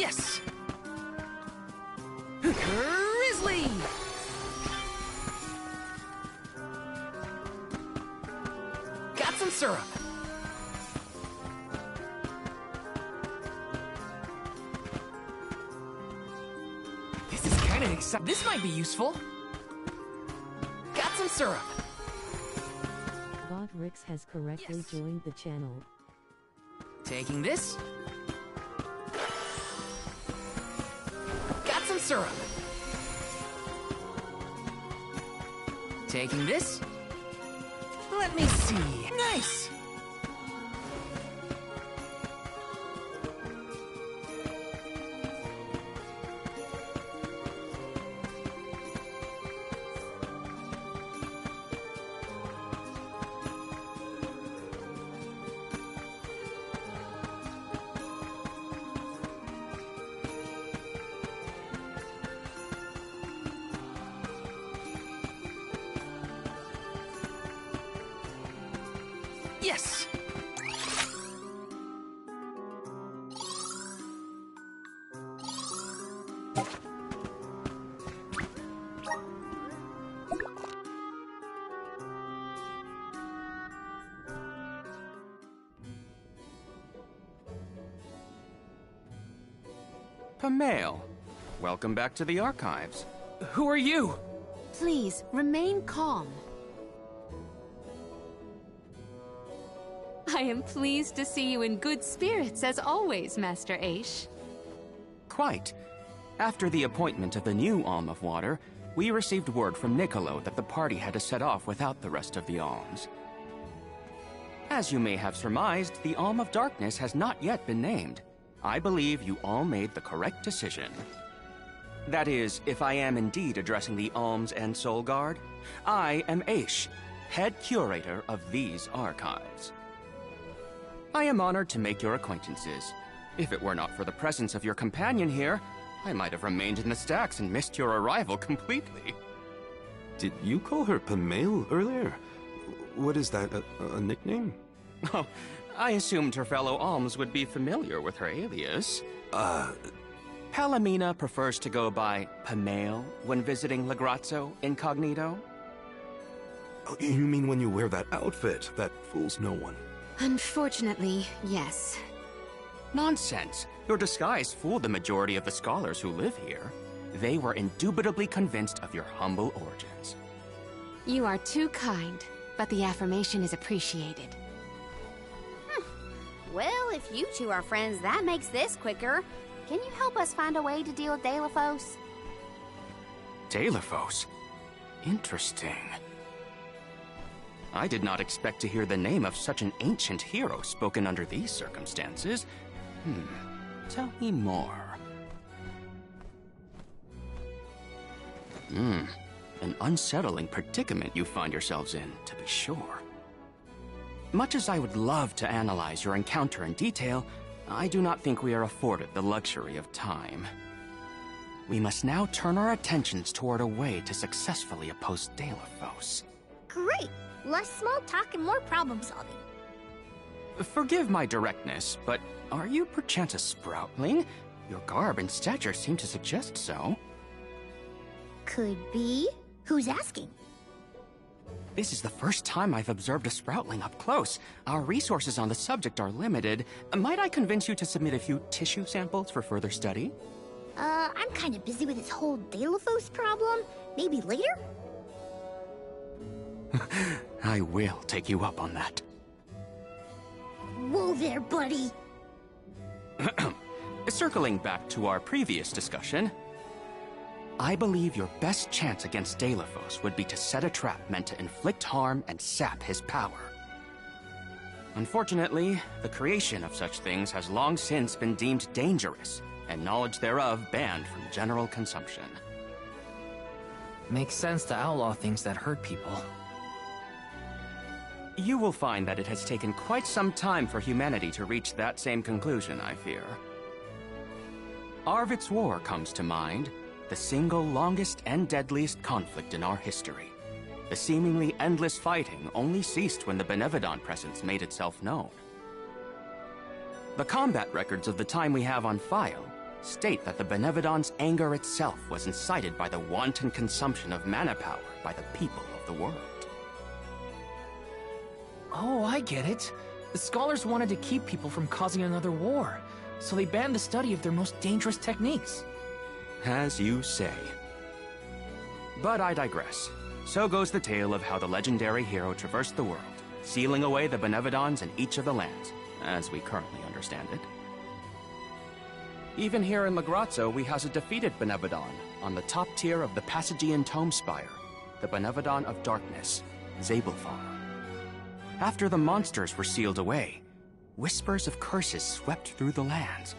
Yes! Grizzly! Got some syrup. This is kind of exciting. This might be useful. Got some syrup. Bot Rix has correctly joined the channel. Taking this. Got some syrup. Taking this. Let me see. Nice! Yes! Pamail, welcome back to the archives. Who are you? Please, remain calm. I am pleased to see you in good spirits, as always, Master Aish. Quite. After the appointment of the new Alm of Water, we received word from Niccolo that the party had to set off without the rest of the alms. As you may have surmised, the Alm of Darkness has not yet been named. I believe you all made the correct decision. That is, if I am indeed addressing the Alms and Soul Guard, I am Aish, head curator of these archives. I am honored to make your acquaintances. If it were not for the presence of your companion here, I might have remained in the stacks and missed your arrival completely. Did you call her Pamail earlier? What is that, a nickname? Oh, I assumed her fellow alms would be familiar with her alias. Palomina prefers to go by Pamail when visiting Legrazzo incognito. Oh, you mean when you wear that outfit that fools no one? Unfortunately, yes. Nonsense. Your disguise fooled the majority of the scholars who live here. They were indubitably convinced of your humble origins. You are too kind, but the affirmation is appreciated. Well, if you two are friends, that makes this quicker. Can you help us find a way to deal with Delafos? Delafos? Interesting. I did not expect to hear the name of such an ancient hero spoken under these circumstances. Tell me more. An unsettling predicament you find yourselves in, to be sure. Much as I would love to analyze your encounter in detail, I do not think we are afforded the luxury of time. We must now turn our attentions toward a way to successfully oppose Delafos. Great! Less small talk and more problem solving. Forgive my directness, but are you perchance a sproutling? Your garb and stature seem to suggest so. Could be. Who's asking? This is the first time I've observed a sproutling up close. Our resources on the subject are limited. Might I convince you to submit a few tissue samples for further study? I'm kind of busy with this whole Delafos problem. Maybe later? I will take you up on that. Whoa there, buddy! Circling back to our previous discussion, I believe your best chance against Delafos would be to set a trap meant to inflict harm and sap his power. Unfortunately, the creation of such things has long since been deemed dangerous, and knowledge thereof banned from general consumption. Makes sense to outlaw things that hurt people. You will find that it has taken quite some time for humanity to reach that same conclusion, I fear. Arvid's War comes to mind, the single longest and deadliest conflict in our history. The seemingly endless fighting only ceased when the Benevodon presence made itself known. The combat records of the time we have on file state that the Benevodon's anger itself was incited by the wanton consumption of mana power by the people of the world. Oh, I get it. The scholars wanted to keep people from causing another war, so they banned the study of their most dangerous techniques. As you say. But I digress. So goes the tale of how the legendary hero traversed the world, sealing away the Benevodons in each of the lands, as we currently understand it. Even here in Lagrazzo, we house a defeated Benevodon on the top tier of the Passagean Tome Spire, the Benevodon of Darkness, Zabelthar. After the monsters were sealed away, whispers of curses swept through the lands,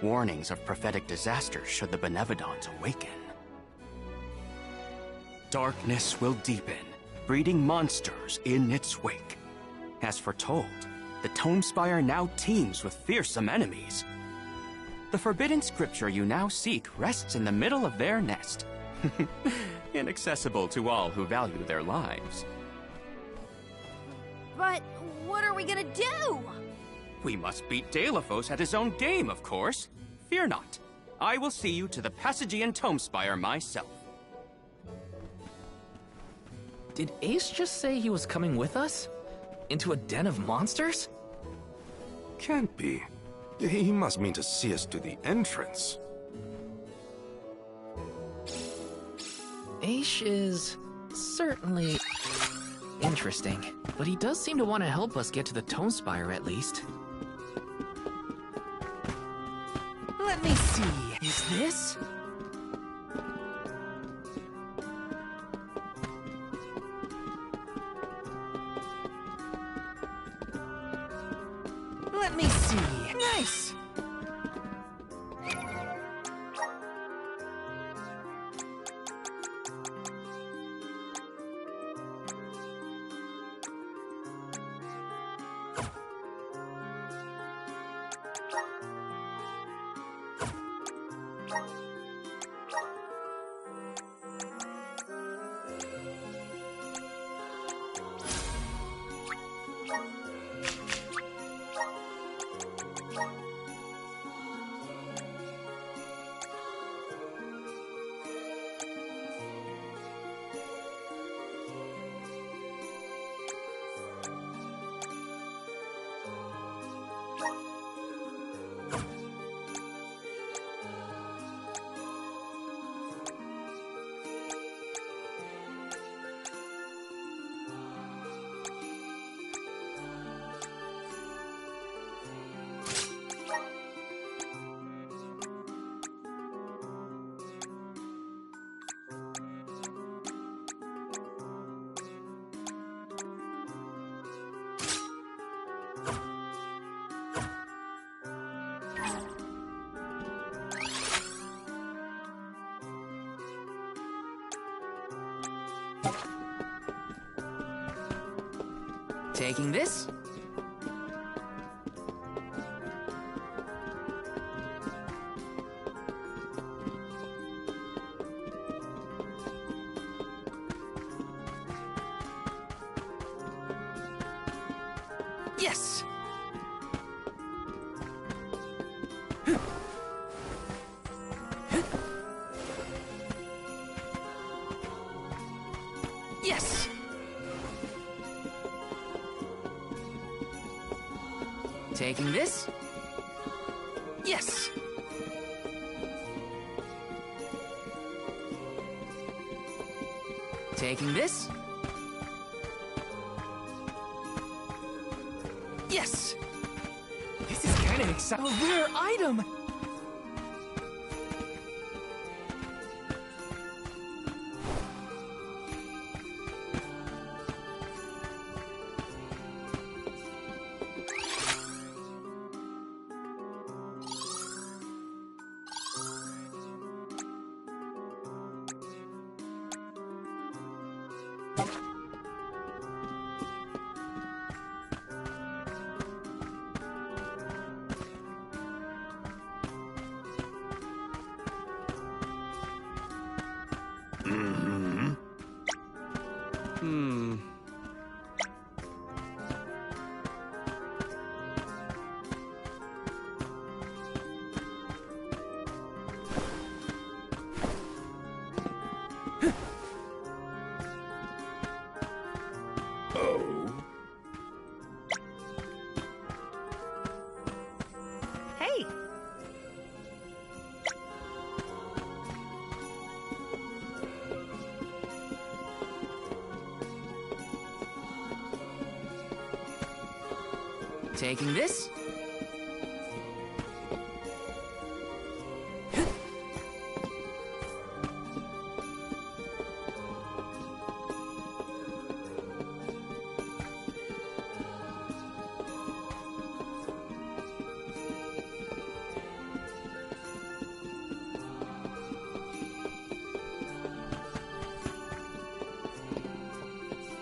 warnings of prophetic disasters should the Benevodons awaken. Darkness will deepen, breeding monsters in its wake. As foretold, the Tome Spire now teems with fearsome enemies. The forbidden scripture you now seek rests in the middle of their nest, inaccessible to all who value their lives. But what are we gonna do? We must beat Deilophos at his own game, of course. Fear not. I will see you to the Passagean Tome Spire myself. Did Ace just say he was coming with us? Into a den of monsters? Can't be. He must mean to see us to the entrance. Ace is certainly interesting, but he does seem to want to help us get to the Tome Spire at least. Let me see. Is this? Let me see. Nice! Taking this? Yes! Yes! Taking this? Yes! Taking this? Yes! This is kind of exciting. A rare item! Oh? Hey! Taking this?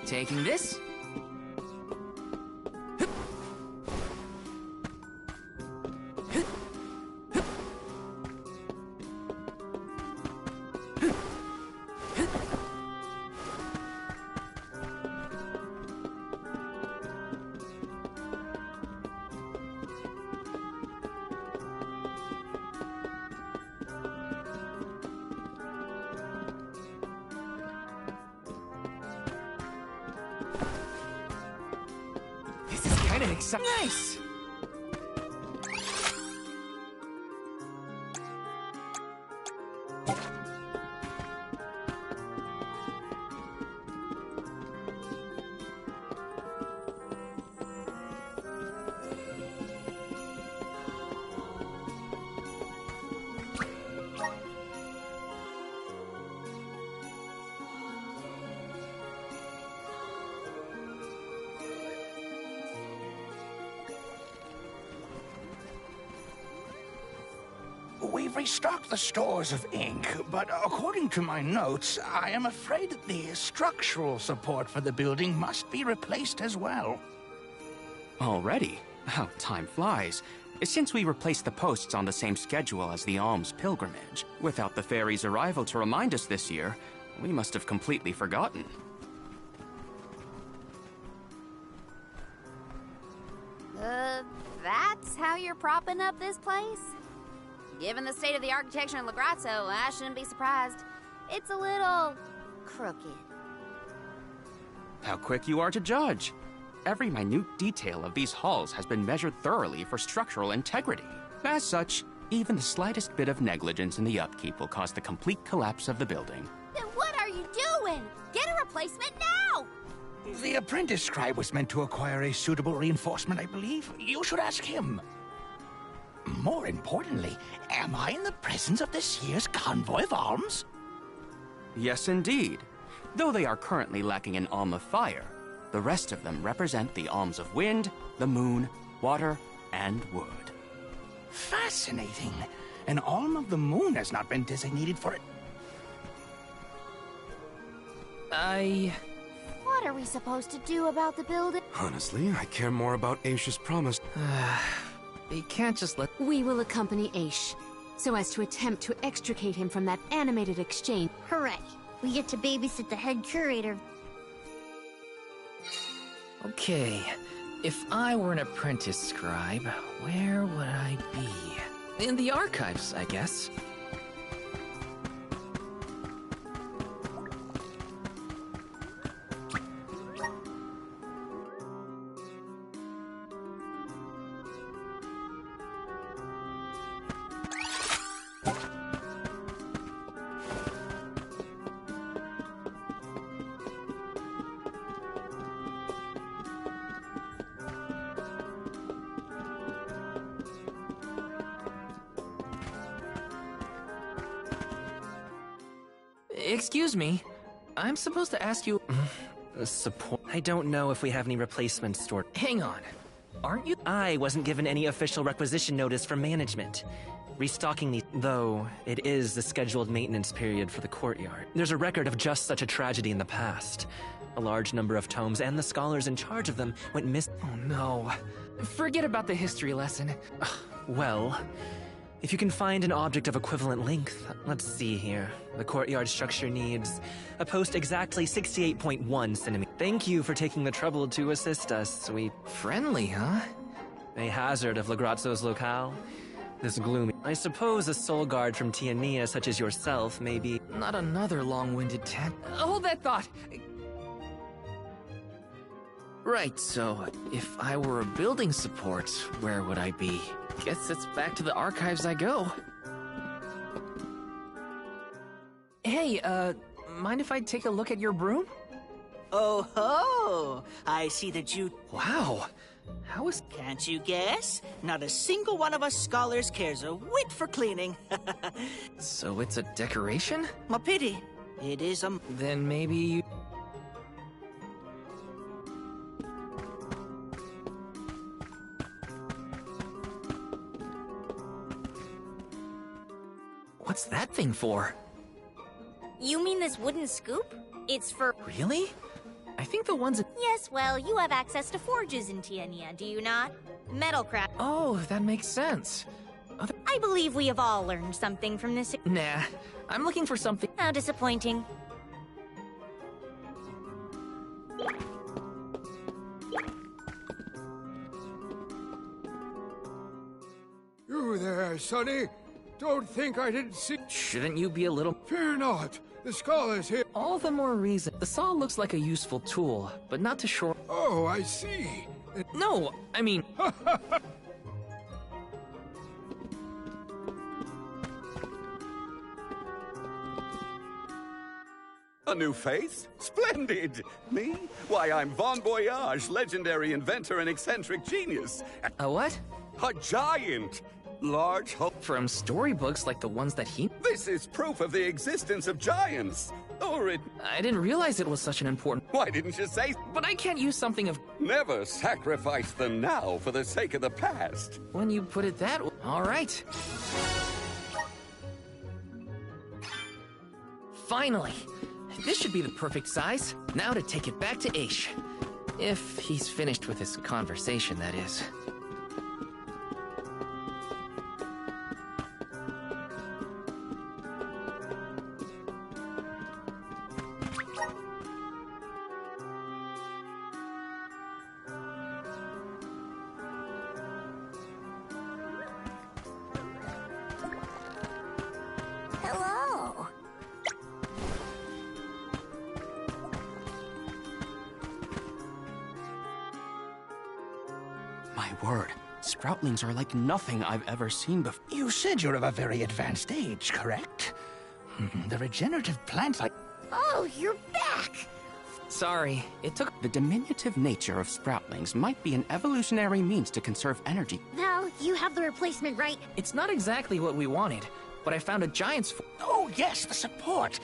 Taking this? This is kind of exciting. Nice! We've restocked the stores of ink, but according to my notes, I am afraid that the structural support for the building must be replaced as well. Already? How time flies. Since we replaced the posts on the same schedule as the alms pilgrimage, without the fairy's arrival to remind us this year, we must have completely forgotten. That's how you're propping up this place? Given the state of the architecture in Lagrazzo, I shouldn't be surprised. It's a little crooked. How quick you are to judge. Every minute detail of these halls has been measured thoroughly for structural integrity. As such, even the slightest bit of negligence in the upkeep will cause the complete collapse of the building. Then what are you doing? Get a replacement now! The apprentice scribe was meant to acquire a suitable reinforcement, I believe. You should ask him. More importantly, am I in the presence of this year's convoy of alms? Yes, indeed. Though they are currently lacking an alm of fire, the rest of them represent the alms of wind, the moon, water, and wood. Fascinating. An alm of the moon has not been designated for it. What are we supposed to do about the building? Honestly, I care more about Aisha's promise. They can't just let... We will accompany Aish, so as to attempt to extricate him from that animated exchange. Hooray! We get to babysit the head curator. Okay, if I were an apprentice scribe, where would I be? In the archives, I guess. Excuse me, I'm supposed to ask you... Support. I don't know if we have any replacements stored. Hang on, aren't you... I wasn't given any official requisition notice from management. Restocking these, though it is the scheduled maintenance period for the courtyard. There's a record of just such a tragedy in the past. A large number of tomes and the scholars in charge of them went missing. Oh no. Forget about the history lesson. Well, if you can find an object of equivalent length, let's see here. The courtyard structure needs a post exactly 68.1 centimeters. Thank you for taking the trouble to assist us. Friendly, huh? A hazard of Lagrazzo's locale. This gloomy. I suppose a soul guard from Tiania such as yourself may be... Not another long-winded tent. Hold that thought! Right, so if I were a building support, where would I be? Guess it's back to the archives I go. Hey, mind if I take a look at your broom? Oh ho! I see that you... Wow, how is... Can't you guess? Not a single one of us scholars cares a whit for cleaning. So it's a decoration? A pity. It is a... Then maybe you... What's that thing for? You mean this wooden scoop? It's for... Really? I think the ones... Yes, well, you have access to forges in Tiania, do you not? Metalcraft. Oh, that makes sense. I believe we have all learned something from this. Nah, I'm looking for something... How disappointing. You there, Sonny? Don't think I didn't see... Shouldn't you be a little... Fear not. The scholars here... All the more reason. The saw looks like a useful tool, but not to shore... Oh, I see. No, I mean... A new face? Splendid! Me? Why, I'm Bon Voyage, legendary inventor and eccentric genius. A what? A giant! Large hope... From storybooks like the ones that he... This is proof of the existence of giants! Or it... I didn't realize it was such an important... Why didn't you say... But I can't use something of... Never sacrifice them now for the sake of the past. When you put it that way... All right. Finally! This should be the perfect size. Now to take it back to Aish. If he's finished with his conversation, that is. Hello. My word, sproutlings are like nothing I've ever seen before. You said you're of a very advanced age, correct? The regenerative plants like... Oh, you're back! Sorry, it took... The diminutive nature of sproutlings might be an evolutionary means to conserve energy. Val, you have the replacement, right? It's not exactly what we wanted, but I found a giant's... Oh, yes, the support.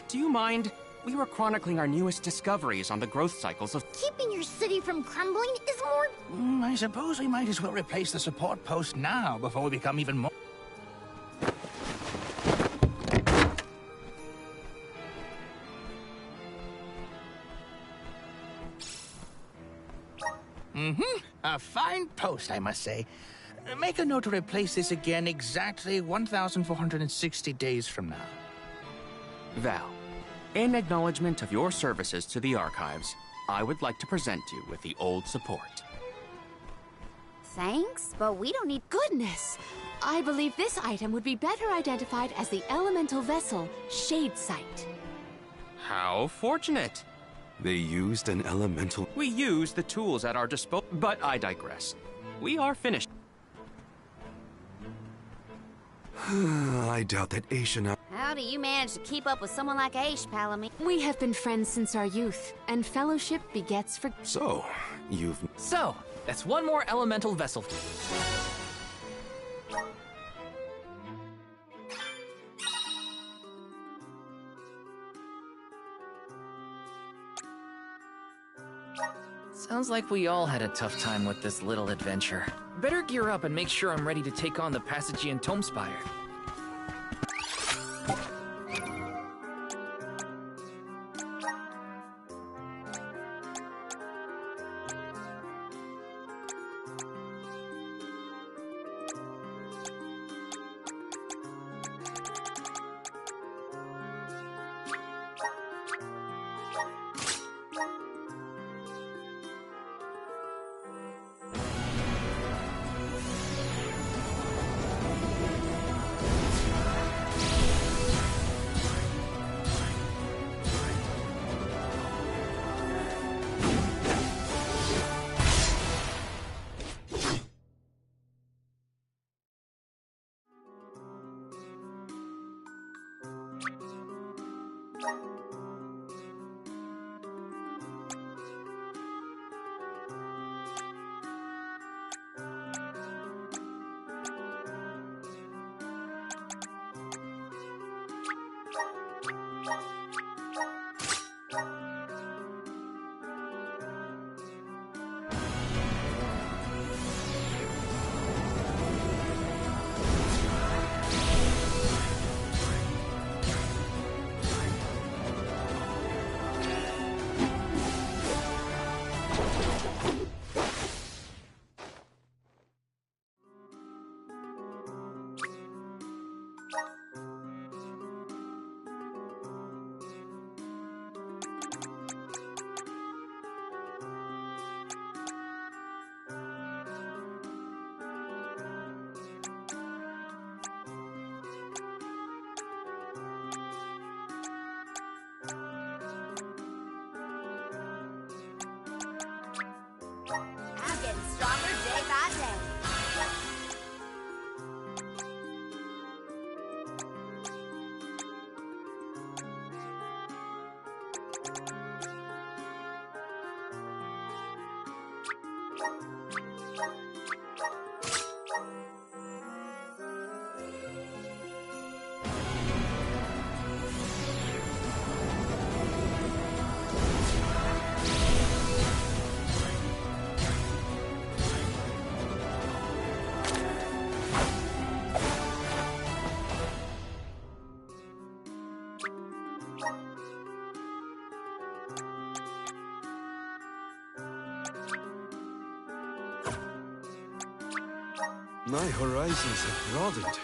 Do you mind? We were chronicling our newest discoveries on the growth cycles of... Keeping your city from crumbling is more... I suppose we might as well replace the support post now before we become even more... A fine post, I must say. Make a note to replace this again exactly 1,460 days from now. Val, in acknowledgement of your services to the archives, I would like to present you with the old support. Thanks, but we don't need... Goodness! I believe this item would be better identified as the elemental vessel, Shade Sight. How fortunate! They used an elemental... We used the tools at our disposal, but I digress. We are finished. I doubt that Aish and I... How do you manage to keep up with someone like Aish, Palami? We have been friends since our youth, and fellowship begets for... So, you've... So, that's one more elemental vessel. Sounds like we all had a tough time with this little adventure. Better gear up and make sure I'm ready to take on the Passagian Tomespire. I'm getting stronger day by day. My horizons have broadened.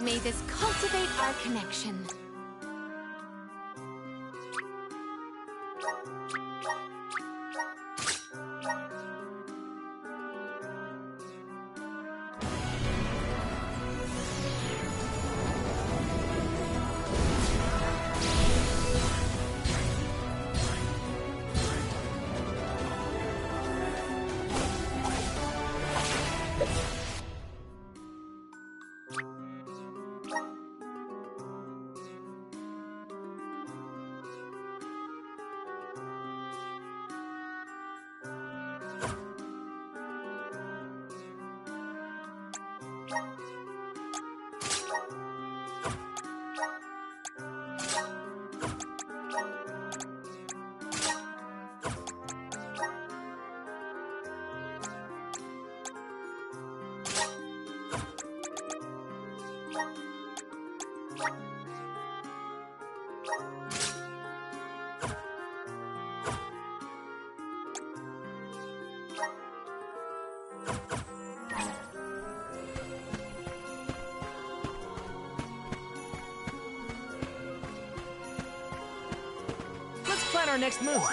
May this cultivate our connection. Let's plan our next move.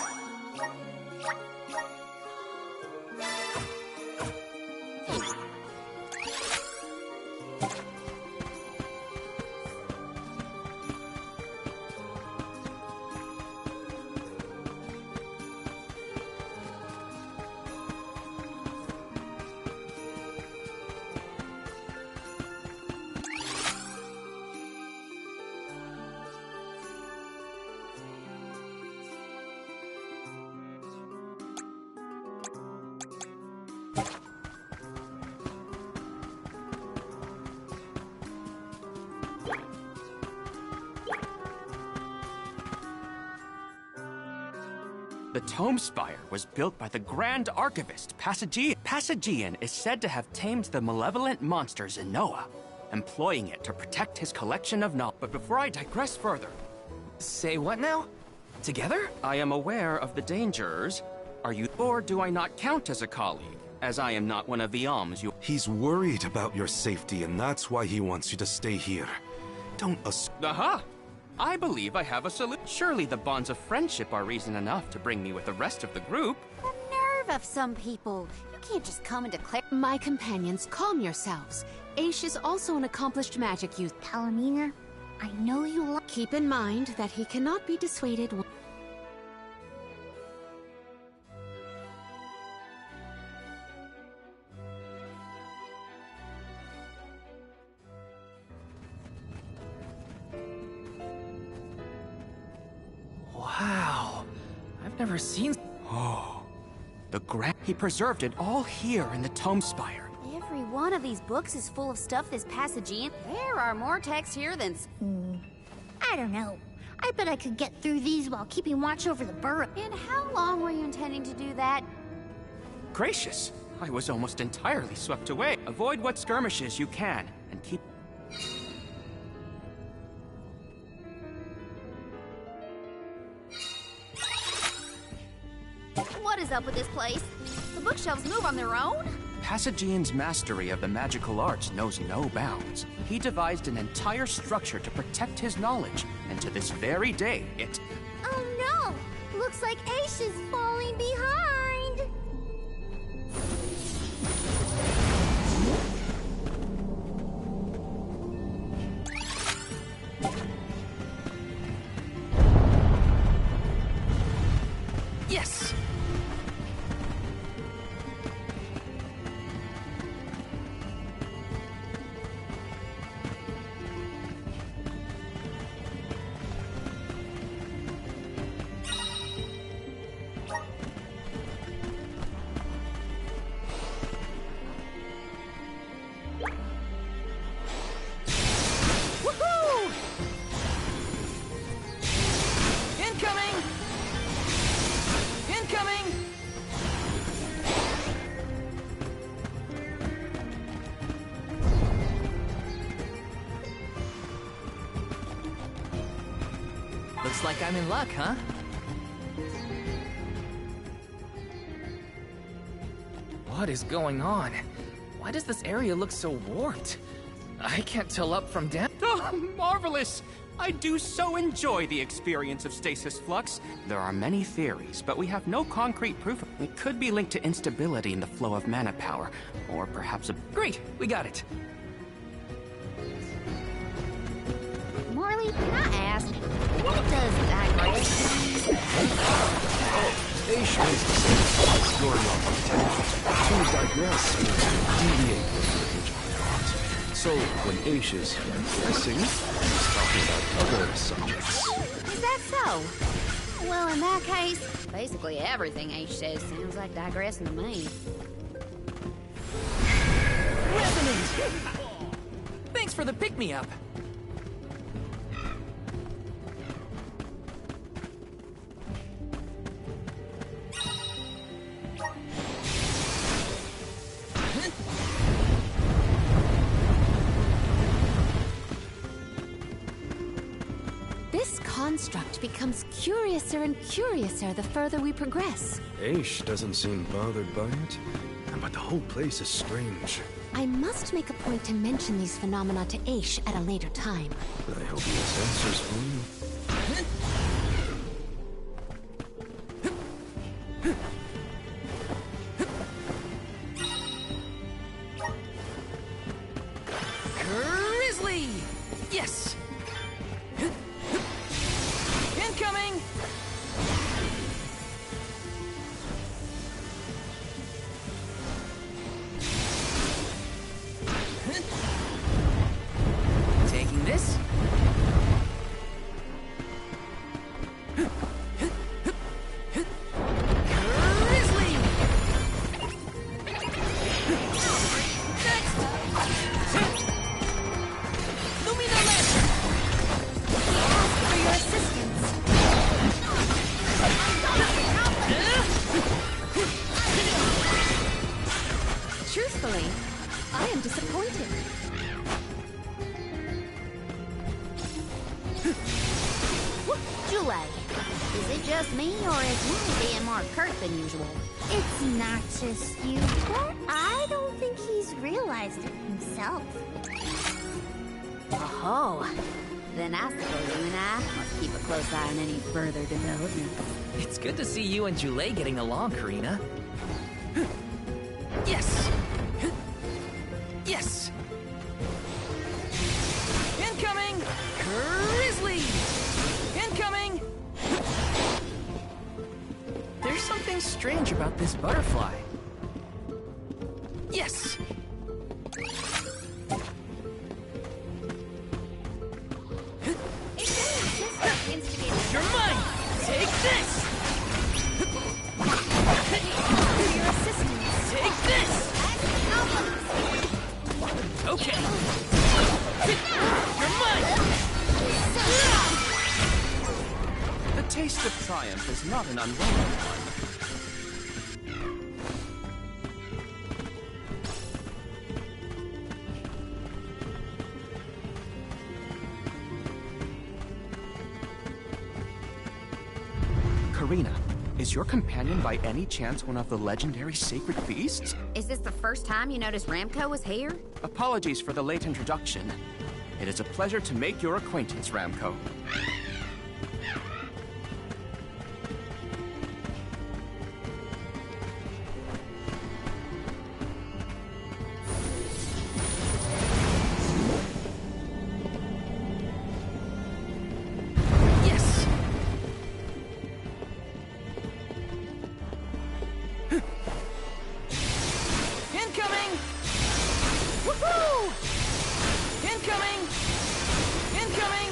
The Tome Spire was built by the Grand Archivist, Passagian. Passagian is said to have tamed the malevolent monster Zenoa, employing it to protect his collection of knowledge. But before I digress further... Say what now? Together? I am aware of the dangers. Are you... Or do I not count as a colleague, as I am not one of the alms you... He's worried about your safety, and that's why he wants you to stay here. Don't Aha! I believe I have a solution. Surely the bonds of friendship are reason enough to bring me with the rest of the group. The nerve nerve of some people. You can't just come and declare. My companions, calm yourselves. Aish is also an accomplished magic user. Palomina, I know you like. Keep in mind that he cannot be dissuaded. Wow. I've never seen... Oh, the grand... He preserved it all here in the Tome Spire. Every one of these books is full of stuff this Passagean. There are more texts here than... I don't know. I bet I could get through these while keeping watch over the burrow. And how long were you intending to do that? Gracious, I was almost entirely swept away. Avoid what skirmishes you can, and keep... What is up with this place? The bookshelves move on their own? Passagean's mastery of the magical arts knows no bounds. He devised an entire structure to protect his knowledge, and to this very day, it... Oh no! Looks like Aish is falling behind! Yes! Woohoo! Incoming! Incoming! Looks like I'm in luck, huh? What is going on? Why does this area look so warped? I can't tell up from down. Oh, marvelous! I do so enjoy the experience of stasis flux. There are many theories, but we have no concrete proof. It could be linked to instability in the flow of mana power, or perhaps a... Great, we got it. Morley, can I ask, what does digress? Aish makes the same story on potential. To digress means to deviate from the original plot. So when Aish is digressing, he's talking about other subjects. Is that so? Well, in that case, basically everything Aish says sounds like digressing to me. Resonant! Thanks for the pick-me-up. This construct becomes curiouser and curiouser the further we progress. Aish doesn't seem bothered by it, but the whole place is strange. I must make a point to mention these phenomena to Aish at a later time. I hope he has answers for you. Grizzly! Yes! Incoming! Taking this? Grizzly! Next! Lumina Lantern! Ask for your assistance. Truthfully, I am disappointed. Jule, is it just me, or is he being more curt than usual? It's not just you, but I don't think he's realized it himself. Oh, then I suppose you and I must keep a close eye on any further developments. It's good to see you and Jule getting along, Karina. Yes! Yes! Incoming! Grizzly! Incoming! There's something strange about this butterfly. Yes! You're mine! Take this! Your assistance. Take this! Okay! You're mine! The taste of triumph is not an unwelcome one. Karina, is your companion by any chance one of the legendary sacred beasts? Is this the first time you noticed Ramco was here? Apologies for the late introduction. It is a pleasure to make your acquaintance, Ramco. Yes! Incoming! Woohoo! Incoming! Incoming!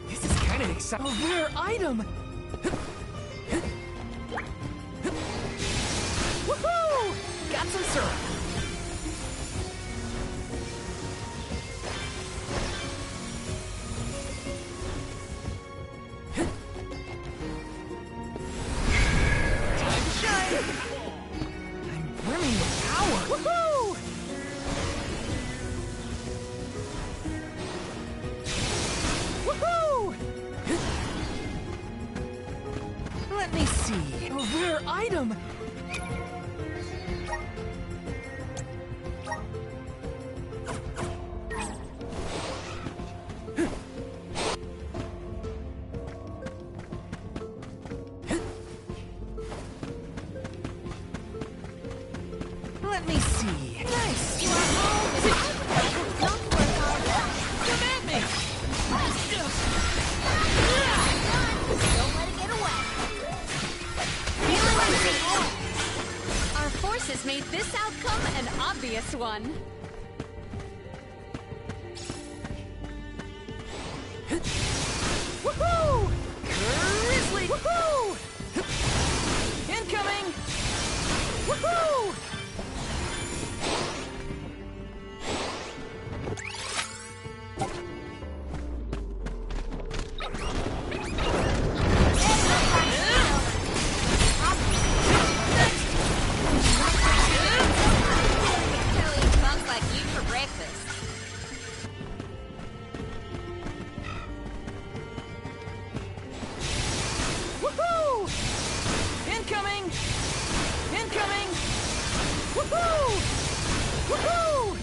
This is kind of exciting. A rare item! Woohoo! Got some syrup. Time to shine! I'm brimming with power. Woohoo! Woohoo! Let me see. A rare item. Let me see. Nice. Come at me. Don't let it get away. Our forces made this outcome an obvious one. Woohoo! Grizzly! Woohoo! Incoming! Woohoo! Tell you punks like you for breakfast. Woohoo! Incoming! Incoming! Woohoo! Woohoo!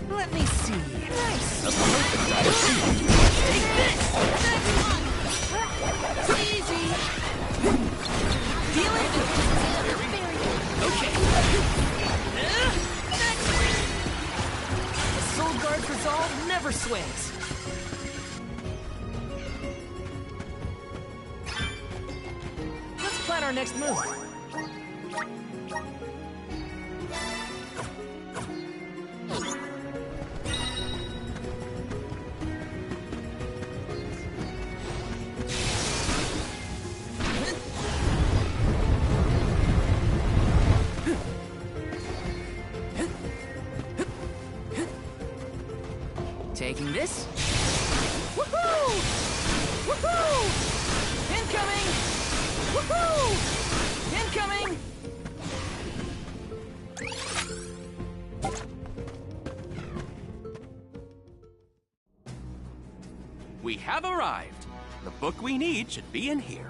Let me see. Nice. Take this. Next one. Easy. Deal it. Okay. Next. The Soul Guard's resolve never swings. Let's plan our next move. Taking this. Woohoo! Woohoo! Incoming! Woohoo! Incoming! We have arrived. The book we need should be in here.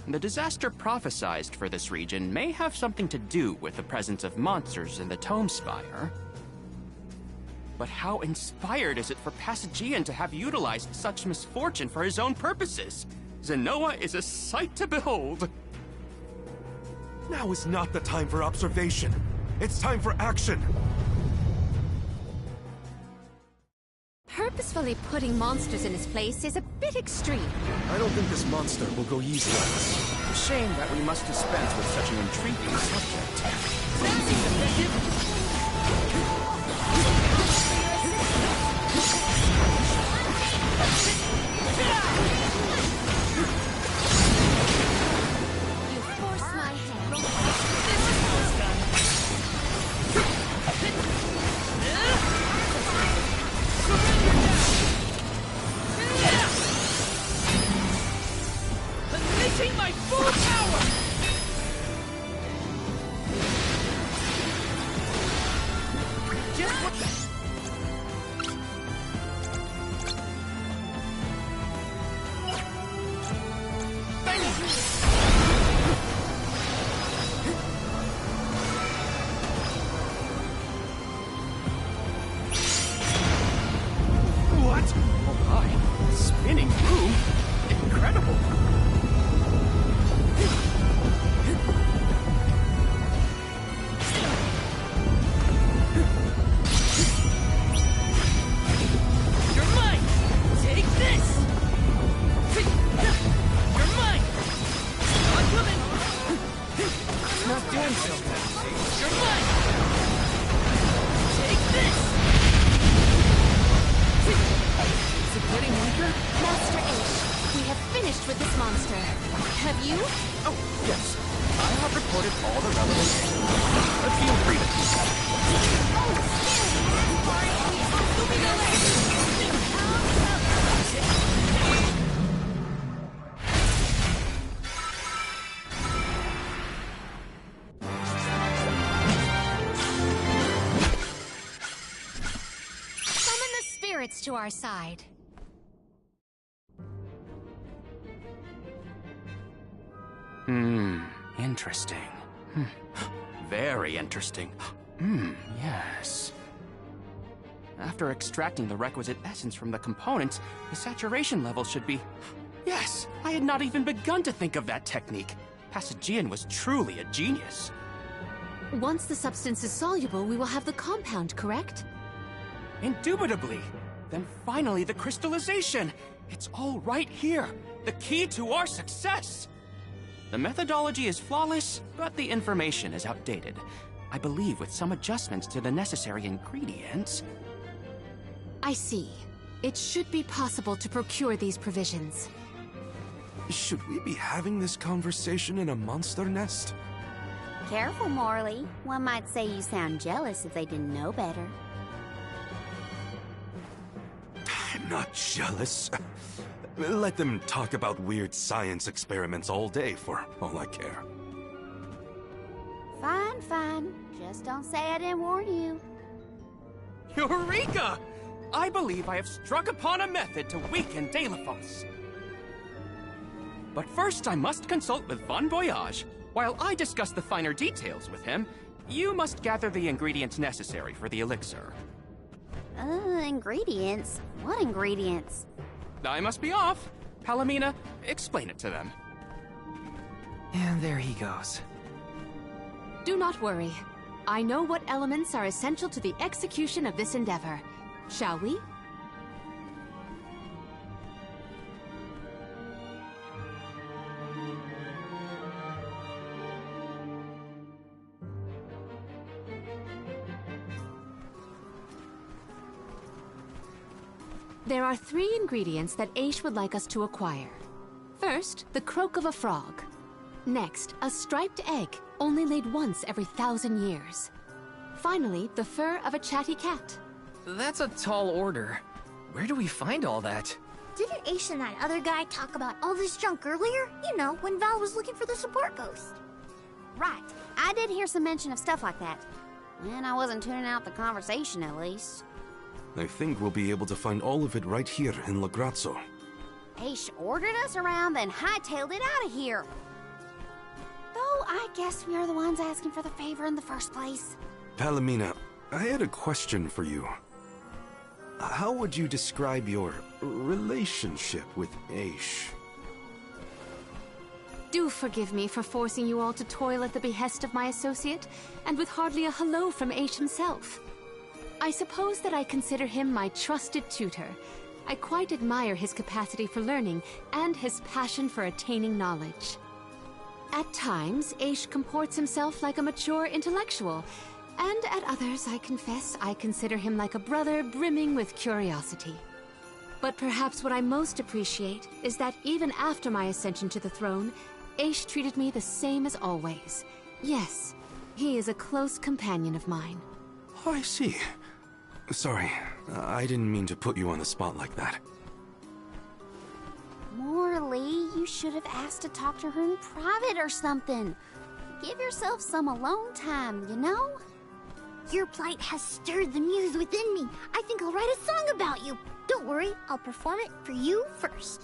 The disaster prophesized for this region may have something to do with the presence of monsters in the Tome Spire. But how inspired is it for Passagian to have utilized such misfortune for his own purposes? Zenoa is a sight to behold. Now is not the time for observation. It's time for action. Purposefully putting monsters in his place is a bit extreme. I don't think this monster will go easy on us. Shame that we must dispense with such an intriguing subject. You force my hand. This is how it's done. Unleashing my full power! Just what the... What? Oh my. Spinning room? Incredible. You're mine! Take this! You're mine! Not coming! Not doing so good. You're mine! Take this! Is it getting weaker? Master H, we have finished with this monster. Have you? Oh, yes. I have recorded all the relevant things. But feel free to keep that. Summon the spirits to our side. Interesting. Very interesting. Yes. After extracting the requisite essence from the components, the saturation level should be... Yes! I had not even begun to think of that technique. Passagian was truly a genius. Once the substance is soluble, we will have the compound, correct? Indubitably. Then finally the crystallization. It's all right here. The key to our success. The methodology is flawless, but the information is outdated. I believe with some adjustments to the necessary ingredients... I see. It should be possible to procure these provisions. Should we be having this conversation in a monster nest? Careful, Morley. One might say you sound jealous if they didn't know better. I'm not jealous. Let them talk about weird science experiments all day for all I care. Fine, fine. Just don't say I didn't warn you. Eureka! I believe I have struck upon a method to weaken Delaphos. But first I must consult with Bon Voyage. While I discuss the finer details with him, you must gather the ingredients necessary for the elixir. Ingredients? What ingredients? I must be off. Palomina, explain it to them. And there he goes. Do not worry. I know what elements are essential to the execution of this endeavor. Shall we? There are 3 ingredients that Aish would like us to acquire. First, the croak of a frog. Next, a striped egg, only laid once every 1,000 years. Finally, the fur of a chatty cat. That's a tall order. Where do we find all that? Didn't Ace and that other guy talk about all this junk earlier? You know, when Val was looking for the support ghost. Right. I did hear some mention of stuff like that. And I wasn't tuning out the conversation, at least. I think we'll be able to find all of it right here in Lagrazzo. Aish ordered us around, then hightailed it out of here. Though I guess we are the ones asking for the favor in the first place. Palomina, I had a question for you. How would you describe your relationship with Aish? Do forgive me for forcing you all to toil at the behest of my associate, and with hardly a hello from Aish himself. I suppose that I consider him my trusted tutor. I quite admire his capacity for learning, and his passion for attaining knowledge. At times, Aish comports himself like a mature intellectual, and at others, I confess, I consider him like a brother brimming with curiosity. But perhaps what I most appreciate is that even after my ascension to the throne, Aish treated me the same as always. Yes, he is a close companion of mine. I see. Sorry, I didn't mean to put you on the spot like that. Morley, you should have asked to talk to her in private or something. Give yourself some alone time, you know? Your plight has stirred the muse within me. I think I'll write a song about you. Don't worry, I'll perform it for you first.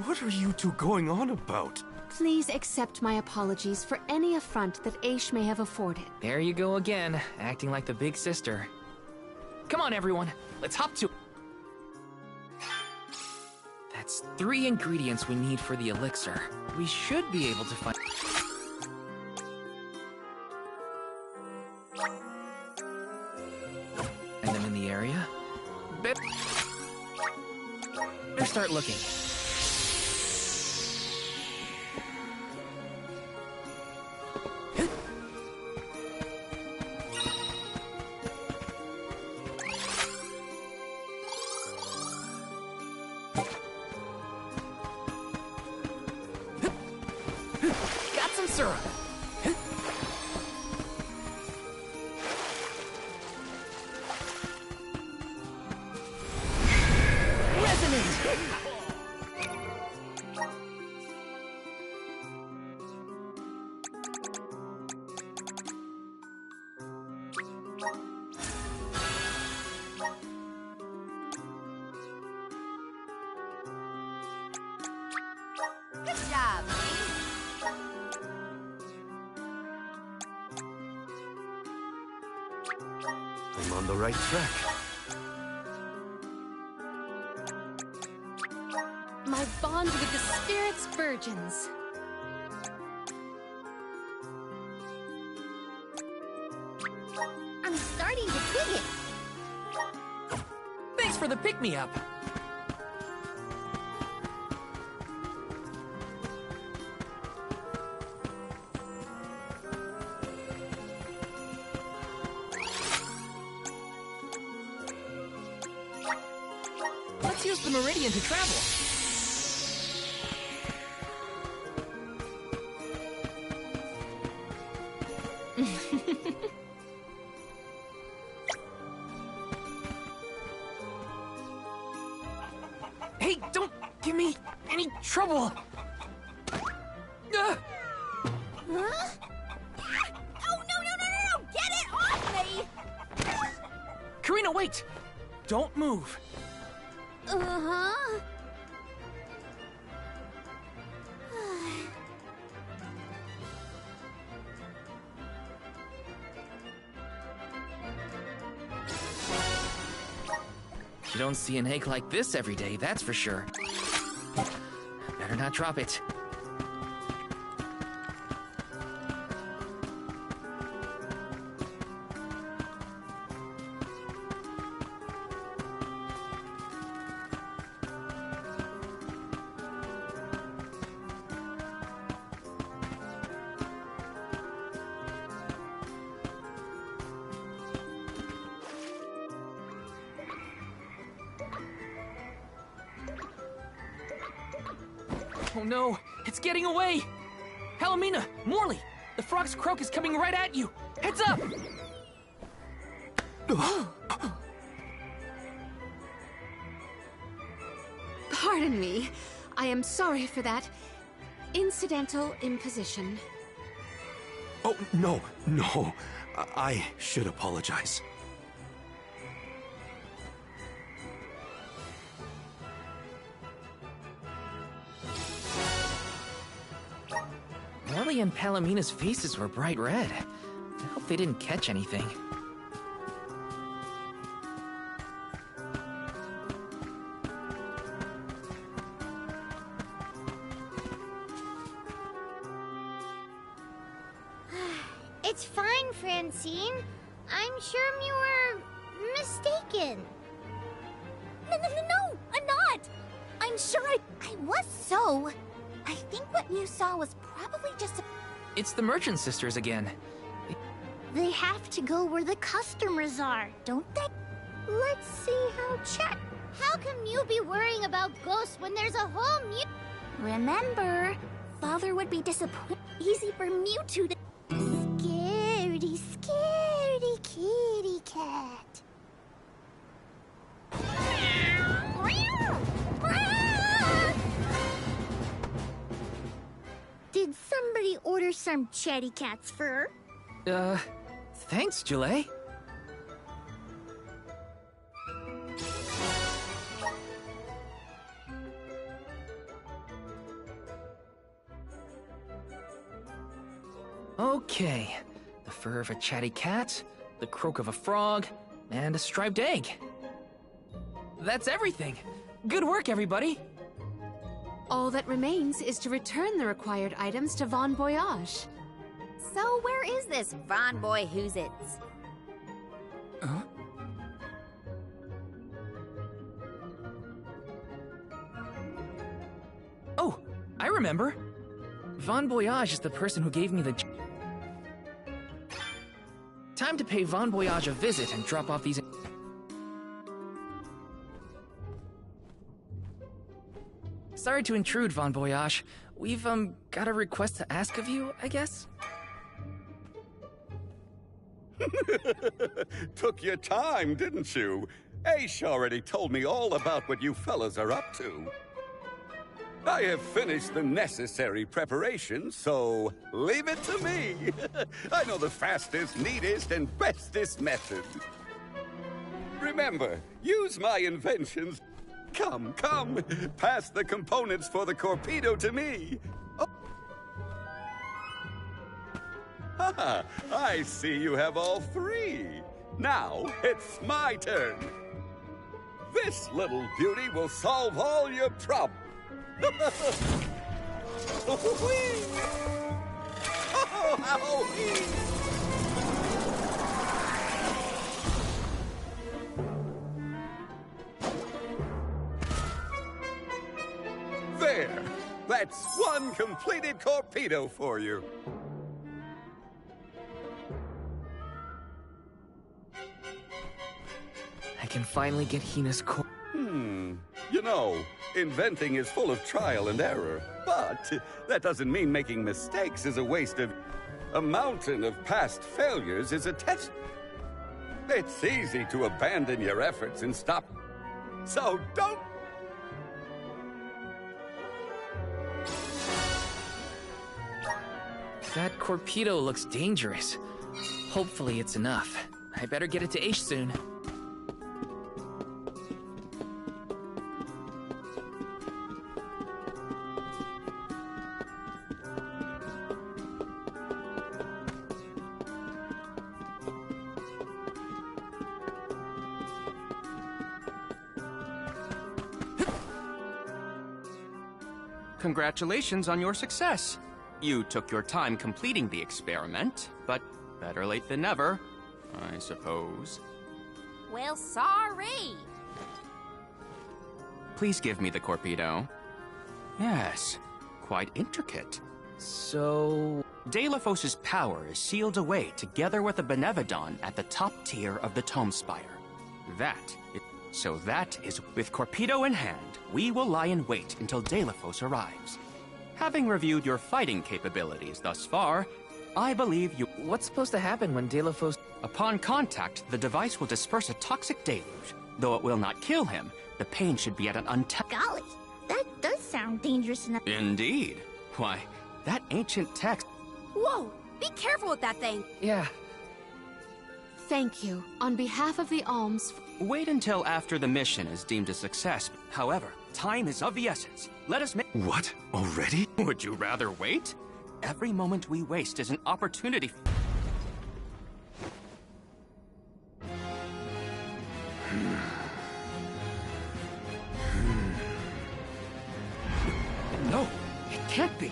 What are you two going on about? Please accept my apologies for any affront that Aish may have afforded. There you go again, acting like the big sister. Come on, everyone, let's hop to... That's 3 ingredients we need for the elixir. We should be able to find... And then in the area? Better start looking. Got some syrup. Good job. I'm on the right track. My bond with the spirit's virgins. I'm starting to twig it. Thanks for the pick-me-up. Let's use the meridian to travel. Hey, don't give me any trouble. Huh? Oh, no! Get it off me! Karina, wait! Don't move. Uh-huh. You don't see an egg like this every day, that's for sure. Better not drop it. Oh no, it's getting away! Palomina, Morley, the frog's croak is coming right at you! Heads up! Pardon me. I am sorry for that incidental imposition. Oh, no, no. I should apologize. Morley and Palomina's faces were bright red. I hope they didn't catch anything. It's fine, Francine. I'm sure you were mistaken. No, I'm not. I'm sure I was so. I think what you saw was probably just a... It's the Merchant Sisters again. They have to go where the customers are, don't they? Let's see how check. How can you be worrying about ghosts when there's a whole Remember, Father would be disappointed. Easy for Mewtwo to... Scaredy, scaredy kitty cat. Did somebody order some chatty cat's fur? Thanks, Julie. Okay, the fur of a chatty cat, the croak of a frog, and a striped egg. That's everything. Good work, everybody. All that remains is to return the required items to Bon Voyage. So where is this Von Boy Who's-Its? Huh? Oh, I remember. Von Voyage is the person who gave me the... Time to pay Von Voyage a visit and drop off these... Sorry to intrude, Von Voyage. We've, got a request to ask of you, I guess? Took your time, didn't you? Aish already told me all about what you fellas are up to. I have finished the necessary preparations, so leave it to me. I know the fastest, neatest, and bestest method. Remember, use my inventions. Come, pass the components for the torpedo to me. Oh. Haha, I see you have all three. Now, it's my turn. This little beauty will solve all your problems. There! That's one completed torpedo for you. I can finally get Hina's core. You know, inventing is full of trial and error, but that doesn't mean making mistakes is a waste of... A mountain of past failures is a test. It's easy to abandon your efforts and stop. So don't... That torpedo looks dangerous. Hopefully it's enough. I better get it to Aish soon. Congratulations on your success. You took your time completing the experiment, but better late than never, I suppose. Well, sorry. Please give me the torpedo. Yes, quite intricate. So... Delafos's power is sealed away together with the Benevodon at the top tier of the Tome Spire. So that is, with torpedo in hand, we will lie in wait until Delafos arrives. Having reviewed your fighting capabilities thus far, I believe you... What's supposed to happen when Delafos... Upon contact, the device will disperse a toxic deluge. Though it will not kill him, the pain should be at an Golly, that does sound dangerous enough. Indeed. Why, that ancient text... Whoa! Be careful with that thing. Yeah. Thank you. On behalf of the alms... Wait until after the mission is deemed a success. However, time is of the essence. Let us make... What? Already? Would you rather wait? Every moment we waste is an opportunity... No, it can't be.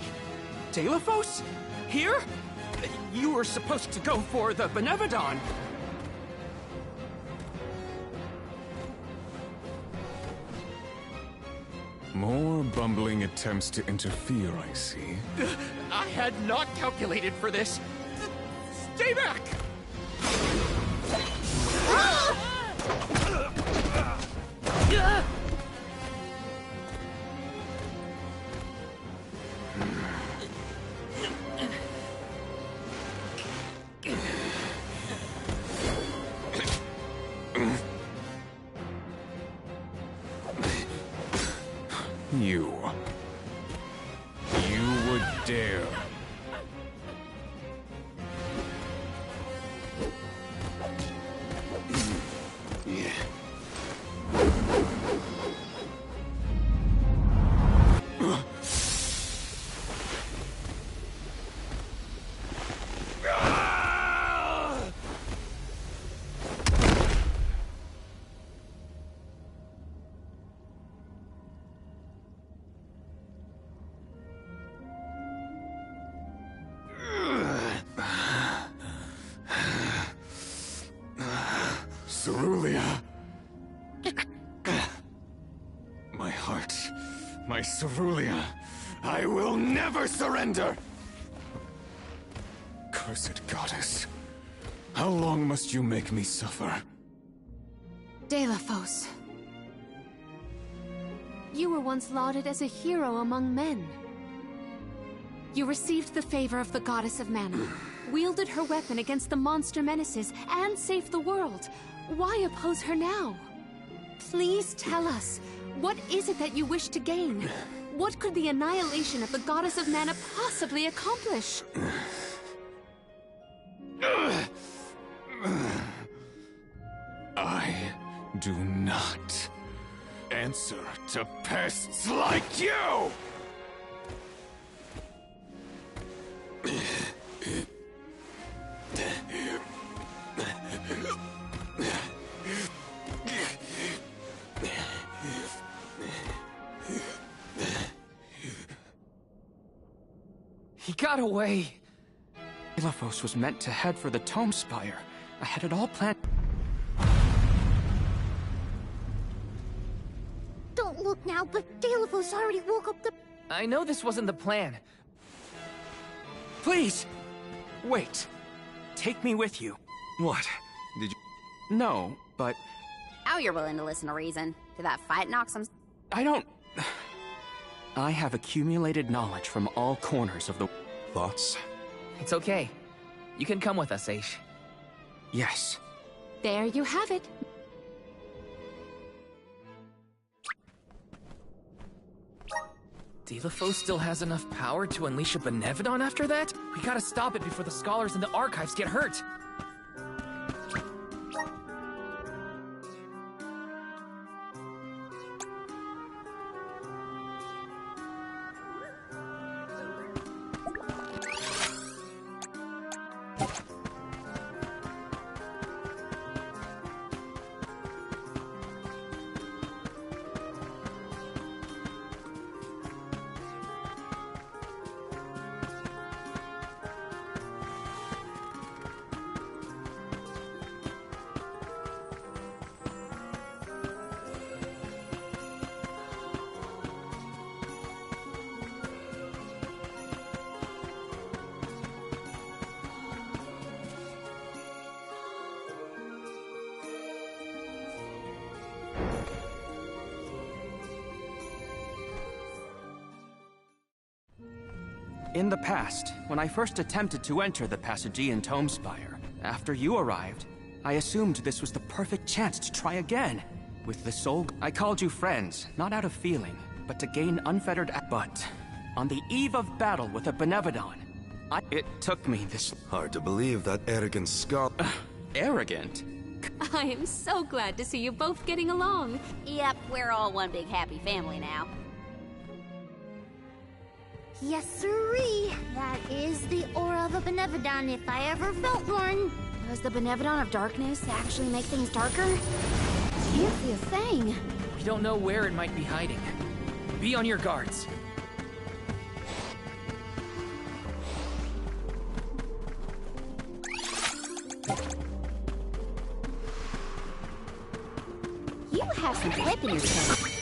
Delaphos? Here? You were supposed to go for the Benevodon. More bumbling attempts to interfere, I see. I had not calculated for this. Stay back! You would dare. Cerulia. My heart. My Cerulia. I will never surrender! Cursed goddess. How long must you make me suffer? Delaphos. You were once lauded as a hero among men. You received the favor of the goddess of mana, wielded her weapon against the monster menaces, and saved the world. Why oppose her now? Please tell us, what is it that you wish to gain? What could the annihilation of the goddess of mana possibly accomplish? I do not answer to pests like you! He got away. Delaphos was meant to head for the Tome Spire. I had it all planned. Don't look now, but Delaphos already woke up the... I know this wasn't the plan. Please! Wait. Take me with you. What? Did you... No, but... Now you're willing to listen to reason. Did that fight knock some... I don't... I have accumulated knowledge from all corners of the... Thoughts? It's okay. You can come with us, Aish. Yes. There you have it. Delaphos still has enough power to unleash a Benevodon after that? We gotta stop it before the scholars in the archives get hurt. In the past, when I first attempted to enter the Passagean Tome Spire, after you arrived, I assumed this was the perfect chance to try again. With the soul, I called you friends, not out of feeling, but to gain unfettered... But, on the eve of battle with a Benevodon, It took me this... Hard to believe that arrogant scholar... Arrogant? I am so glad to see you both getting along. Yep, we're all one big happy family now. Yes, sirree. That is the aura of a Benevodon if I ever felt one. Does the Benevodon of Darkness actually make things darker? Can't see a thing. We don't know where it might be hiding. Be on your guards. You have some pep in your step.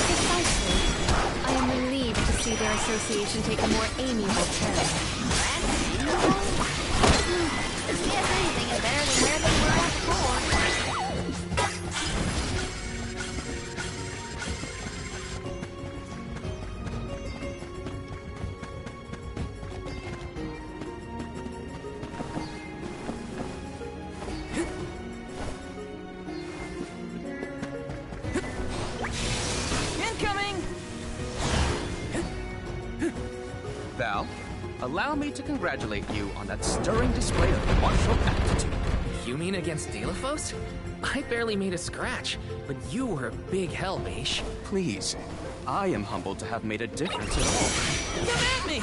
Precisely. I am relieved to see their association take a more amiable turn. If anything is better than where they were at before. Incoming! Val, allow me to congratulate you on that stirring display of martial aptitude. You mean against Delaphos? I barely made a scratch, but you were a big help, Aish. Please, I am humbled to have made a difference at all. Come at me!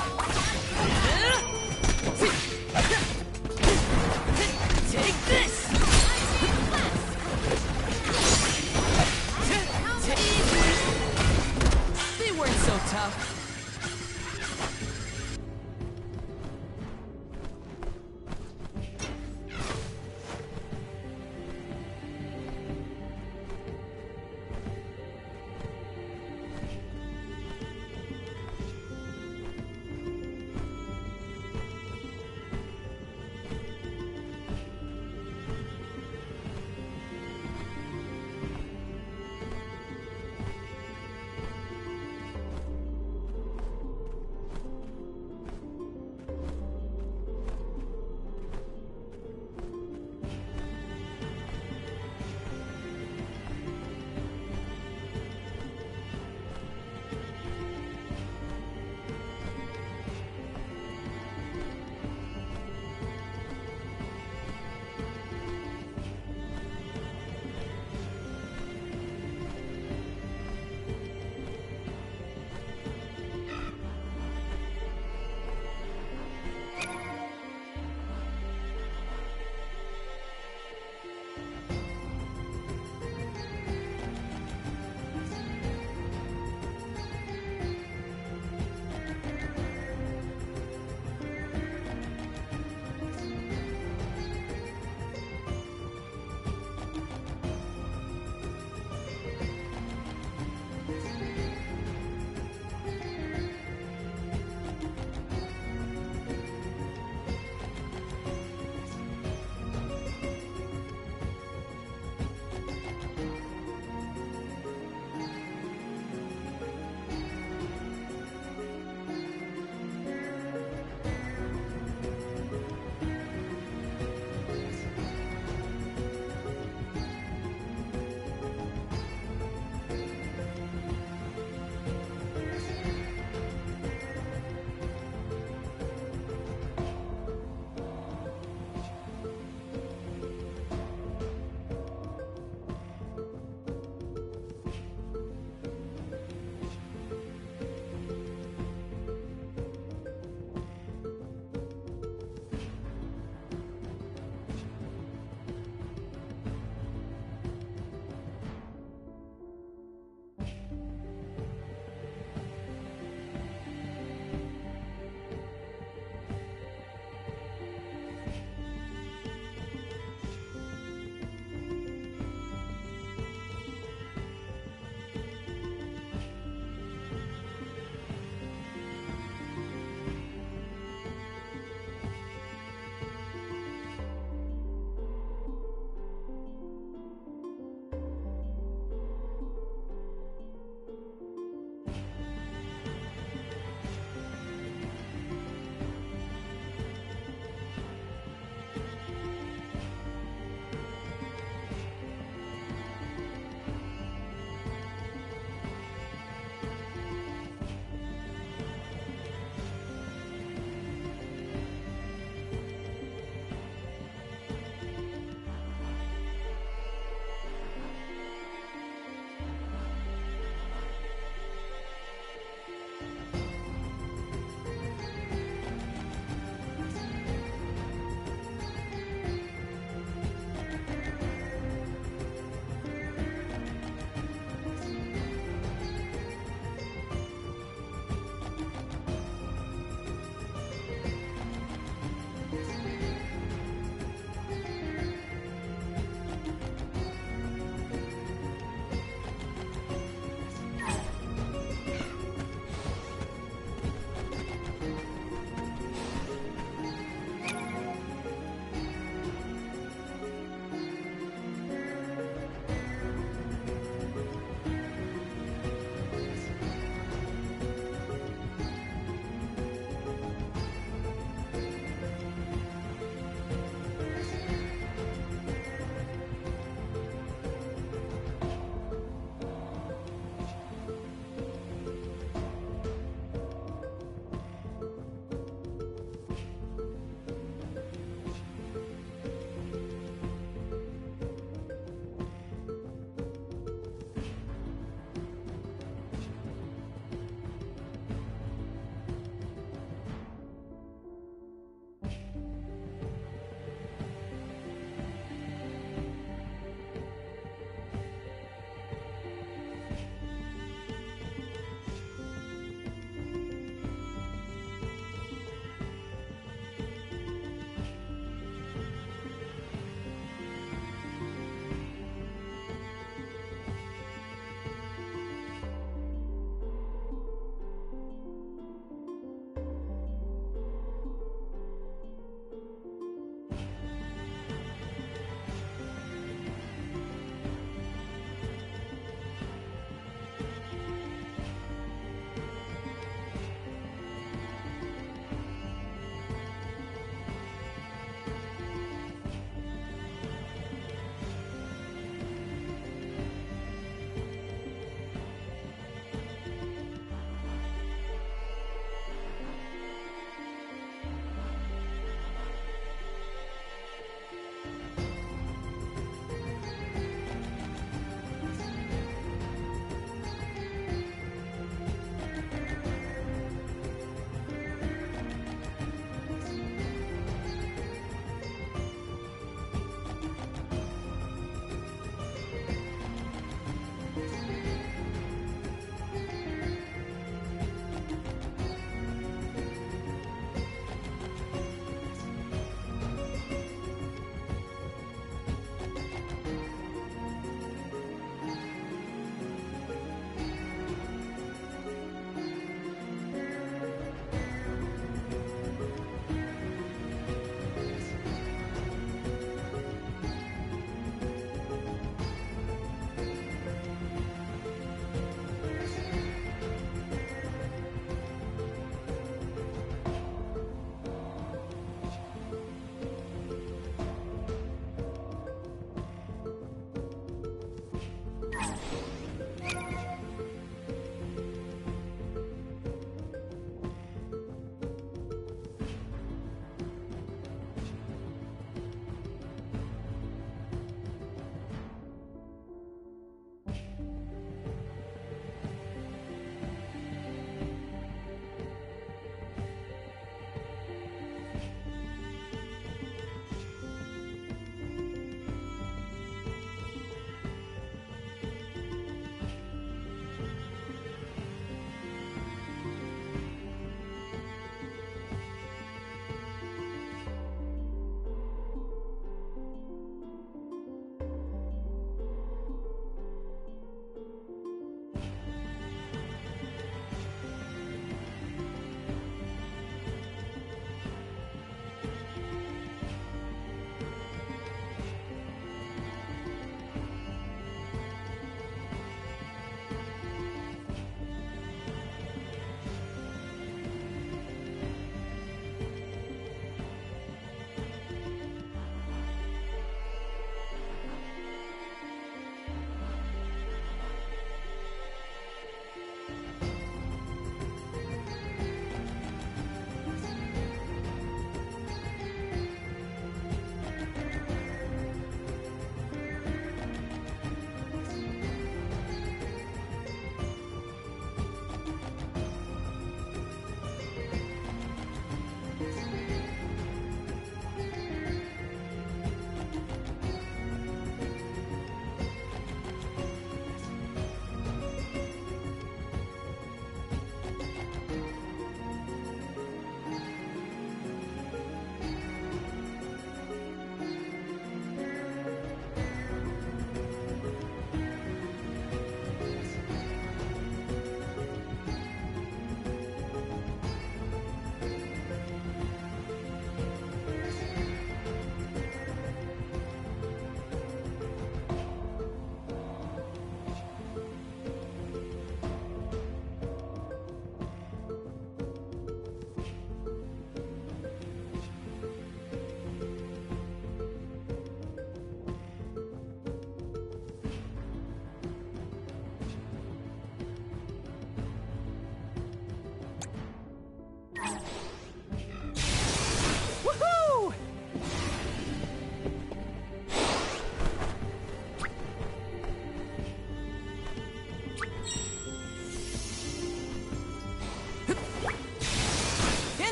Take this! They weren't so tough.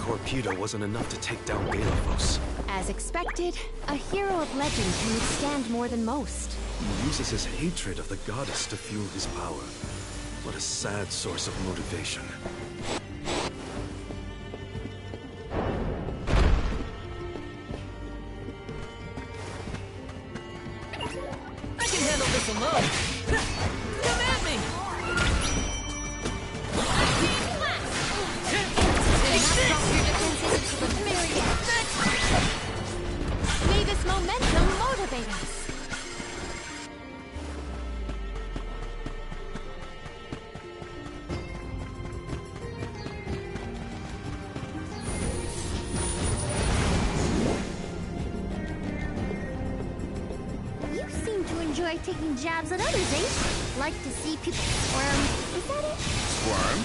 torpedo wasn't enough to take down Galapos. As expected, a hero of legend can withstand more than most. He uses his hatred of the goddess to fuel his power. What a sad source of motivation. I can handle this alone. Come at me! May this momentum motivate us. You seem to enjoy taking jabs at others, eh? Like to see people squirm. Is that it? Squirm?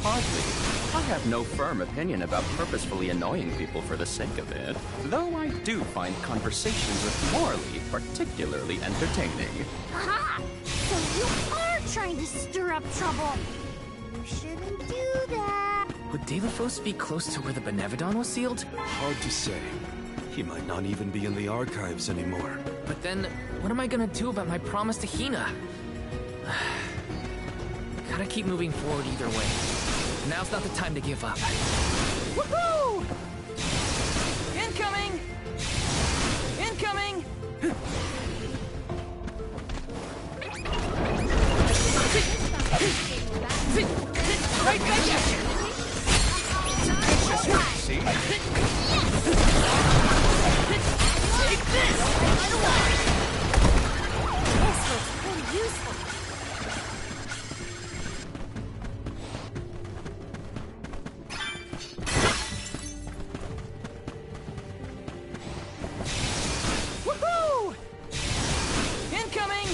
Hardly. I have no firm opinion about purposefully annoying people for the sake of it, though I do find conversations with Morley particularly entertaining. Aha! So you are trying to stir up trouble. You shouldn't do that. Would Delophos be close to where the Benevodon was sealed? Hard to say. He might not even be in the archives anymore. But then, what am I gonna do about my promise to Hina? Gotta keep moving forward either way. Now's not the time to give up. Woohoo! Incoming! Incoming! Right back at you! See? Take this! This looks pretty useful. Woohoo! Incoming!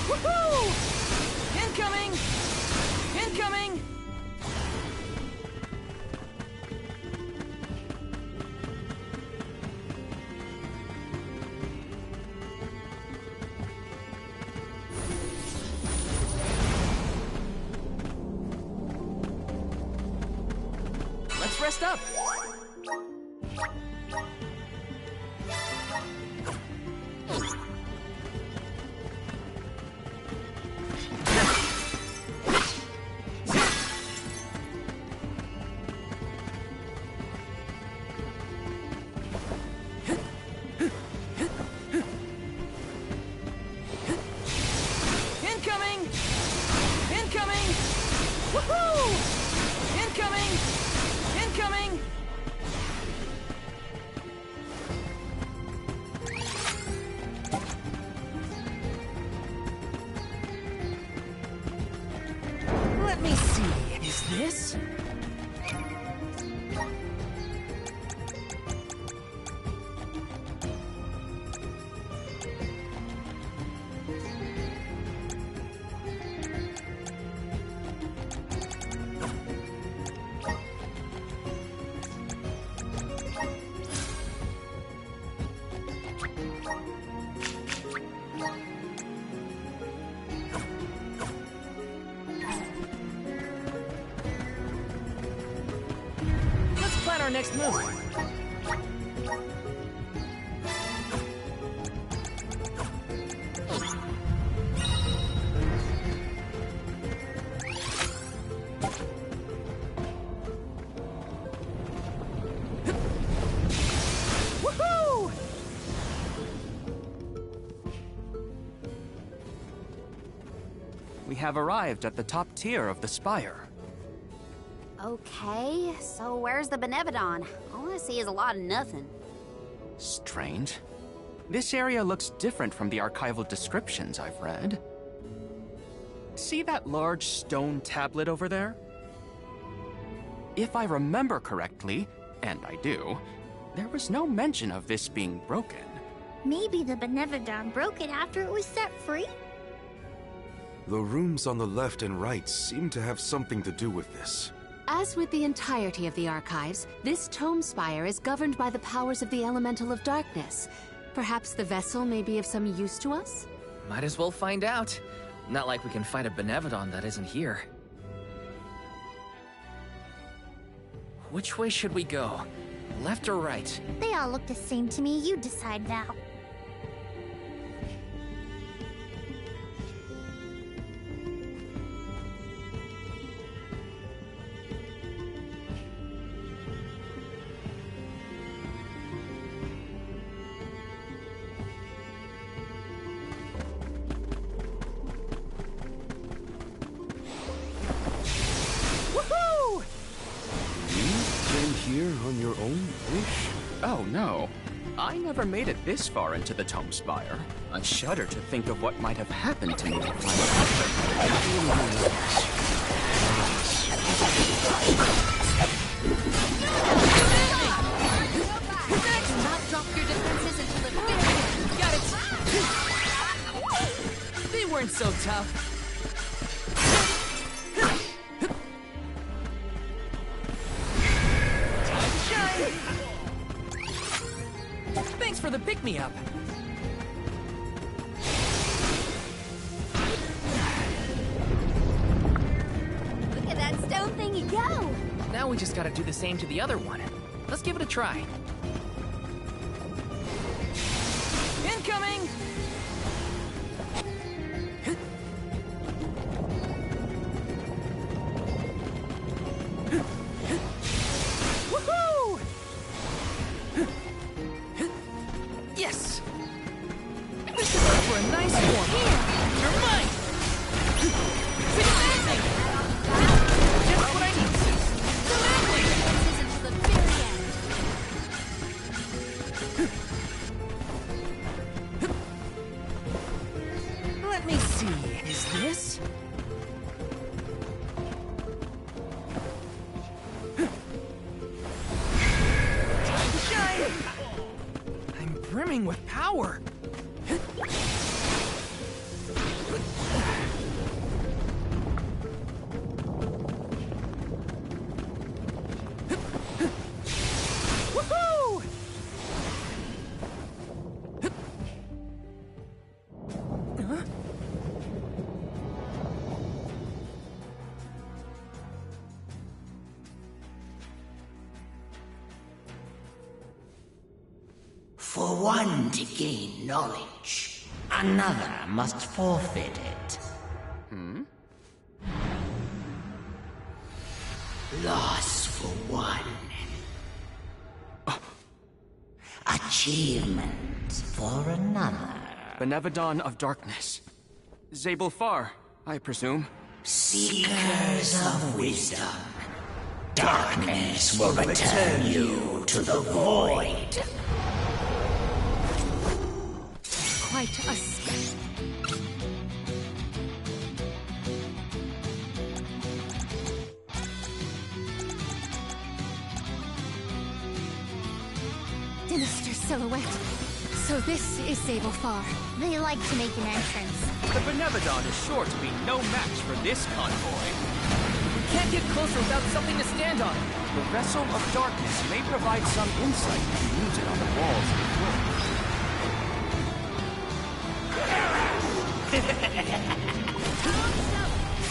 Woohoo! Incoming! Incoming! Let's rest up. Incoming! Incoming! Woohoo! Incoming! Incoming! Let me see. Is this? Let's plan our next move. Woohoo! We have arrived at the top tier of the spire. Okay, so where's the Benevodon? All I see is a lot of nothing. Strange. This area looks different from the archival descriptions I've read. See that large stone tablet over there? If I remember correctly, and I do, there was no mention of this being broken. Maybe the Benevodon broke it after it was set free? The rooms on the left and right seem to have something to do with this. As with the entirety of the archives, this tome spire is governed by the powers of the Elemental of Darkness. Perhaps the vessel may be of some use to us? Might as well find out. Not like we can find a Benevodon that isn't here. Which way should we go? Left or right? They all look the same to me. You decide, Val. Here on your own, Ish? Oh, no. I never made it this far into the Tome Spire. I shudder to think of what might have happened to me if Not drop your defenses until the very end. Got it! They weren't so tough. Thanks for the pick-me-up. Look at that stone thingy go! Now we just gotta do the same to the other one. Let's give it a try. Incoming! Woohoo! Yes! This is for a nice one. Here! You're mine! It's amazing! Just what I need, sis. Let me see. Is this? Time to shine! I'm brimming with power. Woohoo! Huh? For one to gain knowledge, another must forfeit it. Loss for one. Achievement for another. Benevodon of Darkness. Zabel Far, I presume. Seekers of wisdom. Darkness will return you to the void. Quite a spell. Sinister silhouette. So this is Zabel Far. They like to make an entrance. The Benevodon is sure to be no match for this convoy. We can't get closer without something to stand on. The Vessel of Darkness may provide some insight if you use it on the walls of the world.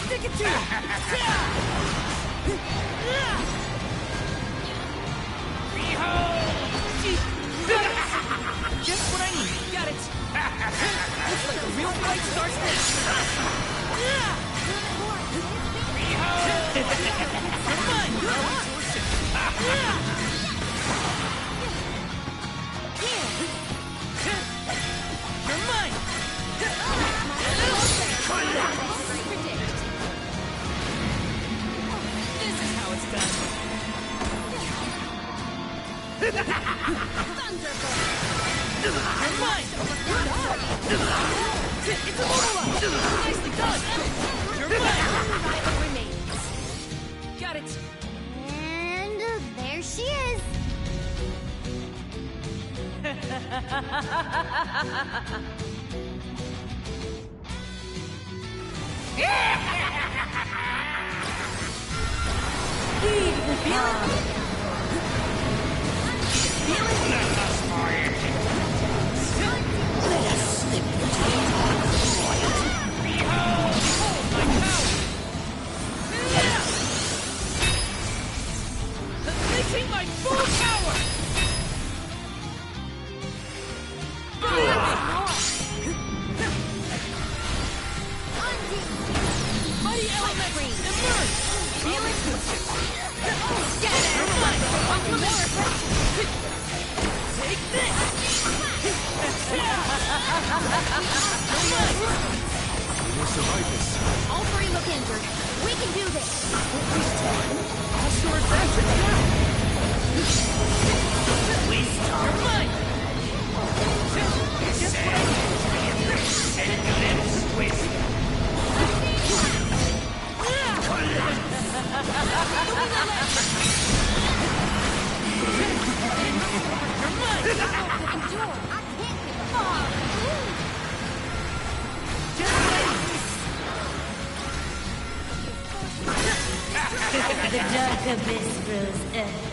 Stick it to him! Just what I need. Got it. Looks like a real fight starts now. Come on, you're mine. This is how it's done. You're mine! It's immobilized! Nicely done! You're mine! Got it! And there she is. Behold! my full power! Mighty element! Emerge! Feel it! Get it! Never mind! Take this! We will survive this. All three look injured. We can do this. That's your advantage now! Waste time! You're mine! Just what I The dark abyss grows earth.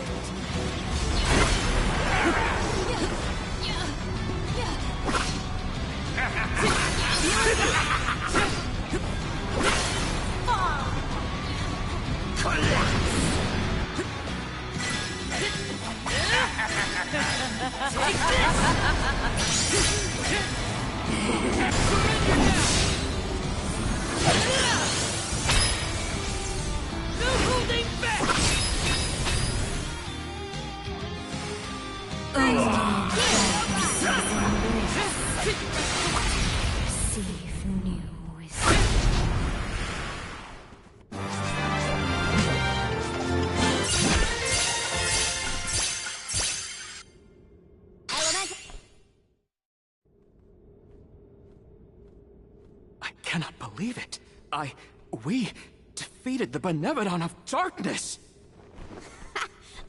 I cannot believe it. We defeated the Benevodon of Darkness!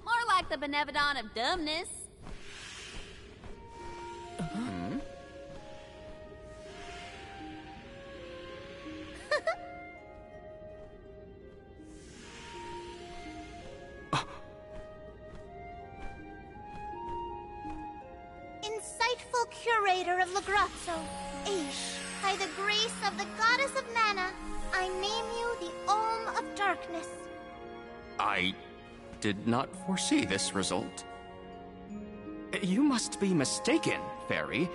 More like the Benevodon of dumbness. Insightful curator of Lagrazzo, Aish, by the grace of the goddess of mana, I name you the Olm of Darkness. I did not foresee this result. You must be mistaken, Fairy,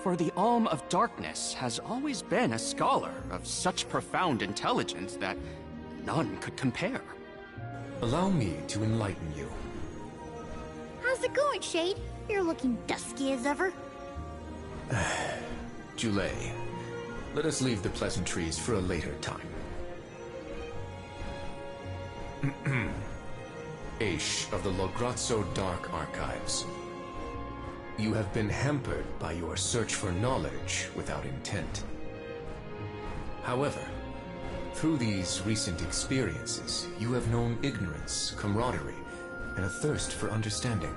for the Olm of Darkness has always been a scholar of such profound intelligence that none could compare. Allow me to enlighten you. How's it going, Shade? You're looking dusky as ever. Julay, let us leave the pleasantries for a later time. Aish of the Lograzzo Dark Archives. You have been hampered by your search for knowledge without intent. However, through these recent experiences, you have known ignorance, camaraderie, and a thirst for understanding.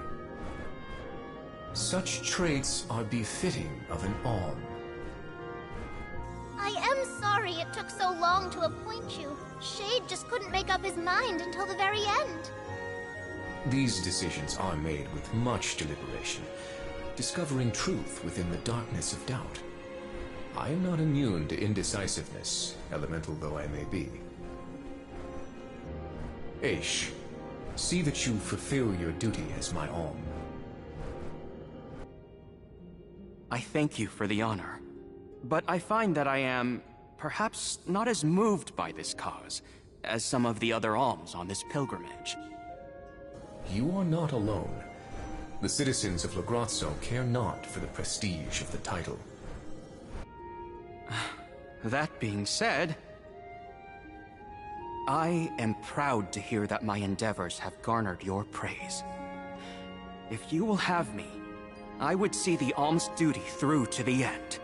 Such traits are befitting of an Olm. I am sorry it took so long to appoint you. Shade just couldn't make up his mind until the very end. These decisions are made with much deliberation, discovering truth within the darkness of doubt. I am not immune to indecisiveness, elemental though I may be. Aish, see that you fulfill your duty as my Olm. I thank you for the honor, but I find that I am perhaps not as moved by this cause as some of the other alms on this pilgrimage. You are not alone. The citizens of Lagrazzo care not for the prestige of the title. That being said, I am proud to hear that my endeavors have garnered your praise. If you will have me, I would see the alms duty through to the end.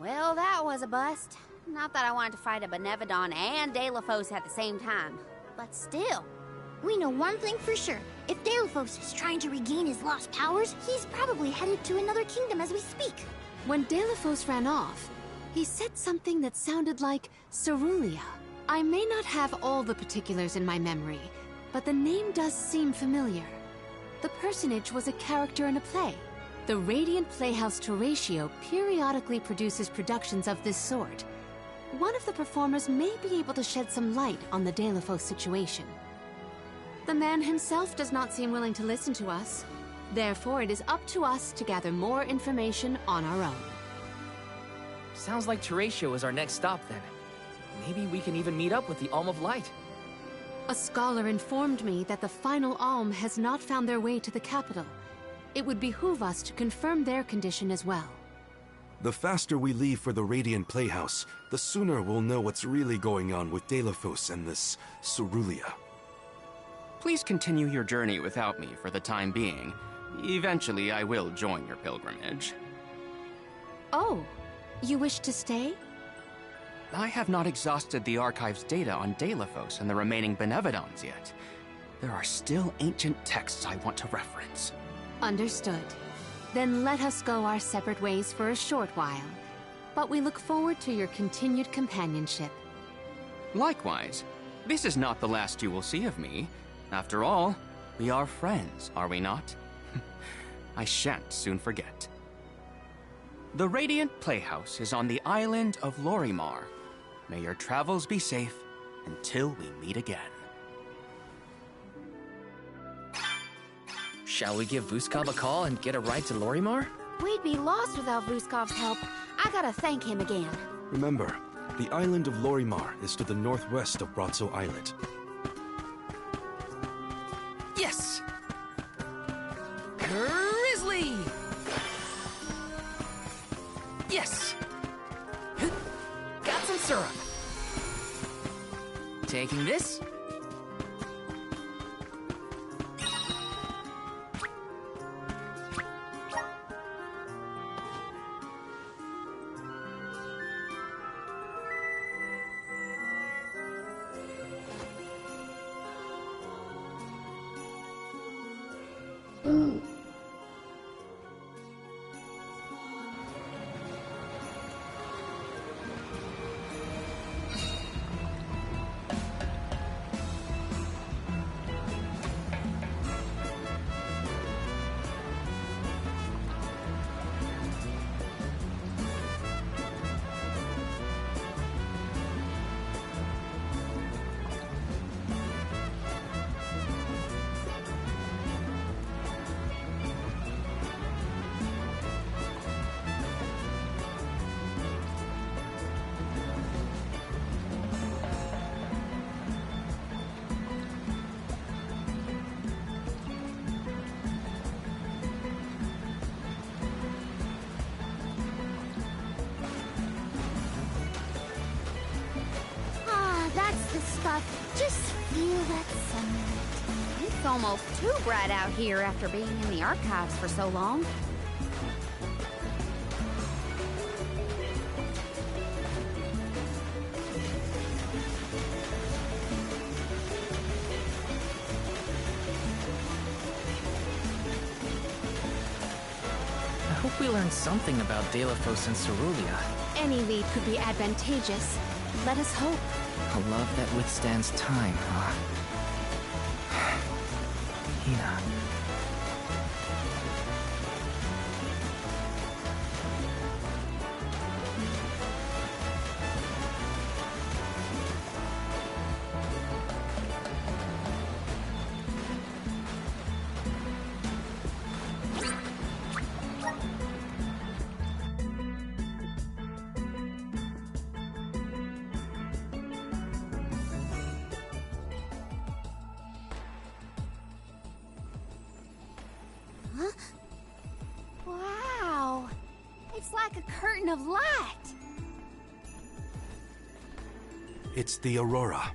Well, that was a bust. Not that I wanted to fight a Benevodon and Delafos at the same time, but still. We know one thing for sure. If Delafos is trying to regain his lost powers, he's probably headed to another kingdom as we speak. When Delafos ran off, he said something that sounded like Cerulia. I may not have all the particulars in my memory, but the name does seem familiar. The personage was a character in a play. The Radiant Playhouse Horatio periodically produces productions of this sort. One of the performers may be able to shed some light on the Delafos situation. The man himself does not seem willing to listen to us. Therefore, it is up to us to gather more information on our own. Sounds like Horatio is our next stop then. Maybe we can even meet up with the Alm of Light. A scholar informed me that the final Alm has not found their way to the capital. It would behoove us to confirm their condition as well. The faster we leave for the Radiant Playhouse, the sooner we'll know what's really going on with Delafos and this Cerulia. Please continue your journey without me for the time being. Eventually, I will join your pilgrimage. Oh, you wish to stay? I have not exhausted the archive's data on Delafos and the remaining Benevodons yet. There are still ancient texts I want to reference. Understood. Then let us go our separate ways for a short while. But we look forward to your continued companionship. Likewise. This is not the last you will see of me. After all, we are friends, are we not? I shan't soon forget. The Radiant Playhouse is on the island of Lorimar. May your travels be safe until we meet again. Shall we give Vuskov a call and get a ride to Lorimar? We'd be lost without Vuskov's help. I gotta thank him again. Remember, the island of Lorimar is to the northwest of Bratzo Islet. Yes! Grizzly! Yes! Got some syrup. Taking this. That's the stuff. Just feel that sunlight. It's almost too bright out here after being in the archives for so long. I hope we learn something about Delafos and Cerulia. Any lead could be advantageous. Let us hope. A love that withstands time, huh? Hina. Wow! It's like a curtain of light! It's the Aurora.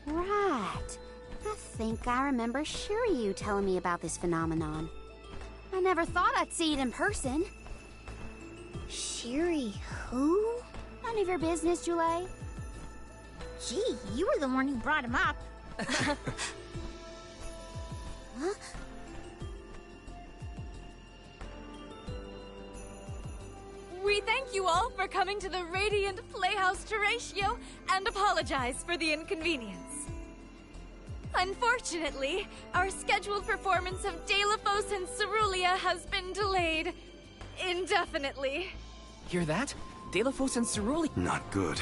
Right. I think I remember Shiryu telling me about this phenomenon. I never thought I'd see it in person. Shiri, who? None of your business, Jule. Gee, you were the one who brought him up. Huh? We thank you all for coming to the Radiant Playhouse Horatio and apologize for the inconvenience. Unfortunately, our scheduled performance of Delphos and Cerulean has been delayed indefinitely. Hear that? Delphos and Cerulean. Not good.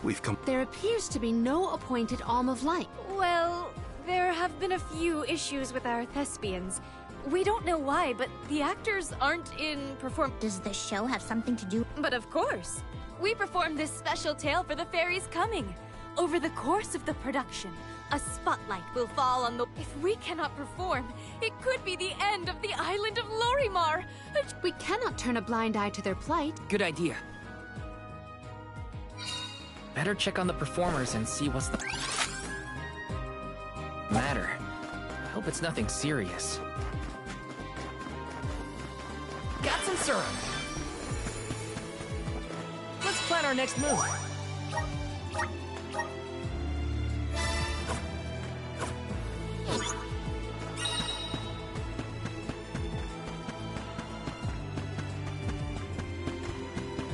We've come. There appears to be no appointed Alm of Light. Well, there have been a few issues with our thespians. We don't know why, but the actors aren't in perform. Does the show have something to do? But of course. We performed this special tale for the fairies coming. Over the course of the production, a spotlight will fall on the... If we cannot perform, it could be the end of the island of Lorimar. We cannot turn a blind eye to their plight. Good idea. Better check on the performers and see what's the matter. I hope it's nothing serious. Got some syrup. Let's plan our next move.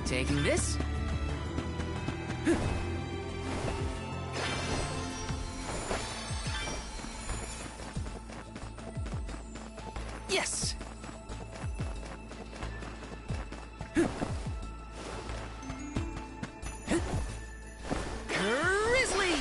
Taking this. Yes! Grizzly!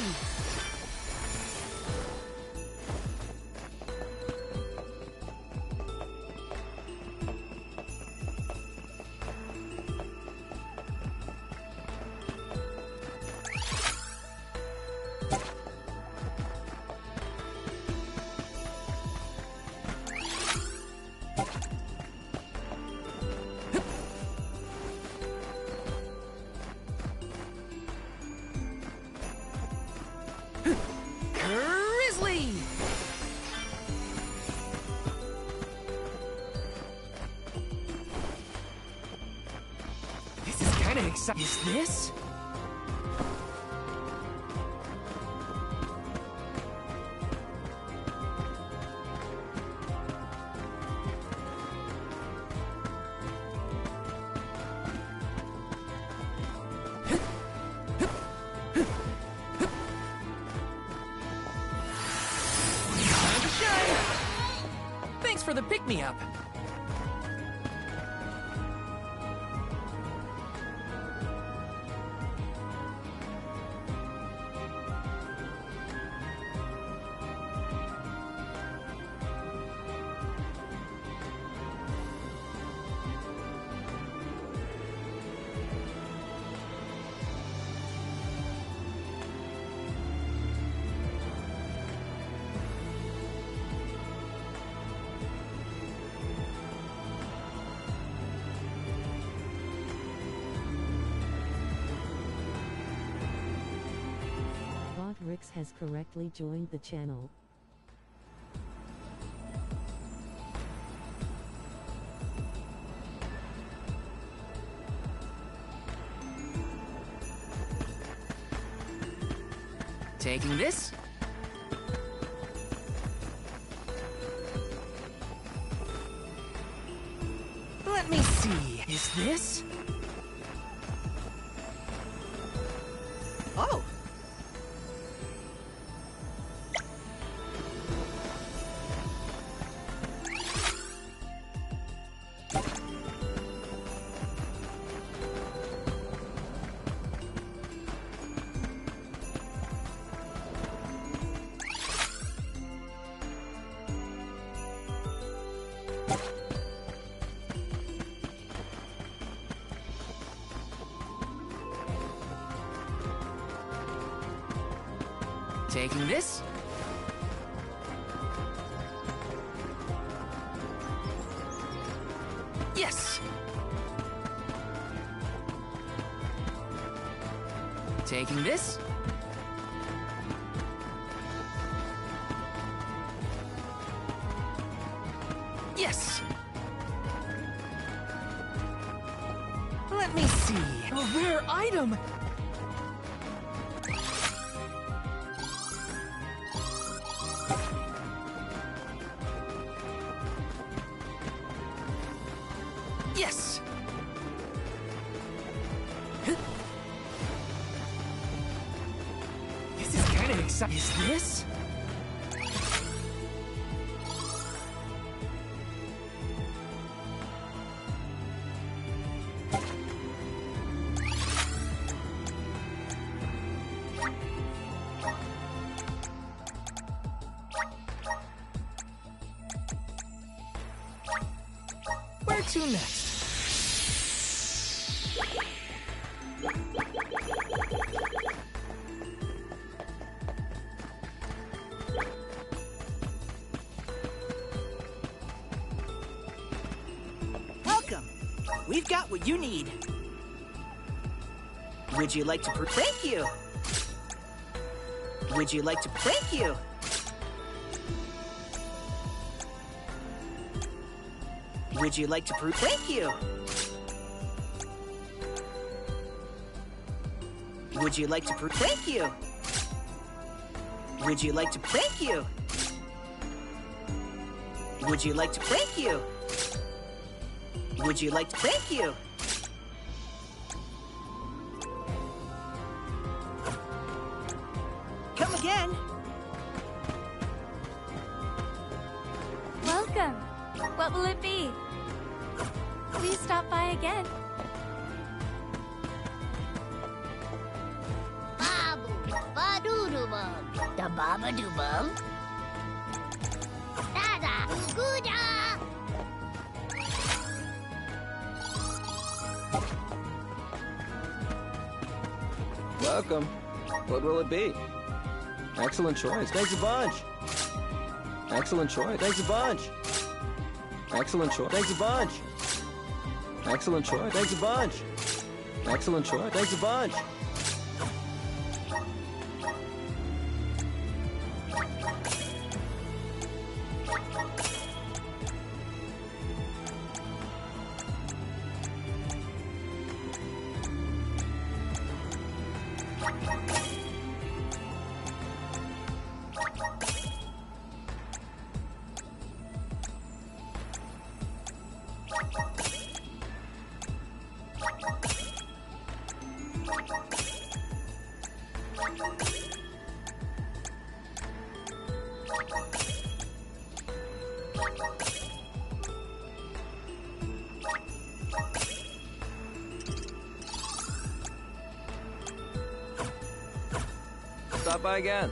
Grizzly! This is kind of exciting. Is this? Thanks for the pick-me-up. Rix has correctly joined the channel. Taking this. Let me see. Is this? Oh! Taking this. Yes! Taking this. Yes! Let me see. A rare item! Yes! This is kind of exciting. Is this? to next? Welcome. We've got what you need. Would you like to thank you? Would you like to thank you? Would you like to thank you? Would you like to thank you? Would you like to thank you? Would you like to thank you? Would you like to thank you? Come again. Welcome. What will it be? Please stop by again. Babu, ba-doo-doo-bum, da baba-doo-bum. Da-da, goo-da. Welcome. What will it be? Excellent choice. Thanks a bunch. Excellent choice. Thanks a bunch. Excellent choice. Thanks a bunch. Excellent choice. Thanks a bunch. Excellent choice. Thanks a bunch. Stop by again.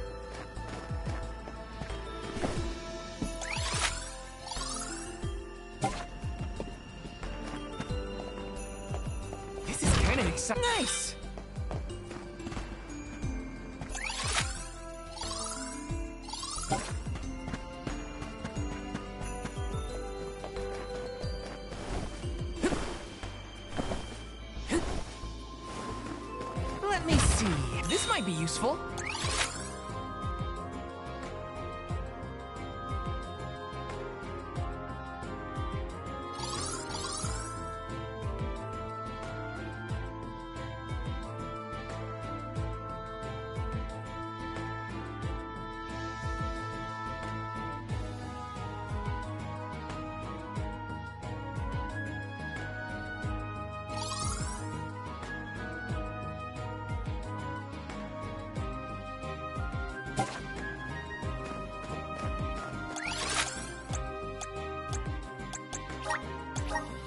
This is kind of exciting. Nice! Let me see. This might be useful.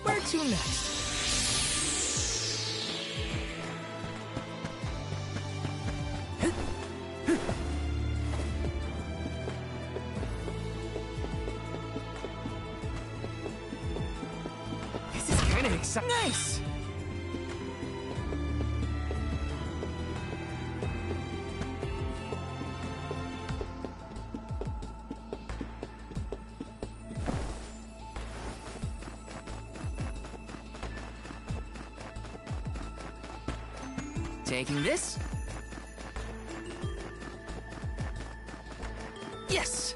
Where to next? This is kind of exciting. Nice! Taking this. Yes!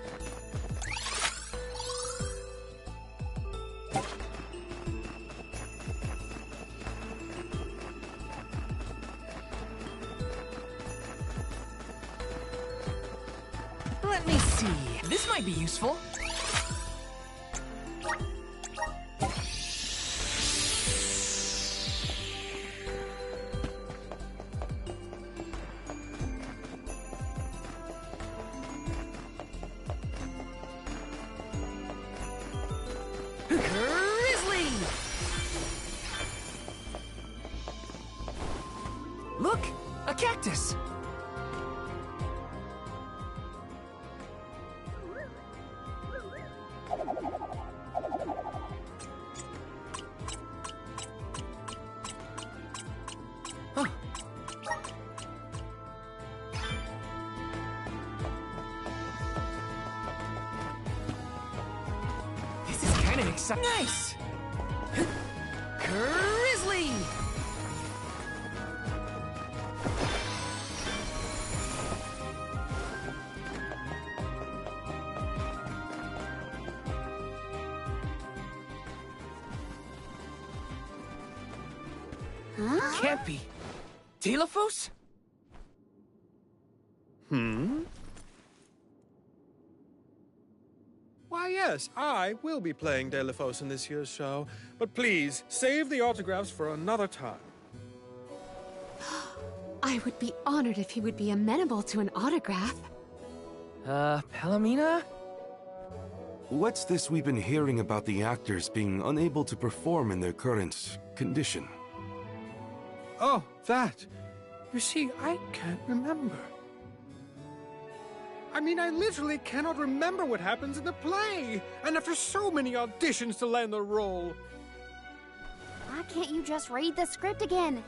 Let me see. This might be useful. Grizzly! Look! A cactus! Except nice! Grizzly! Huh? Can't be. Delafos? Why, yes, I will be playing Delafos in this year's show, but please, save the autographs for another time. I would be honored if he would be amenable to an autograph. Palomina? What's this we've been hearing about the actors being unable to perform in their current condition? Oh, that. You see, I can't remember. I mean, I literally cannot remember what happens in the play. And after so many auditions to land the role. Why can't you just read the script again?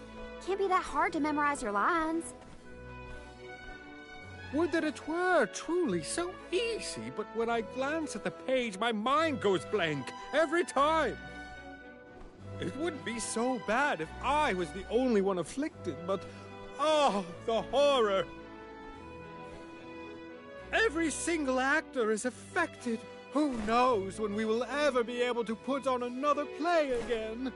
Can't be that hard to memorize your lines. Would that it were truly so easy, but when I glance at the page, my mind goes blank every time. It wouldn't be so bad if I was the only one afflicted, but oh, the horror! Every single actor is affected. Who knows when we will ever be able to put on another play again?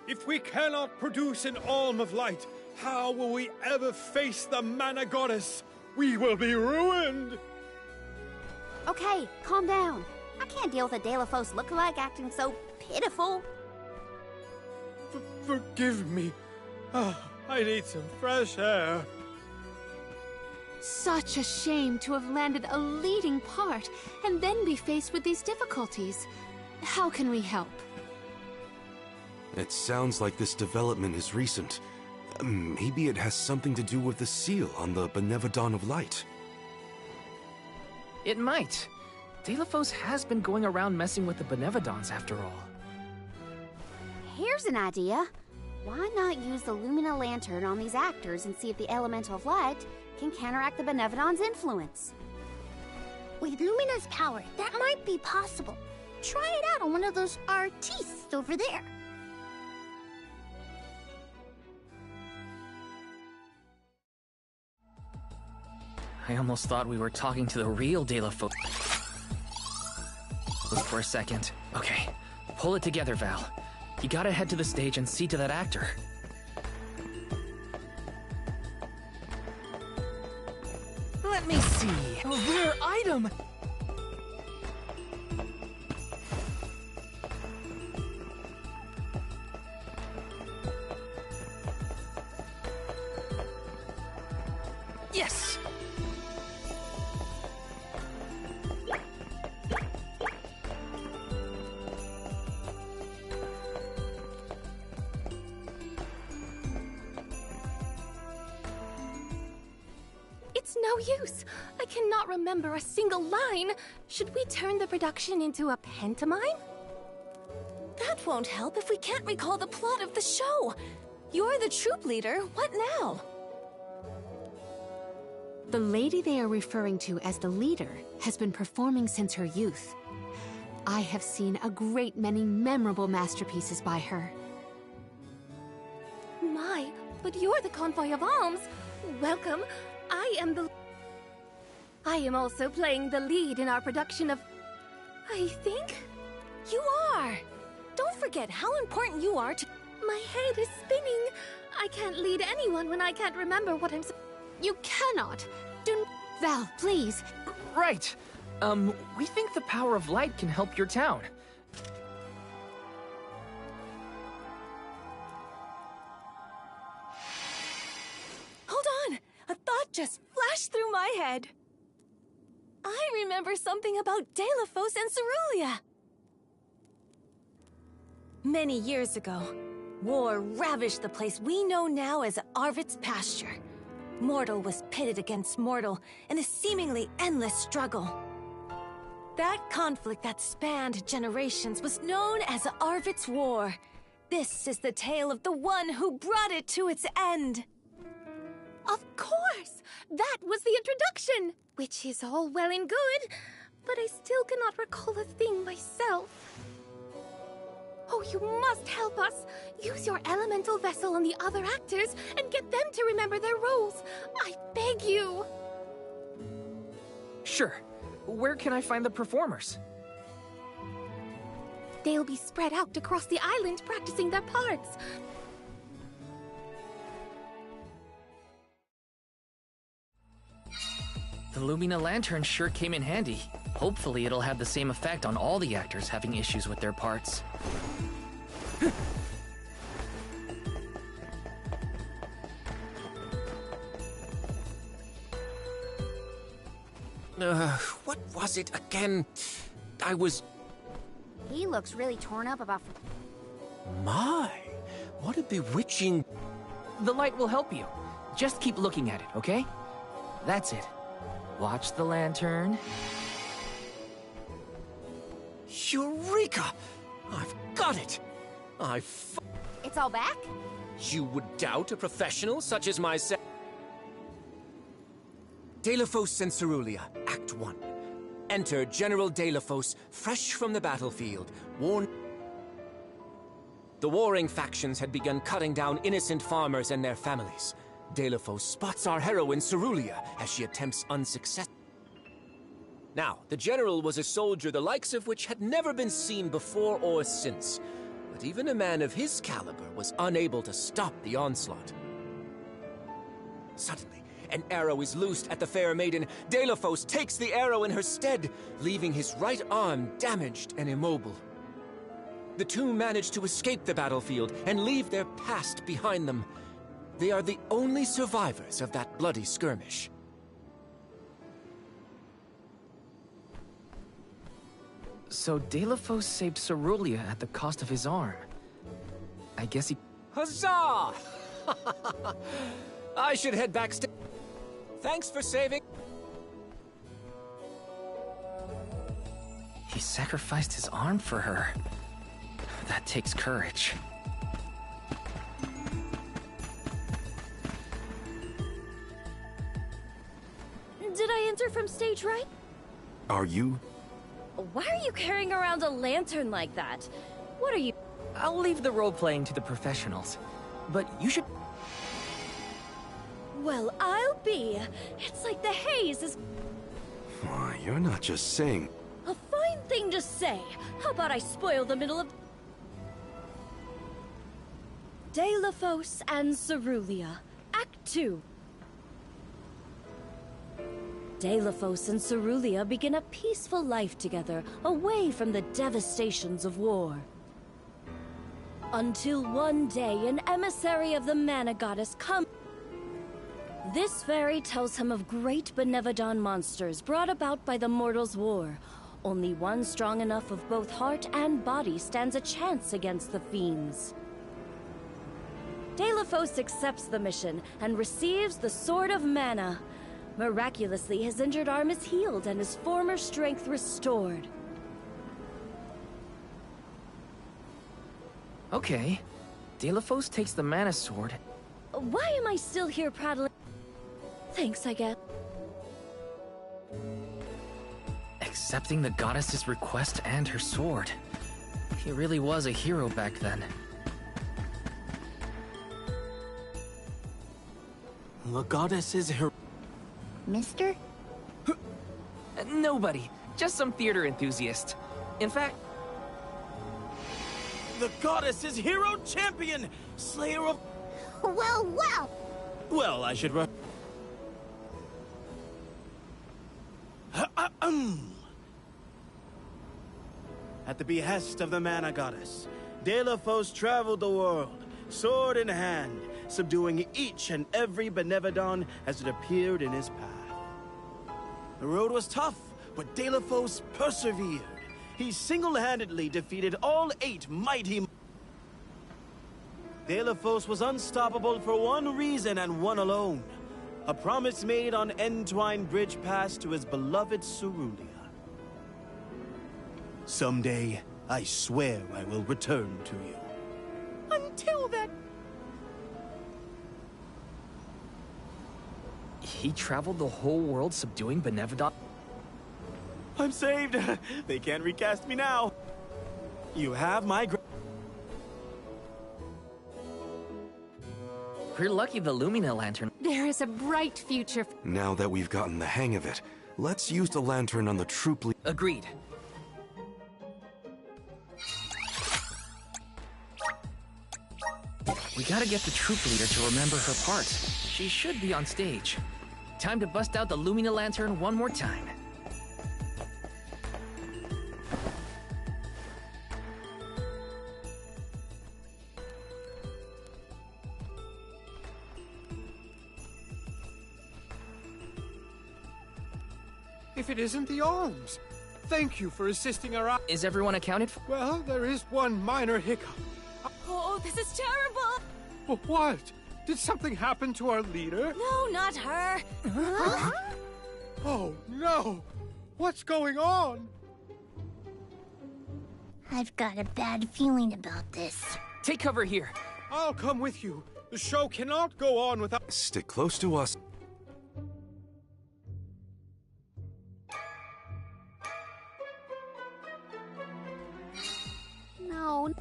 If we cannot produce an Alm of Light, how will we ever face the Mana Goddess? We will be ruined! Okay, calm down. I can't deal with a Delafos lookalike acting so pitiful. Forgive me. Oh, I need some fresh air. Such a shame to have landed a leading part and then be faced with these difficulties. How can we help? It sounds like this development is recent. Maybe it has something to do with the seal on the Benevodon of Light. It might. Delafos has been going around messing with the Benevodons after all. Here's an idea. Why not use the Lumina Lantern on these actors and see if the Elemental of Light can counteract the Benevodon's influence? With Lumina's power, that might be possible. Try it out on one of those artistes over there. I almost thought we were talking to the real Delafos for a second. Okay, pull it together, Val. You gotta head to the stage and see to that actor. Let me see. A rare item! Yes! It's no use. I cannot remember a single line. Should we turn the production into a pantomime? That won't help if we can't recall the plot of the show. You're the troop leader. What now? The lady they are referring to as the leader has been performing since her youth. I have seen a great many memorable masterpieces by her. My, but you're the convoy of alms. Welcome. I am also playing the lead in our production of... I think? You are! Don't forget how important you are to... My head is spinning. I can't lead anyone when I can't remember what I'm... You cannot! Val, please! Right. We think the power of light can help your town. Hold on! A thought just flashed through my head. I remember something about Delafos and Cerulia. Many years ago, war ravaged the place we know now as Arvit's pasture. Mortal was pitted against mortal in a seemingly endless struggle. That conflict that spanned generations was known as Arvit's War. This is the tale of the one who brought it to its end. Of course! That was the introduction! Which is all well and good. but I still cannot recall a thing myself. Oh, you must help us! Use your elemental vessel on the other actors and get them to remember their roles. I beg you! Sure. Where can I find the performers? They'll be spread out across the island practicing their parts. The Lumina Lantern sure came in handy. Hopefully it'll have the same effect on all the actors having issues with their parts. What was it again? I was... He looks really torn up about... My, what a bewitching... The light will help you. Just keep looking at it, okay? That's it. Watch the lantern. Eureka! I've got it! It's all back? You would doubt a professional such as myself? Deilophos and Cerulia, Act 1. Enter General Deilophos, fresh from the battlefield, The warring factions had begun cutting down innocent farmers and their families. Deilophos spots our heroine Cerulia as she attempts unsuccessfully. Now, the general was a soldier the likes of which had never been seen before or since. But even a man of his caliber was unable to stop the onslaught. Suddenly, an arrow is loosed at the fair maiden. Deilophos takes the arrow in her stead, leaving his right arm damaged and immobile. The two manage to escape the battlefield and leave their past behind them. They are the only survivors of that bloody skirmish. So Deilophos saved Cerulia at the cost of his arm. I guess he... Huzzah! I should head backstage. Thanks for saving... He sacrificed his arm for her. That takes courage. Did I enter from stage right? Are you? Why are you carrying around a lantern like that? What are you... I'll leave the role-playing to the professionals. But you should... Well, I'll be. It's like the haze is... Why, you're not just saying... A fine thing to say. How about I spoil the middle of... Deilophos and Cerulia, Act 2. Deilophos and Cerulia begin a peaceful life together, away from the devastations of war. Until one day, an emissary of the Mana Goddess comes. This fairy tells him of great Benevodon monsters brought about by the Mortals' War. Only one strong enough of both heart and body stands a chance against the fiends. Deilophos accepts the mission and receives the Sword of Mana. Miraculously, his injured arm is healed and his former strength restored. Okay. Deilophos takes the Mana Sword. Why am I still here prattling? Thanks, I guess. Accepting the goddess's request and her sword. He really was a hero back then. The goddess is her... Mister? Nobody. Just some theater enthusiast. In fact... The goddess is hero champion! Slayer of... Well! Well, I should... At the behest of the Mana Goddess, Deilophos traveled the world, sword in hand, subduing each and every Benevodon as it appeared in his path. The road was tough, but Deilophos persevered. He single-handedly defeated all 8 mighty... Deilophos was unstoppable for one reason and one alone. A promise made on Entwine Bridge Pass to his beloved Cerulia. Someday, I swear I will return to you. Until then... He traveled the whole world subduing Benevodon? I'm saved. They can't recast me now. You have my... We're lucky the Lumina Lantern. There is a bright future. Now that we've gotten the hang of it, let's use the lantern on the troop leader. Agreed. We gotta get the troop leader to remember her parts. She should be on stage. Time to bust out the Lumina Lantern one more time. If it isn't the alms. Thank you for assisting our... Is everyone accounted for? Well, there is one minor hiccup. Oh, this is terrible! What? Did something happen to our leader? No, not her! Huh? Oh, no! What's going on? I've got a bad feeling about this. Take cover here. I'll come with you. The show cannot go on without... Stick close to us. No.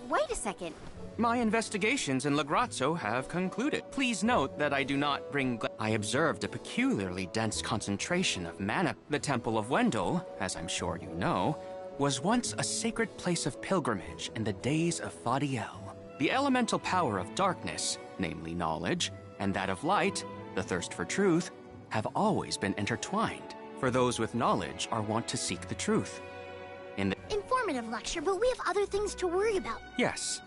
Wait a second. My investigations in Lagrazzo have concluded. Please note that I do not bring... I observed a peculiarly dense concentration of mana. The Temple of Wendell, as I'm sure you know, was once a sacred place of pilgrimage in the days of Fadiel. The elemental power of darkness, namely knowledge, and that of light, the thirst for truth, have always been intertwined. For those with knowledge are wont to seek the truth. Informative lecture, but we have other things to worry about. Yes.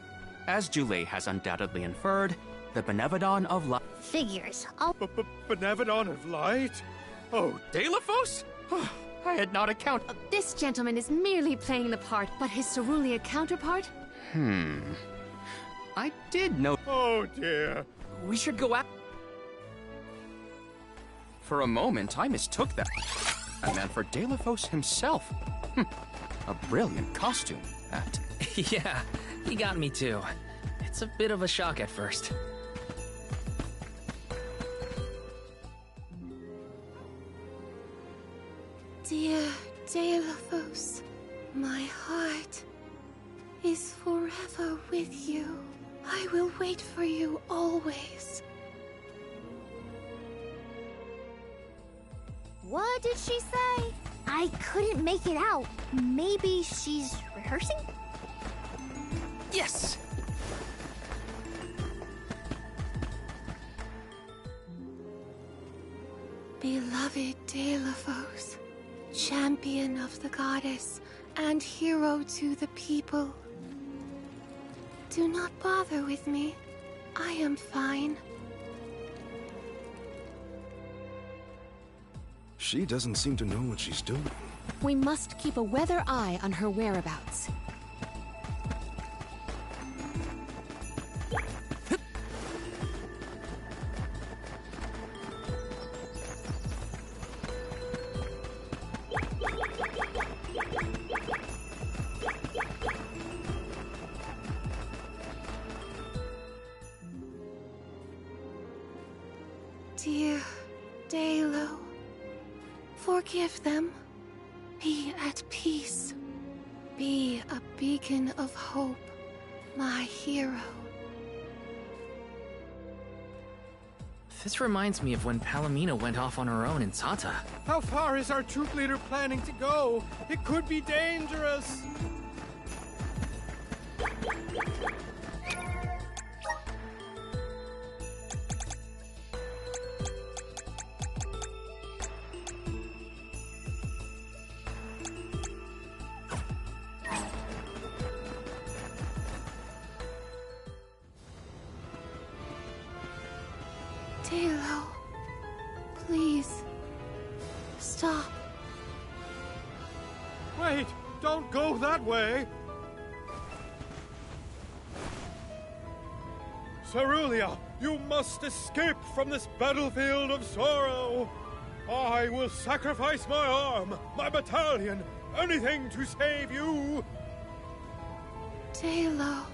As Jule has undoubtedly inferred, the Benevodon of Light... Figures. Benevodon of Light? Oh, Delafos? I had not accounted... This gentleman is merely playing the part, but his Cerulean counterpart? I did know... Oh, dear. We should go out... For a moment, I mistook that. I meant for Delafos himself. A brilliant costume, that. Yeah, he got me too. It's a bit of a shock at first. Dear Delafos, my heart is forever with you. I will wait for you always. What did she say? I couldn't make it out. Maybe she's rehearsing? Yes! Beloved Delafos, champion of the goddess and hero to the people. Do not bother with me. I am fine. She doesn't seem to know what she's doing. We must keep a weather eye on her whereabouts. Dear Dalo, forgive them. Be at peace. Be a beacon of hope, my hero. This reminds me of when Palomino went off on her own in Tata. How far is our troop leader planning to go? It could be dangerous. Dalo, please, stop. Wait, don't go that way. Cerulia, you must escape from this battlefield of sorrow. I will sacrifice my arm, my battalion, anything to save you. Dalo,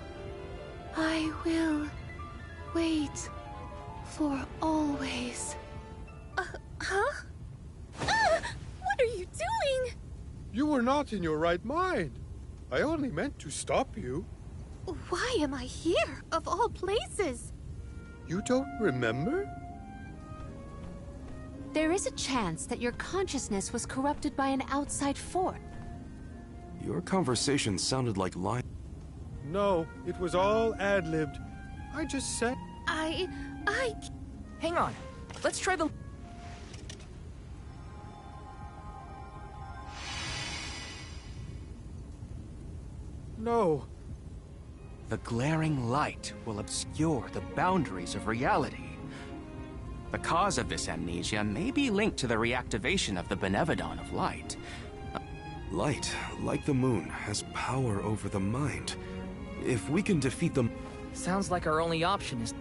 I will wait For always. Huh? What are you doing? You were not in your right mind. I only meant to stop you. Why am I here, of all places? You don't remember? There is a chance that your consciousness was corrupted by an outside force. Your conversation sounded like lying. No, it was all ad-libbed. I just said... Hang on. Let's try the... No. The glaring light will obscure the boundaries of reality. The cause of this amnesia may be linked to the reactivation of the Benevodon of Light. Light, like the moon, has power over the mind. If we can defeat them... Sounds like our only option is...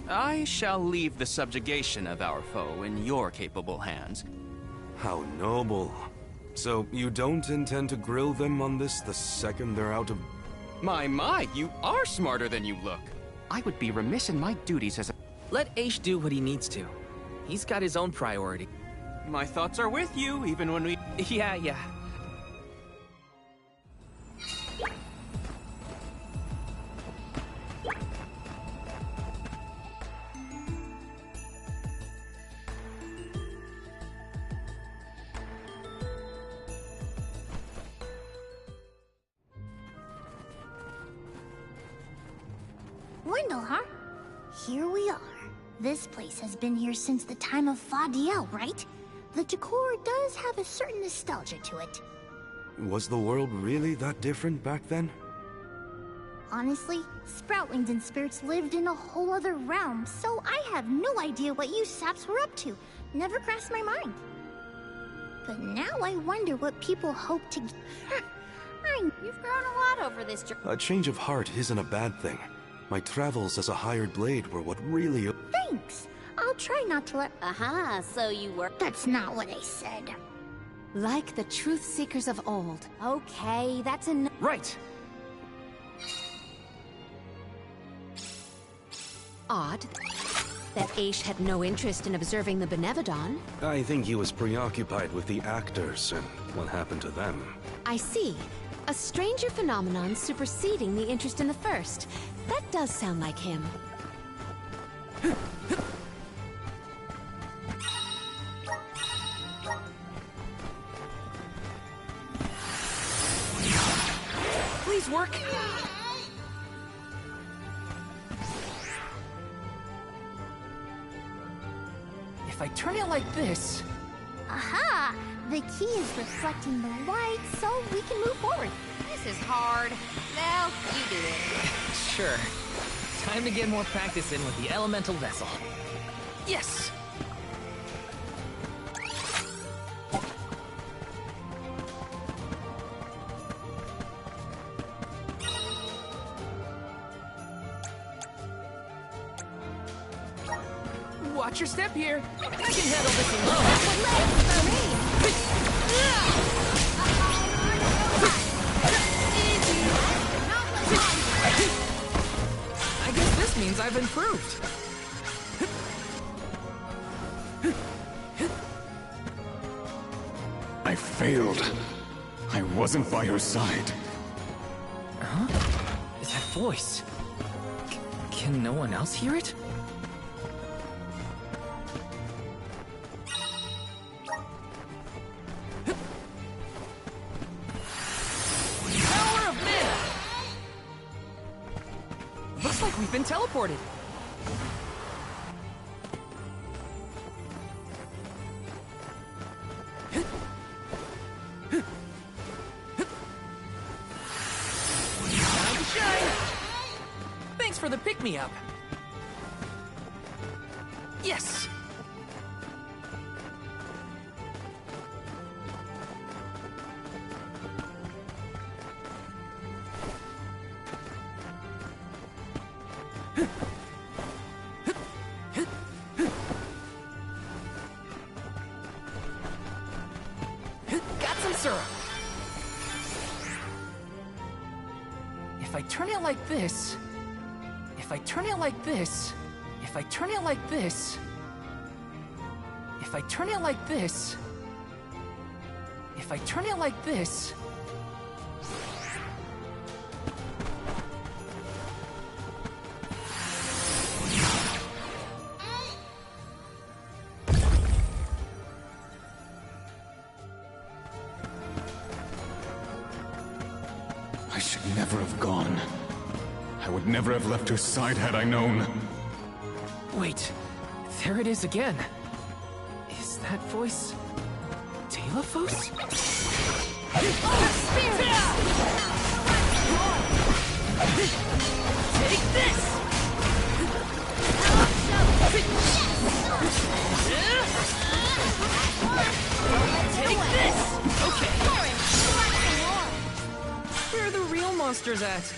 I shall leave the subjugation of our foe in your capable hands. How noble. So, you don't intend to grill them on this the second they're out of... My, you are smarter than you look. I would be remiss in my duties as a... Let Aish do what he needs to. He's got his own priority. My thoughts are with you, even when we... Yeah. Wendell, huh? Here we are. This place has been here since the time of Fadiel, right? The decor does have a certain nostalgia to it. Was the world really that different back then? Honestly, Sproutlings and spirits lived in a whole other realm, so I have no idea what you saps were up to. Never crossed my mind. But now I wonder what people hope to... You've grown a lot over this journey. A change of heart isn't a bad thing. My travels as a hired blade were what really... Thanks. I'll try not to let... Aha, so you were... That's not what I said. Like the truth seekers of old. Okay, that's enough. Right. Odd that Aish had no interest in observing the Benevodon. I think he was preoccupied with the actors and what happened to them. I see. A stranger phenomenon superseding the interest in the first. That does sound like him. Please work. If I turn it like this... Aha! The key is reflecting the light, so we can move forward. This is hard. Well, you do it. Sure. Time to get more practice in with the elemental vessel. Yes! Watch your step here. I can handle this alone. I guess this means I've improved. I failed. I wasn't by your side. Huh? That voice. Can no one else hear it? Power of mana! Looks like we've been teleported. Time to shine! Thanks for the pick-me-up. Yes! Got some syrup. If I turn it like this... If I turn it like this... If I turn it like this... If I turn it like this... I should never have gone. I would never have left her side had I known. Wait, there it is again. Is that voice... Delaphos? Take this! Take this! Okay. Where are the real monsters at?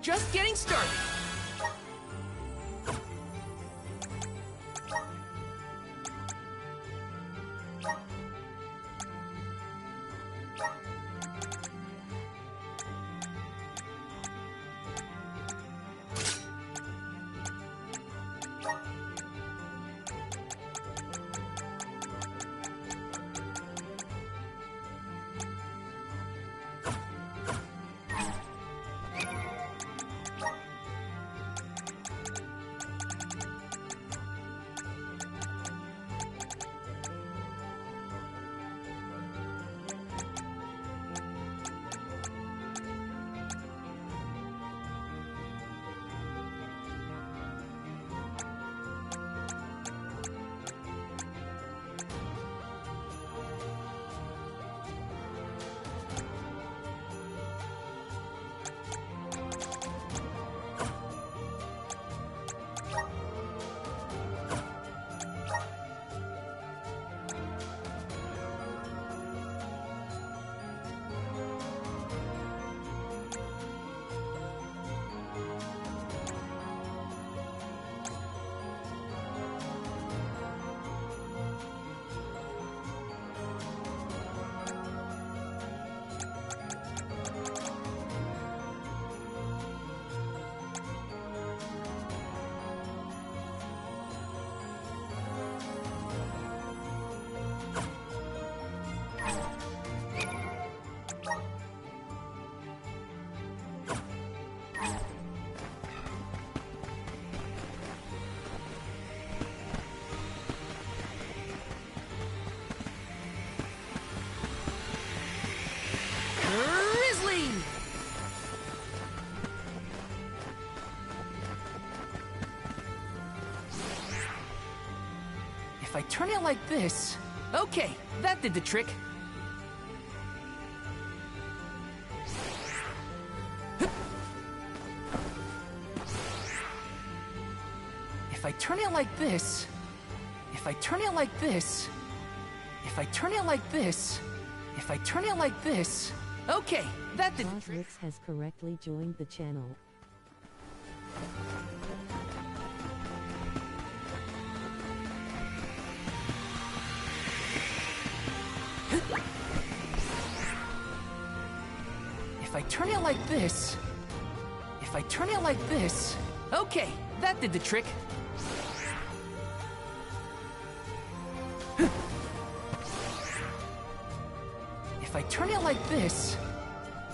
Just getting started. If I turn it like this... Okay, that did the trick. If I turn it like this... If I turn it like this... If I turn it like this... If I turn it like this... Okay, that did the trick. playthrou has correctly joined the channel. If I turn it like this... If I turn it like this... Okay, that did the trick. If I turn it like this...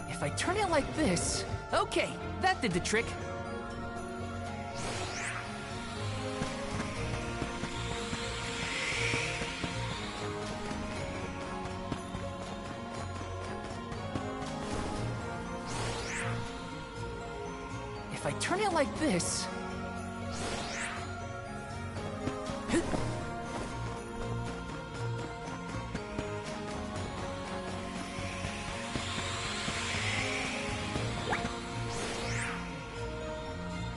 If I turn it like this... Okay, that did the trick. If I turn it like this...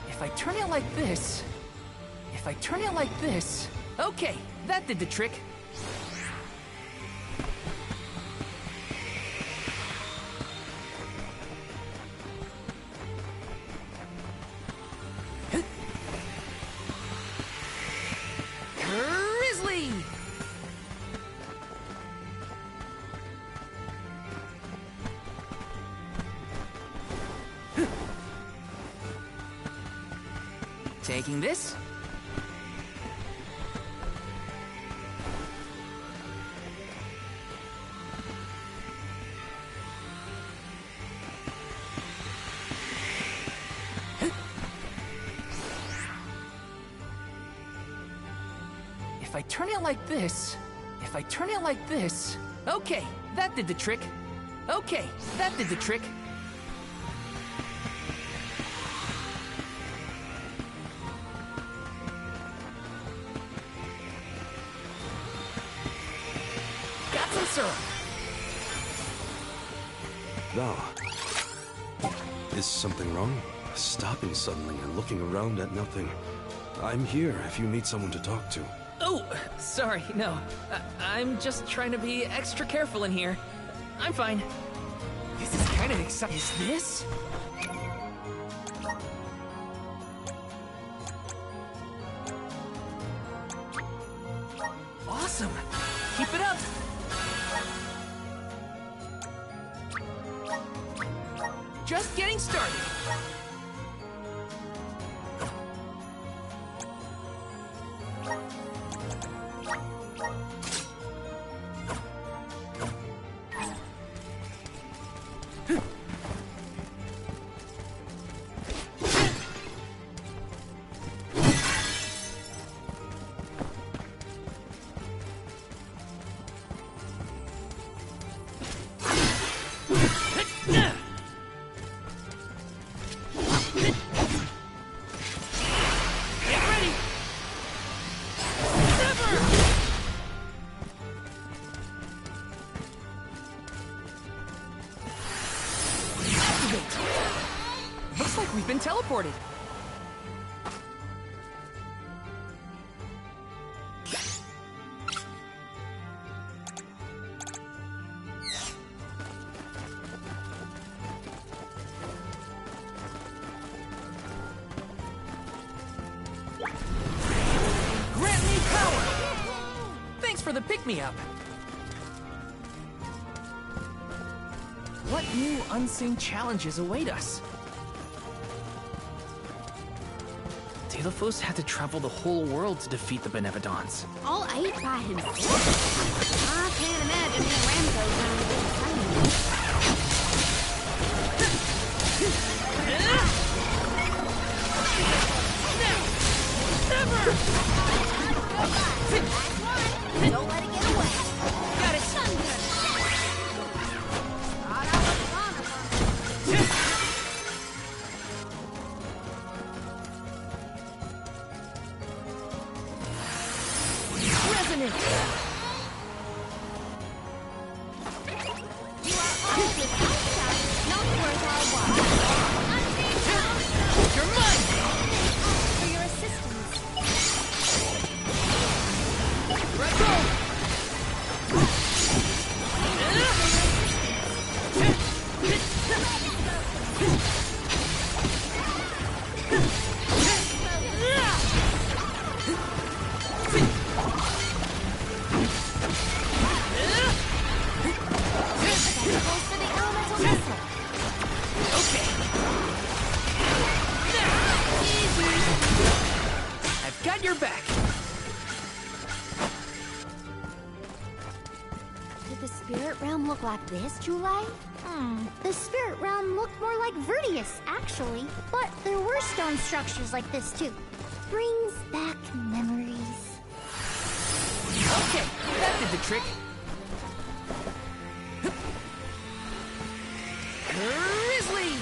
If I turn it like this... If I turn it like this... Okay, that did the trick. Taking this. If I turn it like this... If I turn it like this... Okay, that did the trick. Okay, that did the trick. Got some syrup. Ah. Is something wrong? Stopping suddenly and looking around at nothing. I'm here if you need someone to talk to. Oh, sorry, no. I'm just trying to be extra careful in here. I'm fine. This is kind of exciting. Is this? Awesome! Keep it up! Just getting started. Looks like we've been teleported. Grant me power! Thanks for the pick-me-up. What new unseen challenges await us? Delphos had to travel the whole world to defeat the Benevodons. All 8 by himself? I can't imagine being Rambo's running a big train. Don't let it get away. Got it. Resonant. You are all without sight, not worth our while. You're mine. For your assistance. Let's go. I've got your back. Did the spirit realm look like this, Julie? The spirit realm looked more like Vertius, actually. But there were stone structures like this, too. Brings back memories. Okay, that did the trick. Grizzly!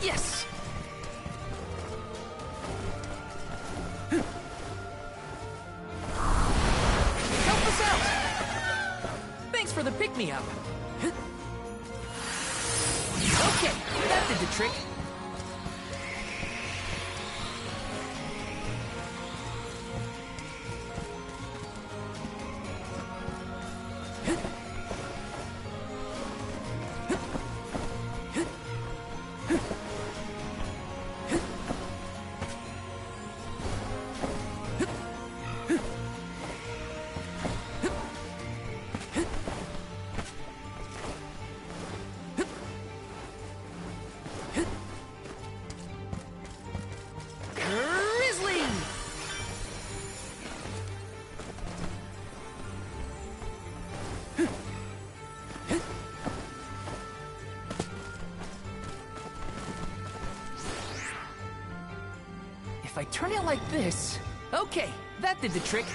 Yes! Help us out! Thanks for the pick-me-up. Okay, that did the trick. If I turn it like this... Okay, that did the trick.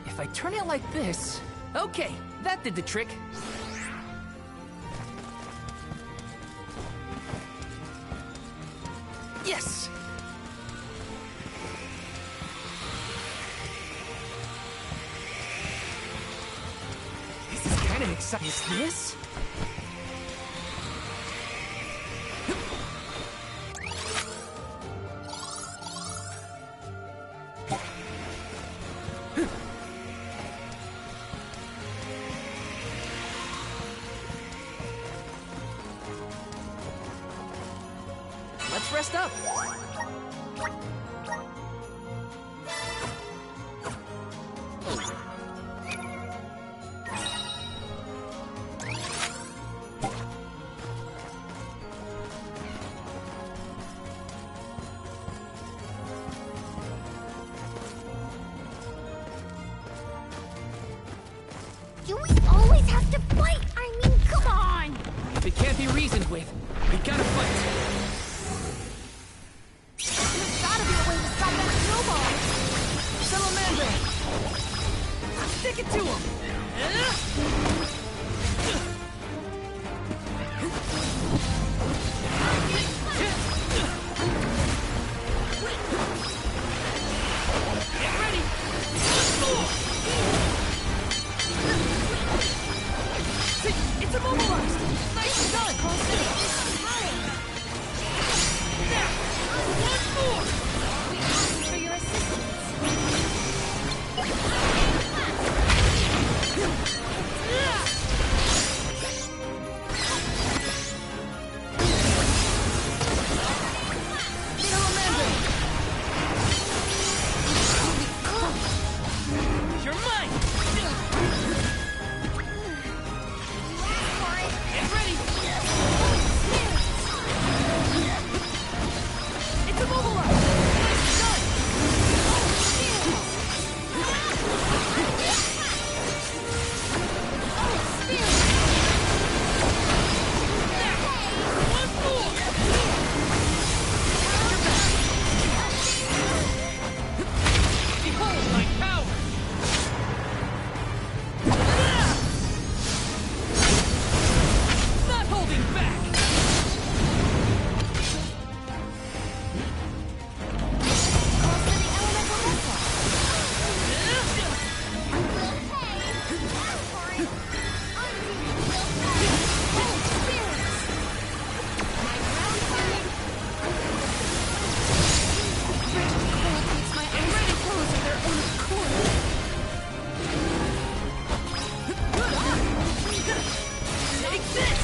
If I turn it like this... Okay, that did the trick. Yes! This is kind of exciting. Is this? Let's rest up. Do we always have to fight? I mean, come on! If it can't be reasoned with, we gotta fight. There's gotta be a way to stop that snowball! Salamandra! Stick it to him! Get ready! It's immobilized! Nice done! Now, one more! We ask for your assistance. You're mine! Get ready! It's immobilized! Nice done! One more! Behold my power! Not holding back! Take this!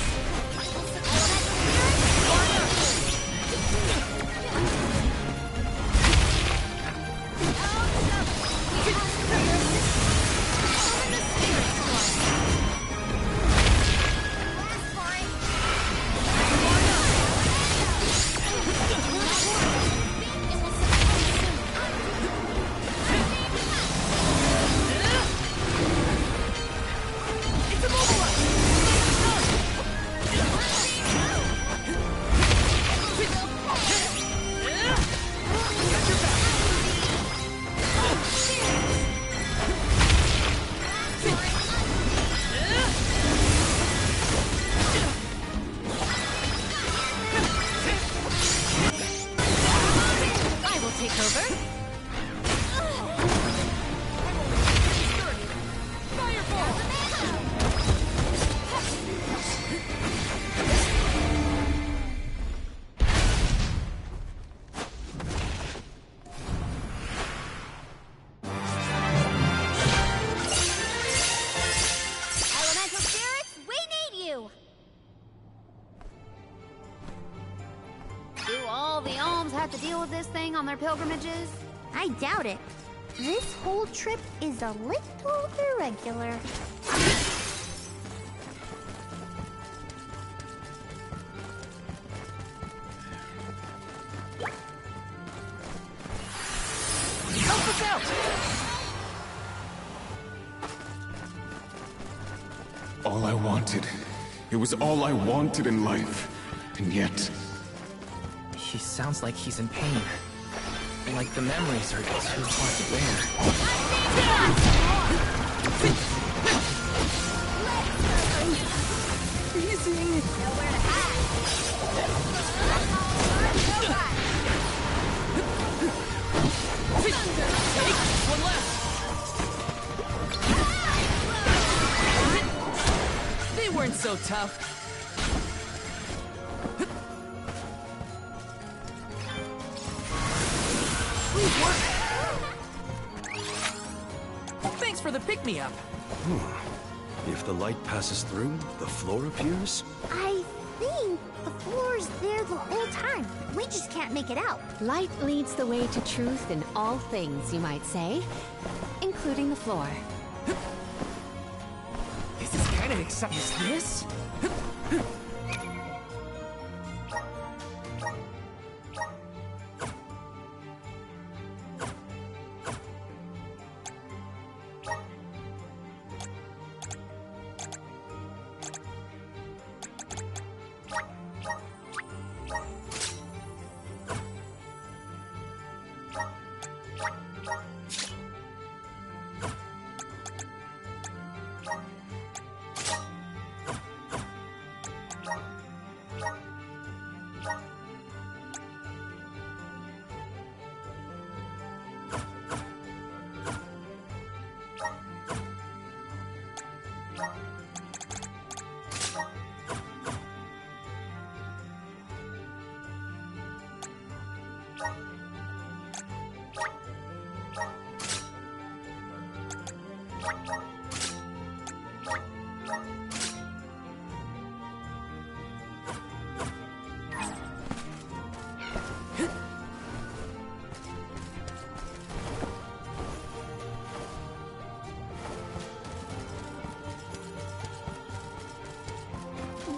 It's immobilized! Got your back! I will take over. Elemental spirits, we need you! Do all the alms have to deal with this thing on their pilgrimages? I doubt it. This whole trip is a little irregular. all I wanted. It was all I wanted in life. And yet... He sounds like he's in pain. Like the memories are too hard to bear. Freezing! Nowhere to hide! One left! They weren't so tough. Thanks for the pick-me-up. If the light passes through, the floor appears? I think the floor's there the whole time. We just can't make it out. Light leads the way to truth in all things, you might say, including the floor. Is as kind of exciting as this?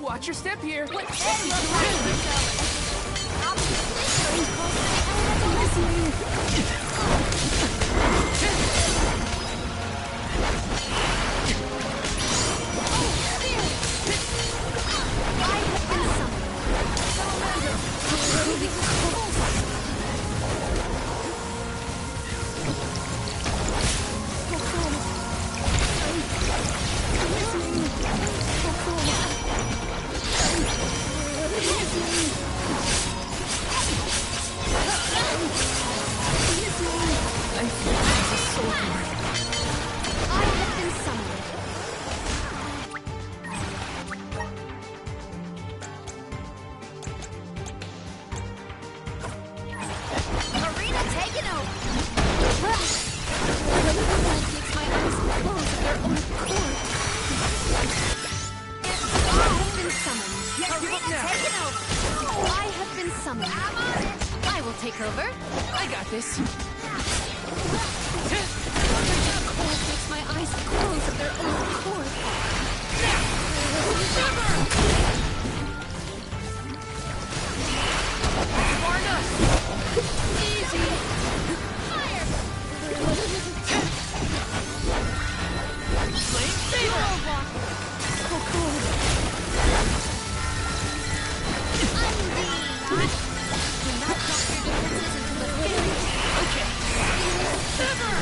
Watch your step here. I will take over. I got this. Cold makes my eyes close of their own accord. Far enough. Easy. Fire. Flame favor. So cold. Do not drop your defenses until the very Okay. Sever!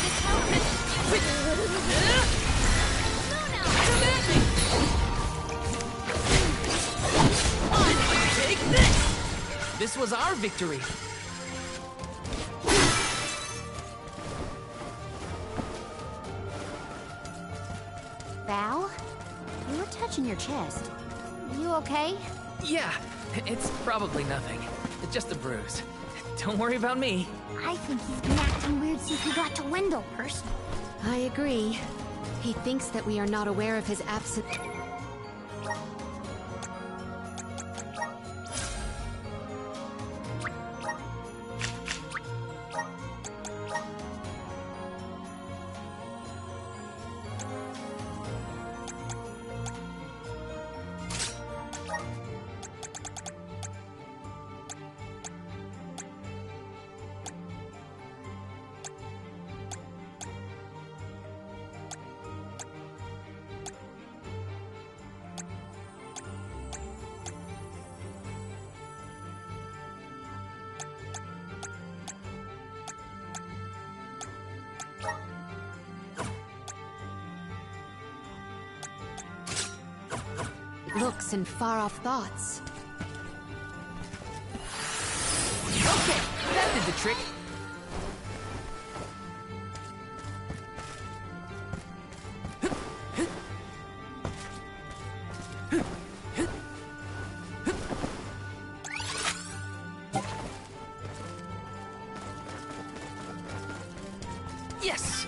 this help. Come at me! Take this! This was our victory. Val, you were touching your chest. You okay? Yeah, it's probably nothing. Just a bruise. Don't worry about me. I think he's been acting weird since we got to Wendell, personally. I agree. He thinks that we are not aware of his absence. looks and far-off thoughts. Okay, that did the trick. Yes!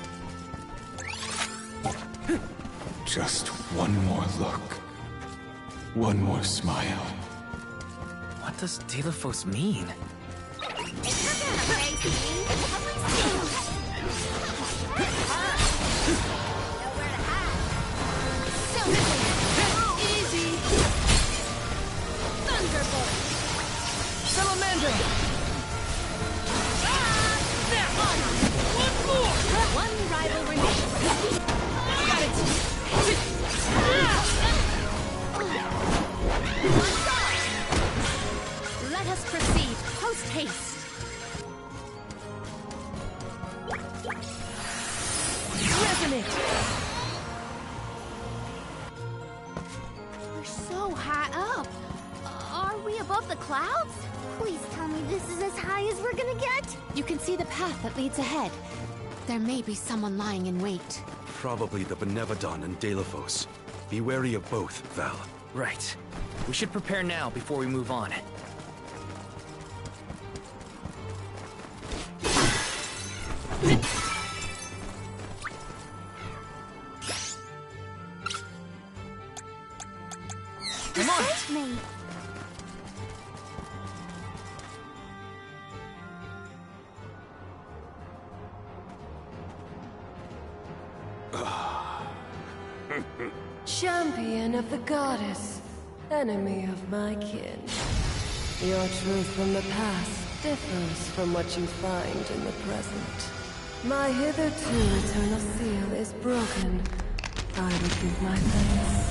Just one more look. One more smile. What does Delphos mean? Easy! Thunderbolt! Salamander! One more! One rival remains. Got it! Let us proceed post-haste. Resonate! We're so high up. Are we above the clouds? Please tell me this is as high as we're gonna get. You can see the path that leads ahead. There may be someone lying in wait. Probably the Benevodon and Delphos. Be wary of both, Val. Right. We should prepare now before we move on. Come on! Me. Champion of the goddess, enemy of my kin. Your truth from the past differs from what you find in the present. My hitherto eternal seal is broken. I would give my thanks.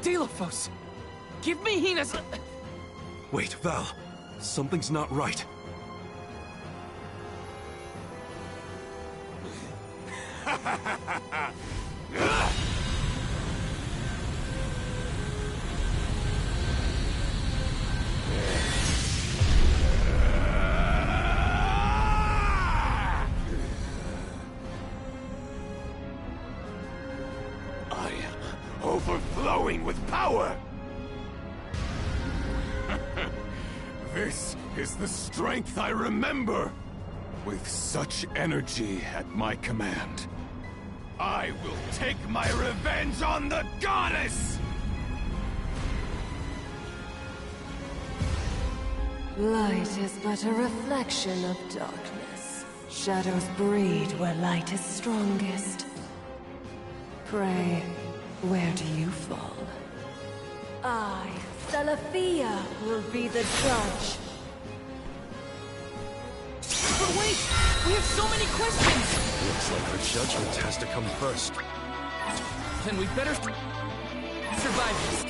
Delphos! Give me Hina's... Wait, Val. Something's not right. Overflowing with power! This is the strength I remember! With such energy at my command, I will take my revenge on the goddess! Light is but a reflection of darkness. Shadows breed where light is strongest. Pray, where do you fall? I, Celestia, will be the judge. But wait! We have so many questions! Looks like our judgment has to come first. Then we better... survive this.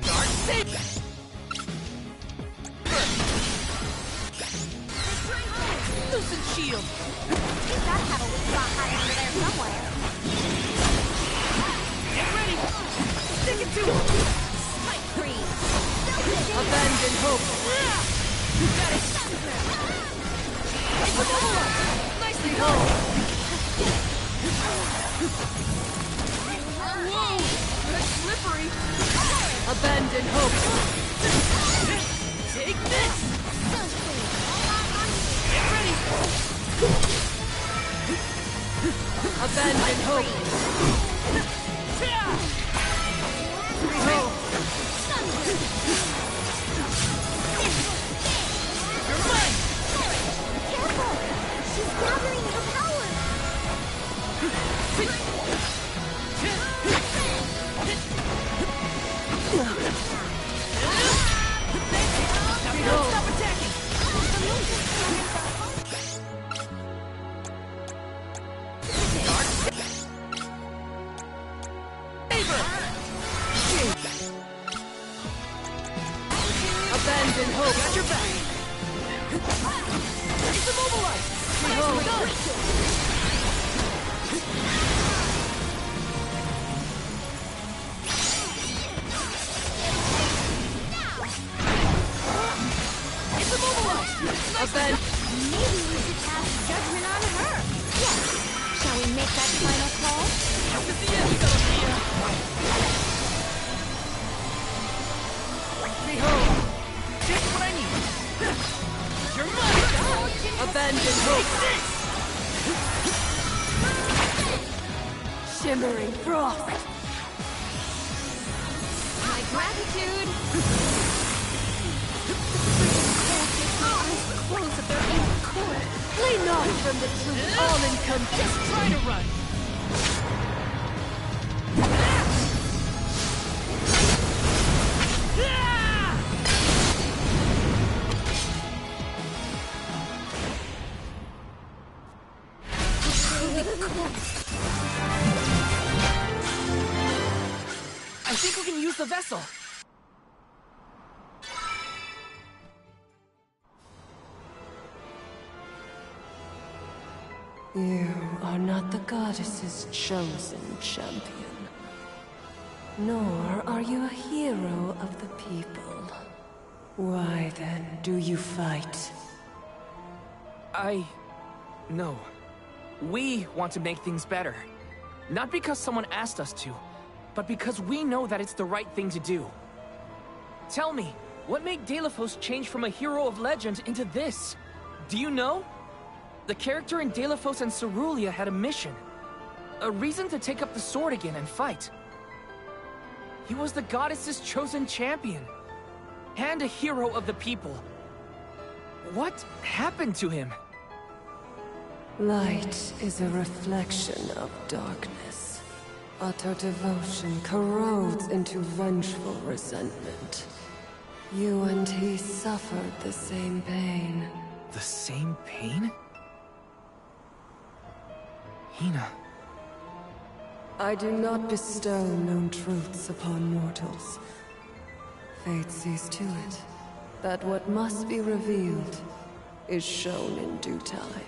Dark Sage! Loosen shield! We've got to have a weak spot hiding under there somewhere. Get ready! Stick it to him! Spike free! Abandon hope! You got it! Nicely done! Whoa! That's slippery! Abandon hope! Take this! Get ready! Abandon hope! You're mine! Careful! She's gathering her power! It's immobilized! It's immobilized! Nice. Maybe we should cast judgment on her. Yeah. Shall we make that final call? This is the end, Sophia! Behold! Just what I need! You're mine! Abandon hope! Shimmering frost! My gratitude! Close at their own core! Flee not from the truth, all encompassing. Just try to run! I think we can use the vessel! You are not the goddess's chosen champion. Nor are you a hero of the people. Why then do you fight? No. We want to make things better. Not because someone asked us to, but because we know that it's the right thing to do. Tell me, what made Delafos change from a hero of legend into this? Do you know? The character in Delafos and Cerulia had a mission. A reason to take up the sword again and fight. He was the goddess's chosen champion. And a hero of the people. What happened to him? Light is a reflection of darkness. Utter devotion corrodes into vengeful resentment. You and he suffered the same pain. The same pain? Hina. I do not bestow known truths upon mortals. Fate sees to it that what must be revealed is shown in due time.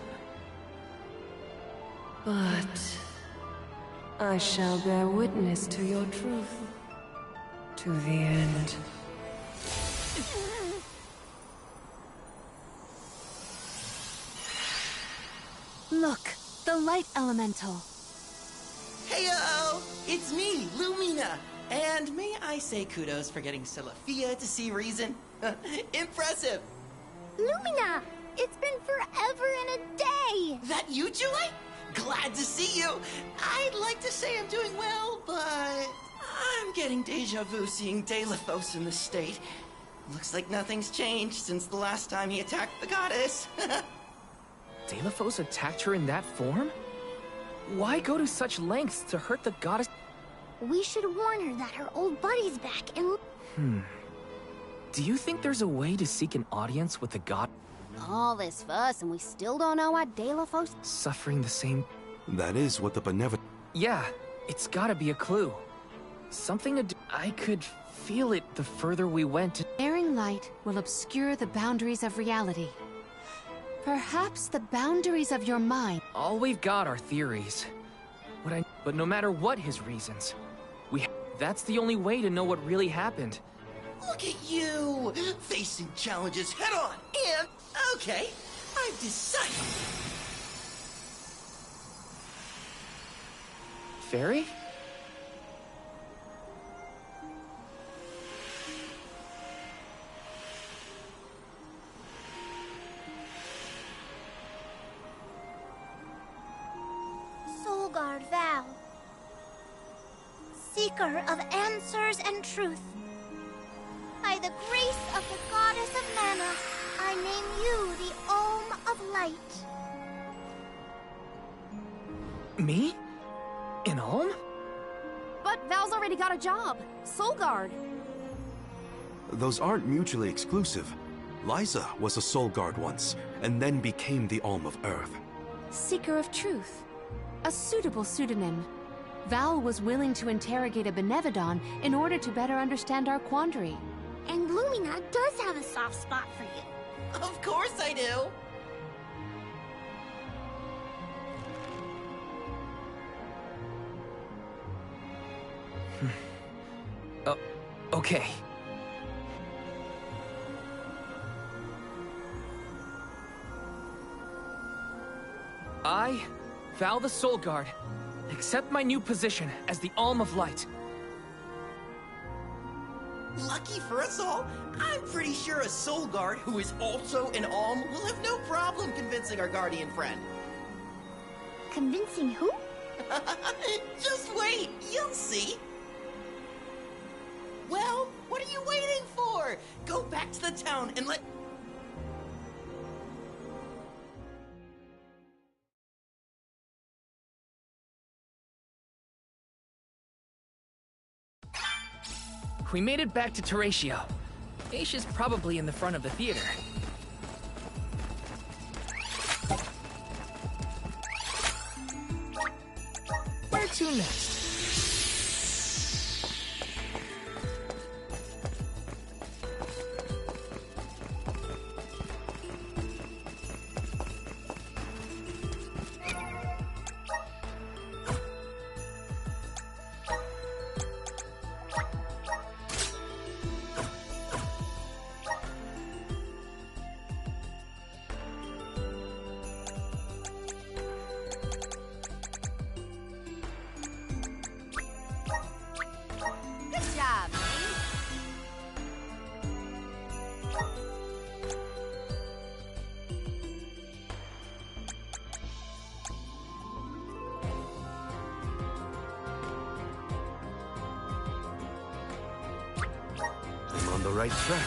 But I shall bear witness to your truth. To the end. Look, the light elemental. Heyo! It's me, Lumina! And may I say kudos for getting Celestia to see reason? Impressive! Lumina! It's been forever and a day! That you, Julie? Glad to see you! I'd like to say I'm doing well, but I'm getting deja vu seeing Delafos in this state. Looks like nothing's changed since the last time he attacked the goddess. Delafos attacked her in that form? Why go to such lengths to hurt the goddess? We should warn her that her old buddy's back and... Do you think there's a way to seek an audience with the god? All this fuss and we still don't know why Delafos... Suffering the same... That is what the benevolent... Yeah, it's gotta be a clue. Something to do... I could feel it the further we went. Bearing light will obscure the boundaries of reality. Perhaps the boundaries of your mind. All we've got are theories. But no matter what his reasons, that's the only way to know what really happened. Look at you! Facing challenges head on! And, okay, I've decided. Fairy? Soulguard Val. Seeker of answers and truth. By the grace of the goddess of mana, I name you the Olm of Light. Me? In Ulm? But Val's already got a job. Soulguard. Those aren't mutually exclusive. Liza was a soul guard once, and then became the Alm of Earth. Seeker of Truth. A suitable pseudonym. Val was willing to interrogate a Benevodon in order to better understand our quandary. And Lumina does have a soft spot for you. Of course I do. Okay. I, Val the Soul Guard, accept my new position as the Alm of Light. Lucky for us all, I'm pretty sure a Soul Guard who is also an Alm will have no problem convincing our guardian friend. Convincing who? Just wait, you'll see. Well, what are you waiting for? Go back to the town and let... We made it back to Terratio. Aish is probably in the front of the theater. Where to next? Good job. I'm on the right track.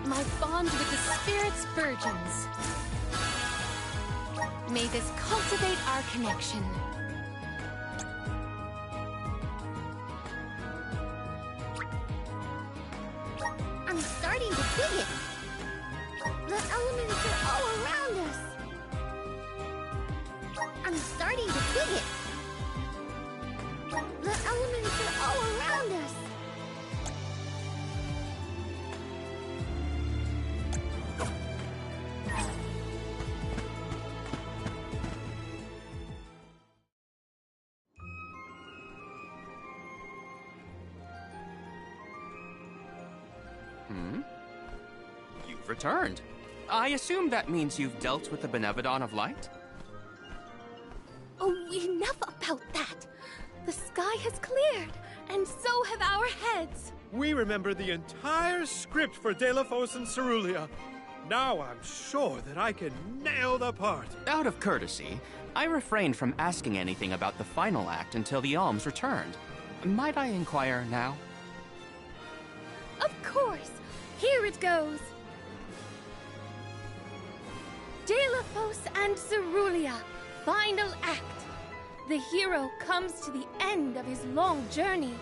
My bond with the Spirit's virgins. May this cultivate our connection. I'm starting to dig it. The elements are all around us. I'm starting to dig it. The elements are all around us. You've returned. I assume that means you've dealt with the Benevodon of Light? Oh, enough about that. The sky has cleared, and so have our heads. We remember the entire script for Delaphos and Cerulia. Now I'm sure that I can nail the part. Out of courtesy, I refrained from asking anything about the final act until the alms returned. Might I inquire now? Of course. Here it goes. Delaphos and Cerulia, final act. The hero comes to the end of his long journey.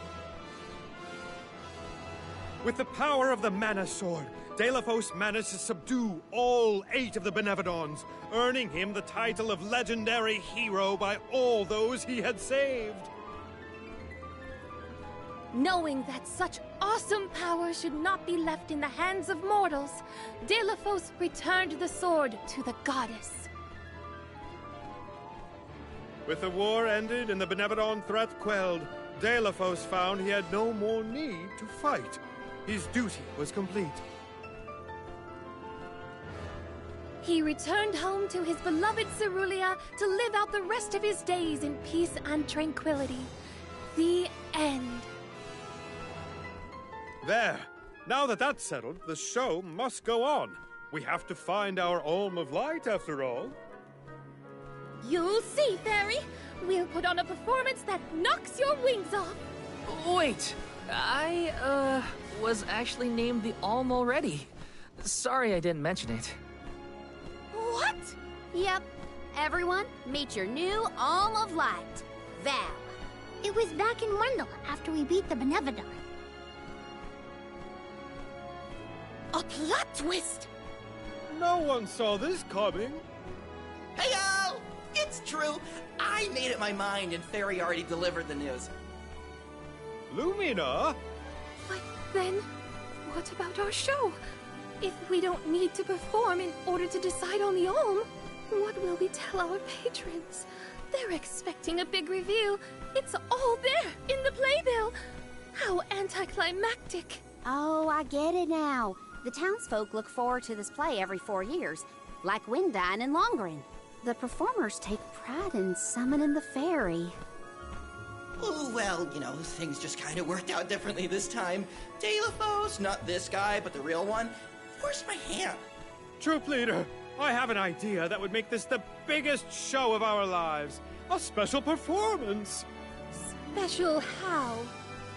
With the power of the Mana Sword, Delaphos managed to subdue all 8 of the Benevodons, earning him the title of legendary hero by all those he had saved. Knowing that such awesome power should not be left in the hands of mortals, Delaphos returned the sword to the goddess. With the war ended and the Benevodon threat quelled, Delaphos found he had no more need to fight. His duty was complete. He returned home to his beloved Cerulia to live out the rest of his days in peace and tranquility. The end. There. Now that that's settled, the show must go on. We have to find our Alm of Light, after all. You'll see, Fairy. We'll put on a performance that knocks your wings off. Wait, I, was actually named the Alm already. Sorry I didn't mention it. What? Yep. Everyone, meet your new Alm of Light, Val. It was back in Wendell after we beat the Benevodon. A plot twist! No one saw this coming. Heyo! It's true. I made up my mind and Fairy already delivered the news. Lumina? But then, what about our show? If we don't need to perform in order to decide on the Olm, what will we tell our patrons? They're expecting a big reveal. It's all there in the playbill. How anticlimactic. Oh, I get it now. The townsfolk look forward to this play every 4 years, like Windine and Longren. The performers take pride in summoning the fairy. Oh, well, you know, things just kind of worked out differently this time. Delafos, not this guy, but the real one, forced my hand. Troop leader, I have an idea that would make this the biggest show of our lives. A special performance. Special how?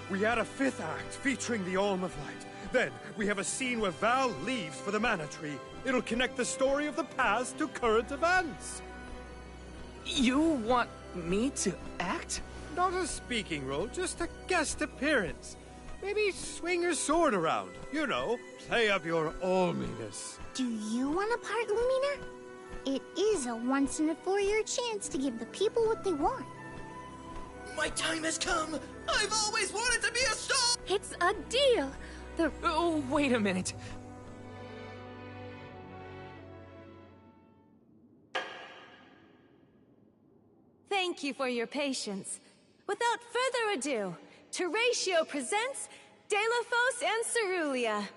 We add a 5th act featuring the Olm of Light. Then, we have a scene where Val leaves for the Mana Tree. It'll connect the story of the past to current events. You want me to act? Not a speaking role, just a guest appearance. Maybe swing your sword around. You know, play up your Olminess. Do you want a part, Lumina? It is a once-in-a-4-year chance to give the people what they want. My time has come! I've always wanted to be a star! It's a deal! Oh, wait a minute. Thank you for your patience. Without further ado, Teratio presents Delafos and Cerulia.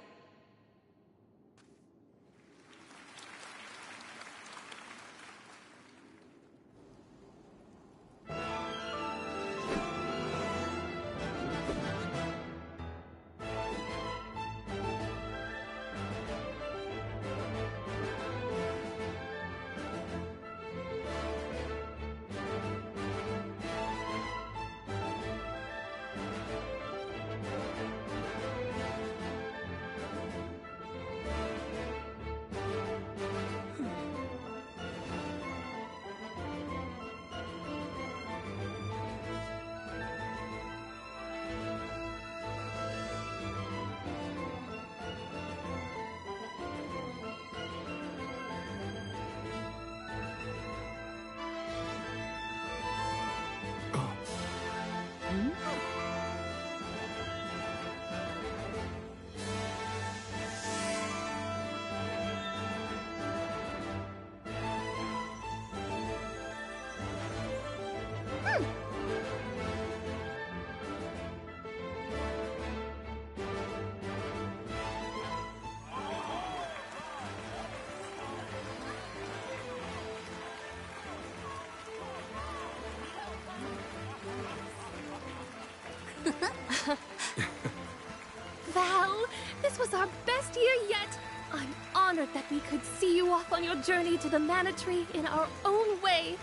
Val, this was our best year yet. I'm honored that we could see you off on your journey to the Mana Tree in our own way.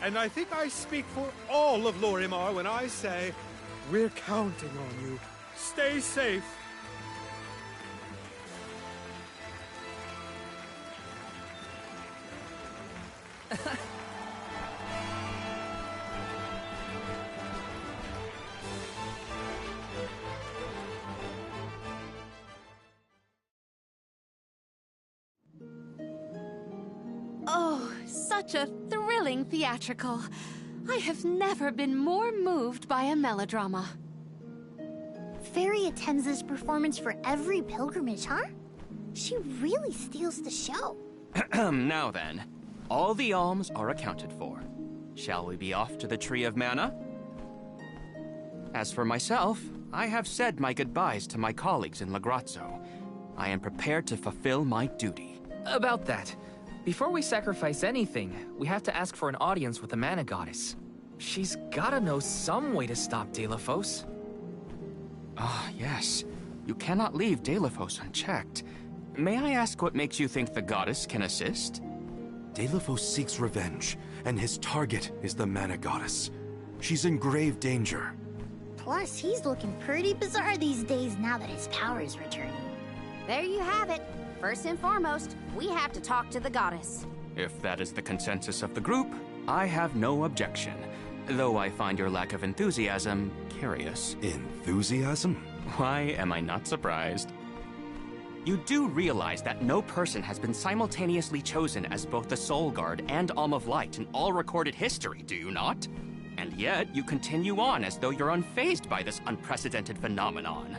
And I think I speak for all of Lorimar when I say, we're counting on you. Stay safe. Oh, such a thrilling theatrical. I have never been more moved by a melodrama. Fairy attends this performance for every pilgrimage, huh? She really steals the show. Now then, all the alms are accounted for. Shall we be off to the Tree of Mana? As for myself, I have said my goodbyes to my colleagues in Lagrazzo. I am prepared to fulfill my duty. About that, before we sacrifice anything, we have to ask for an audience with the Mana Goddess. She's gotta know some way to stop Delafos. Ah, yes. You cannot leave Delafos unchecked. May I ask what makes you think the goddess can assist? Delafos seeks revenge, and his target is the Mana Goddess. She's in grave danger. Plus, he's looking pretty bizarre these days now that his power is returning. There you have it. First and foremost, we have to talk to the goddess. If that is the consensus of the group, I have no objection. Though I find your lack of enthusiasm curious. Enthusiasm? Why am I not surprised? You do realize that no person has been simultaneously chosen as both the Soul Guard and Alm of Light in all recorded history, do you not? And yet, you continue on as though you're unfazed by this unprecedented phenomenon.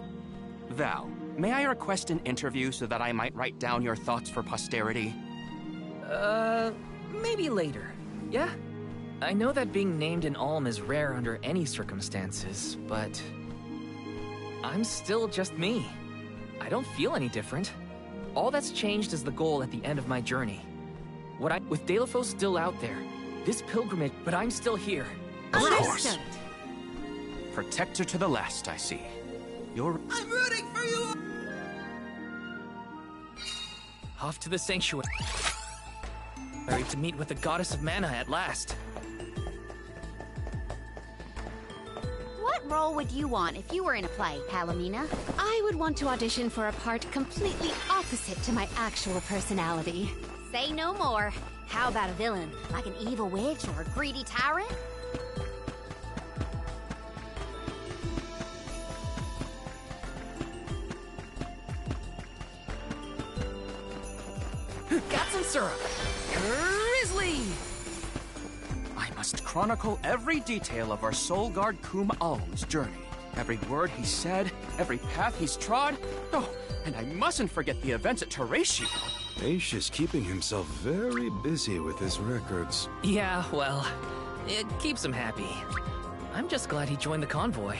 Val, may I request an interview so that I might write down your thoughts for posterity? Maybe later. Yeah? I know that being named an Alm is rare under any circumstances, but I'm still just me. I don't feel any different. All that's changed is the goal at the end of my journey. With Delafos still out there, this pilgrimage, but I'm still here. Of course. Protector to the last, I see. I'm rooting for you! Off to the sanctuary. Ready to meet with the goddess of mana at last. What role would you want if you were in a play, Palomina? I would want to audition for a part completely opposite to my actual personality. Say no more. How about a villain, like an evil witch or a greedy tyrant? Got some syrup. Grizzly! I must chronicle every detail of our Soul Guard Kum Alm's journey. Every word he said, every path he's trod. Oh, and I mustn't forget the events at Teratio. Aish is keeping himself very busy with his records. Yeah, well, it keeps him happy. I'm just glad he joined the convoy.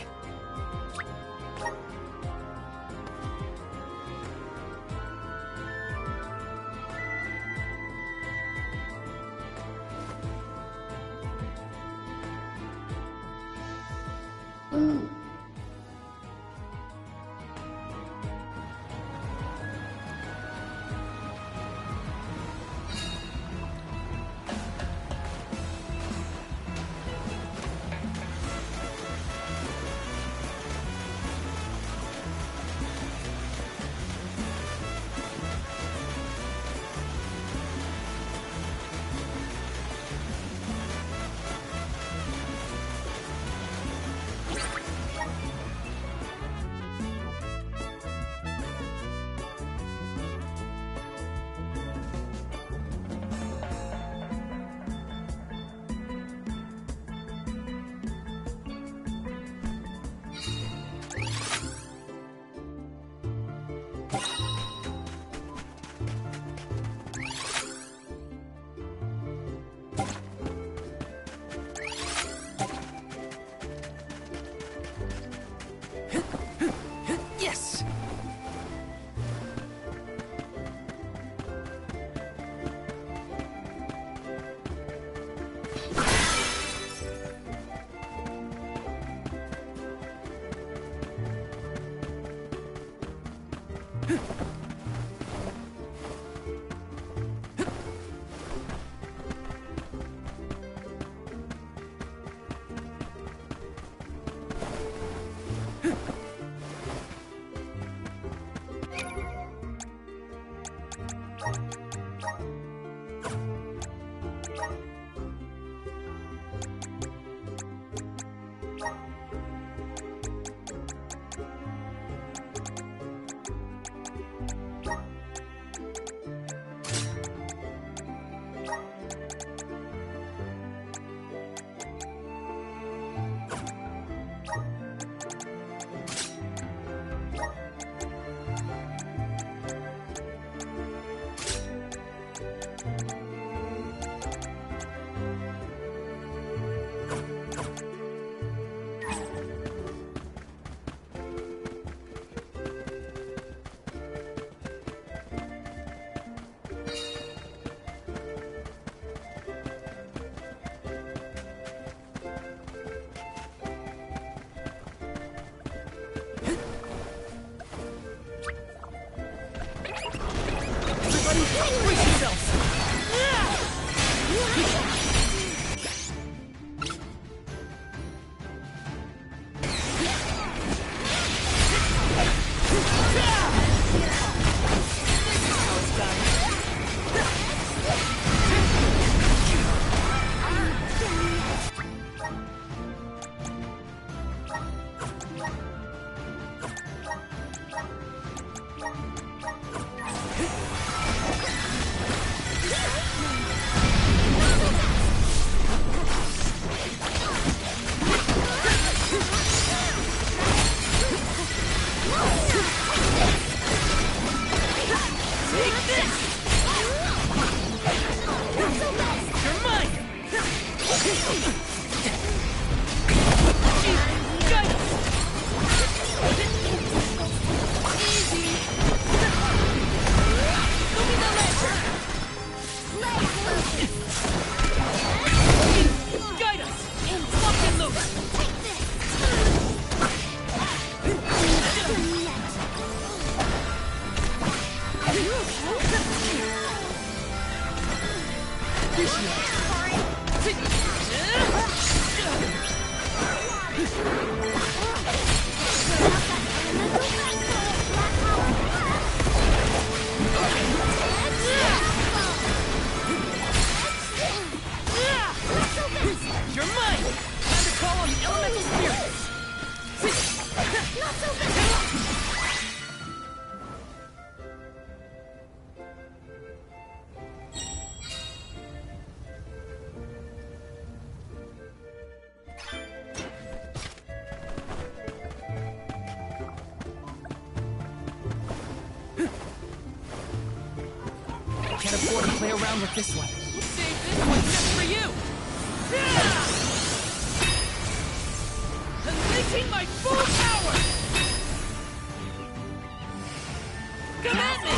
Yes! You're mine! Time to call on the elemental spirits! Not so fast! Can't afford to play around with this one. Save this one just for you! Unleashing my full power! Come at me!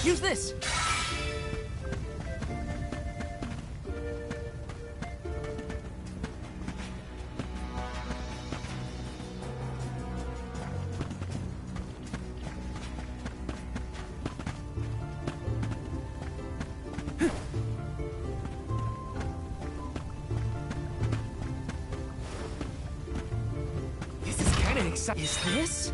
Use this! This is kind of exciting. Is this?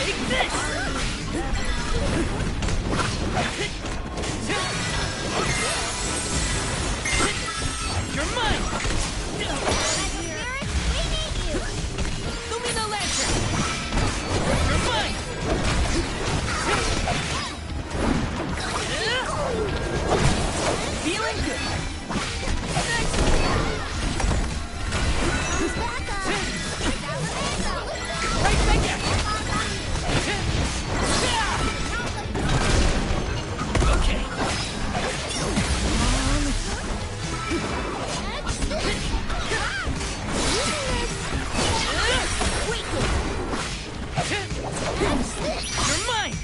Take this! You're mine! Lumina Lantern! You're mine! Feeling good! Next! Right back at you! Okay. You're mine!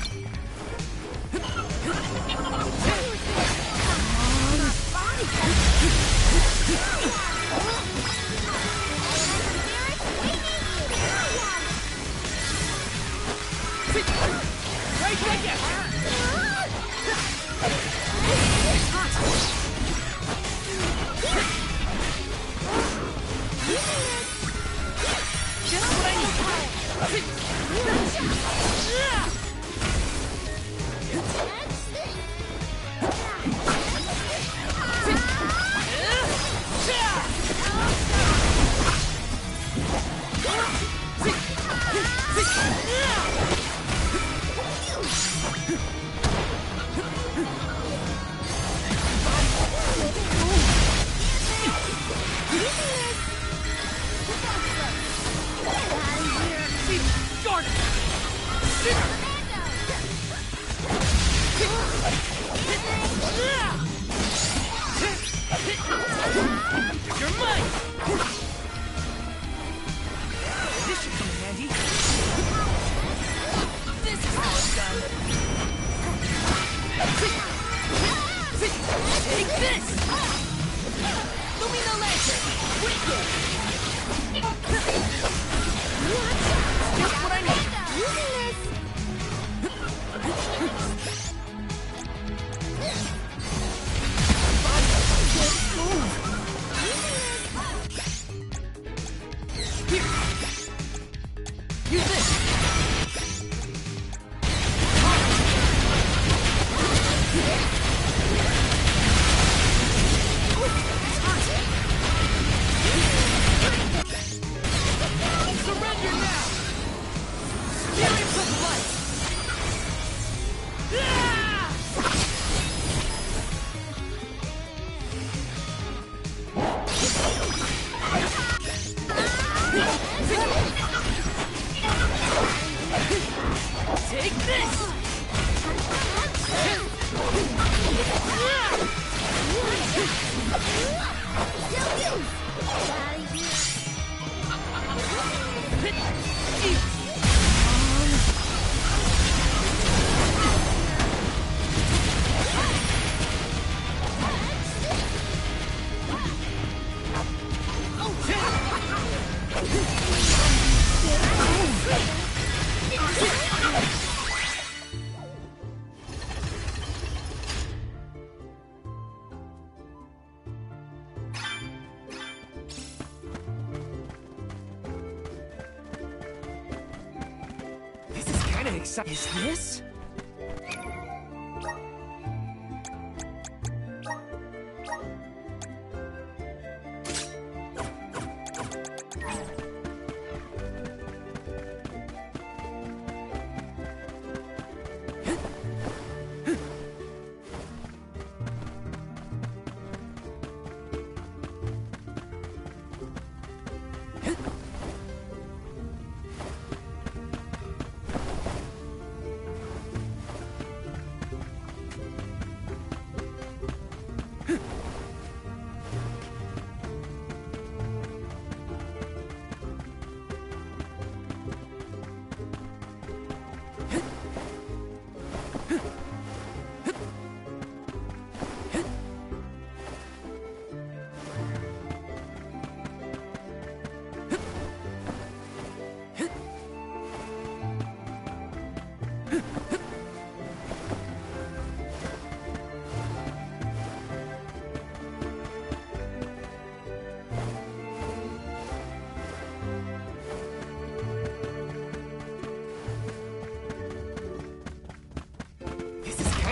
Right back at you! Just what I need! You're mine! This should come in handy. This is how it's done. Take this! Lumina Lantern! Wicked! Just what I need! Here! Use this! Surrender now! Spirits of light! Take this! This is kinda exciting. Is this?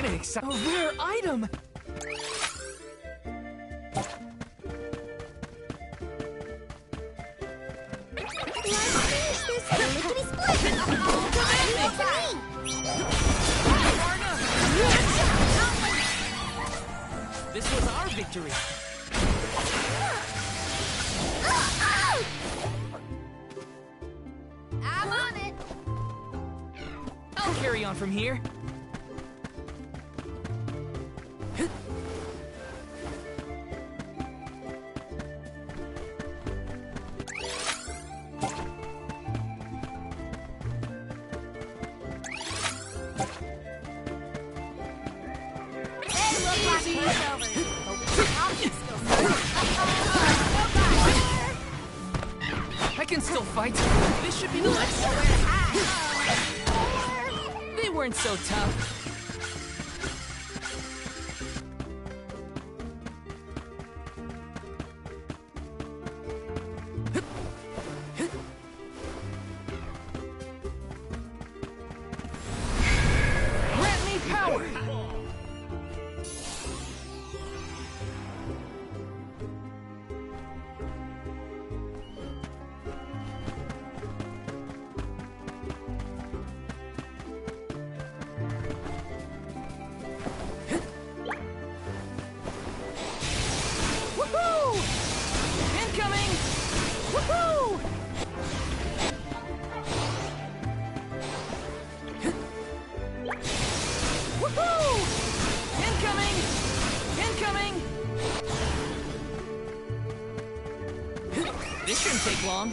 kinda excited. A rare item! This was our victory. I'm on it. I'll carry on from here. I can still fight. This should be the last. They weren't so tough. Grant me power! Woohoo! Incoming! Woohoo! Woohoo! Incoming! Incoming! This shouldn't take long.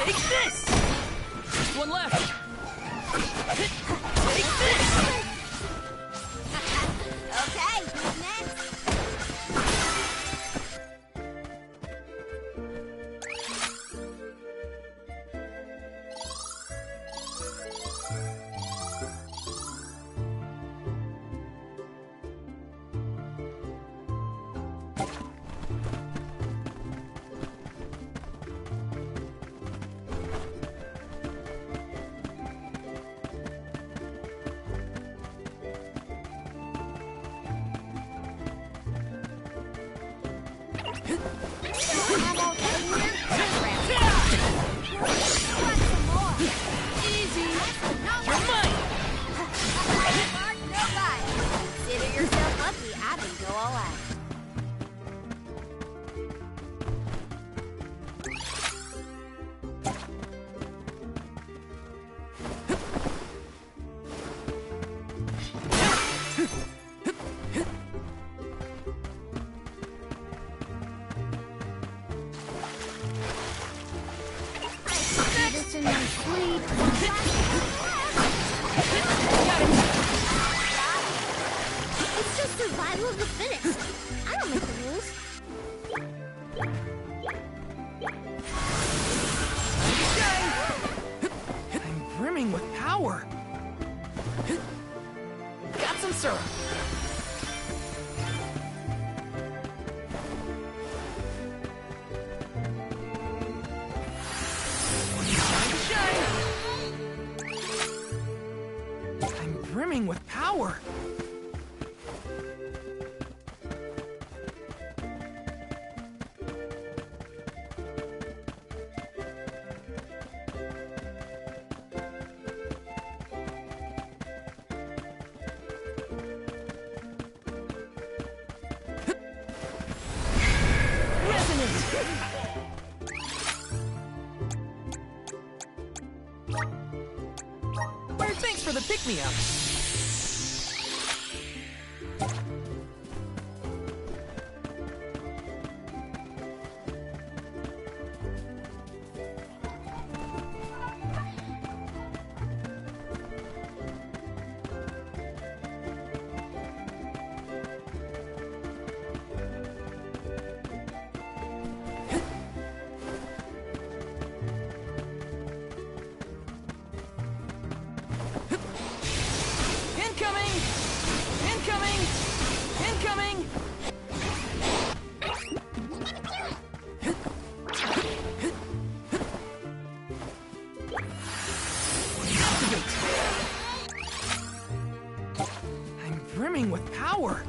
Take this! Just one left. Take this! Okay, who's next? Consider yourself lucky I didn't go all out. I did this in my sleep. It's just survival of the fittest. I don't make the rules. I'm brimming with power. Got some syrup. I'm brimming with power. Thanks for the pick-me-up. brimming with power.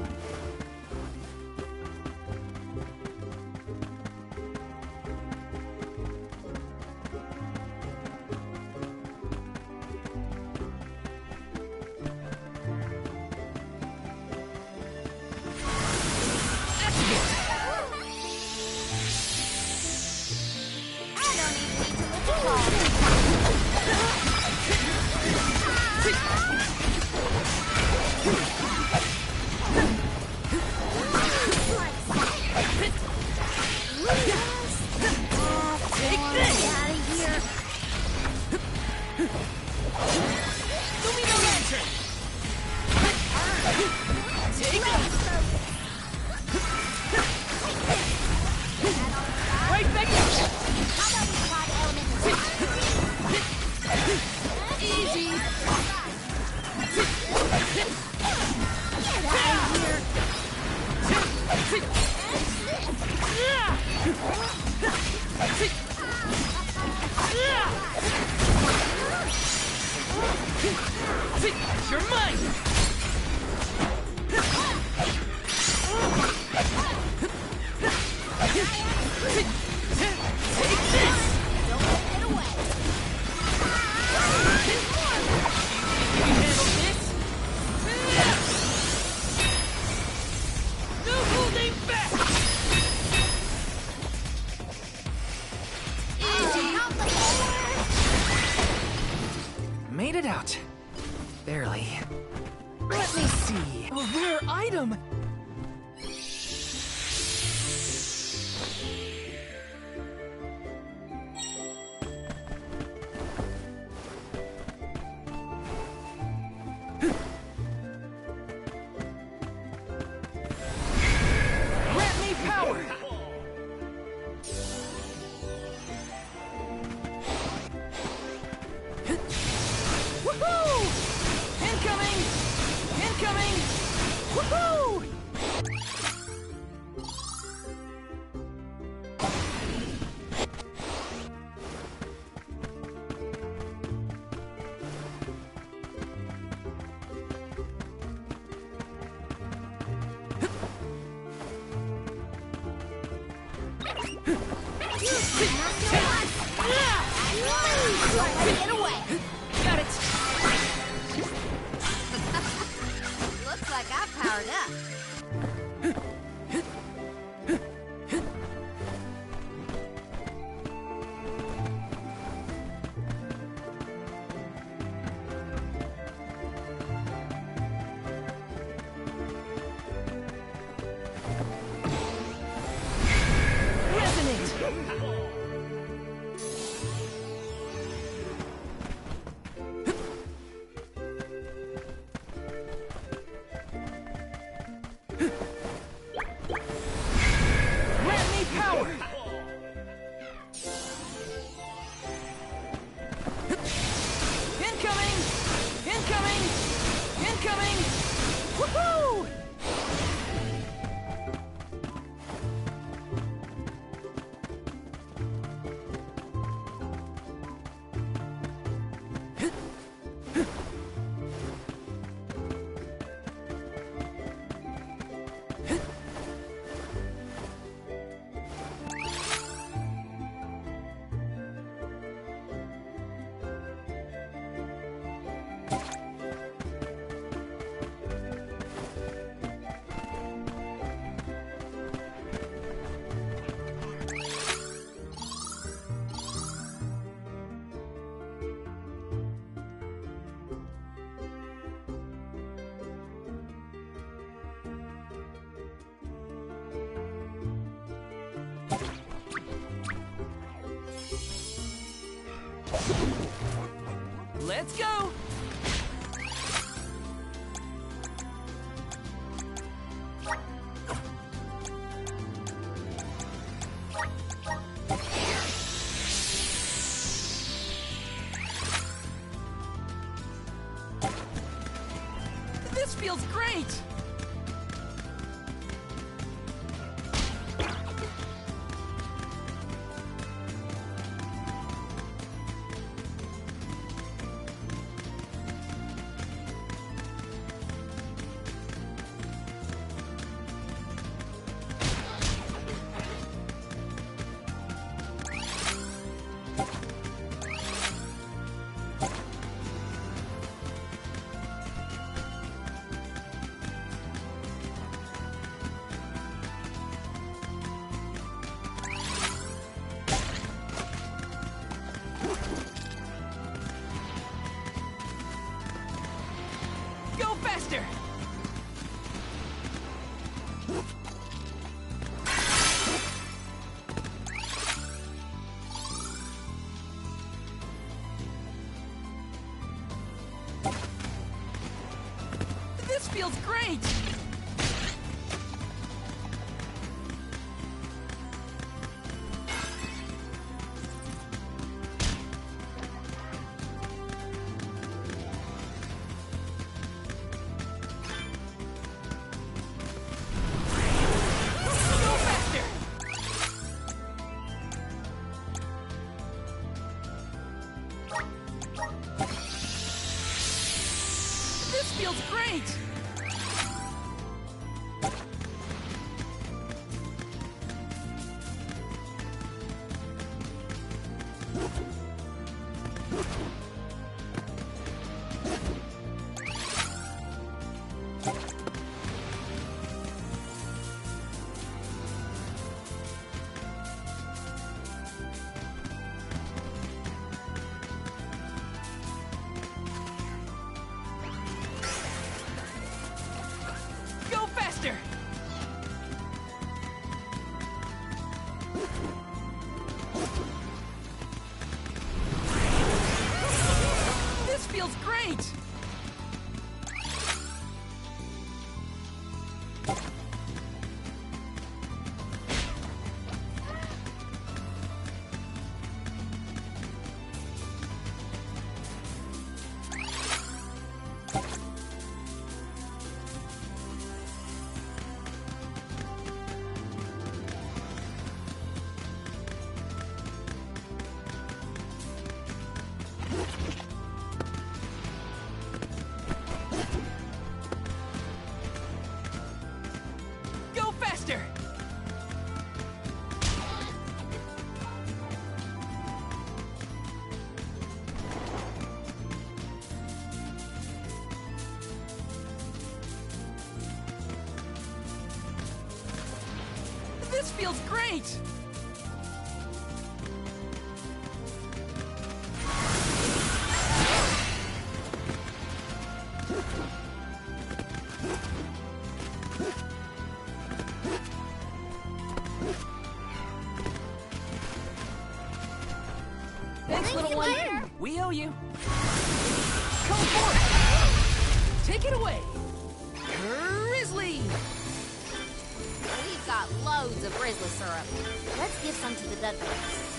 You're mine! Made it out. Barely. Let me see. A rare item! Grant me power! Woohoo! Incoming! Incoming! Woohoo! Get away! Got it! Looks like I've powered up. Grant me power! Incoming! Incoming! Incoming! Woohoo! Let's go! This feels great! faster! This feels great! This feels great! Go faster! This feels great! Go faster! This feels great! Thanks, little one. We owe you. Come forth. Take it away. Grizzly! We've got loads of Grizzly syrup. Let's give some to the Dudleys.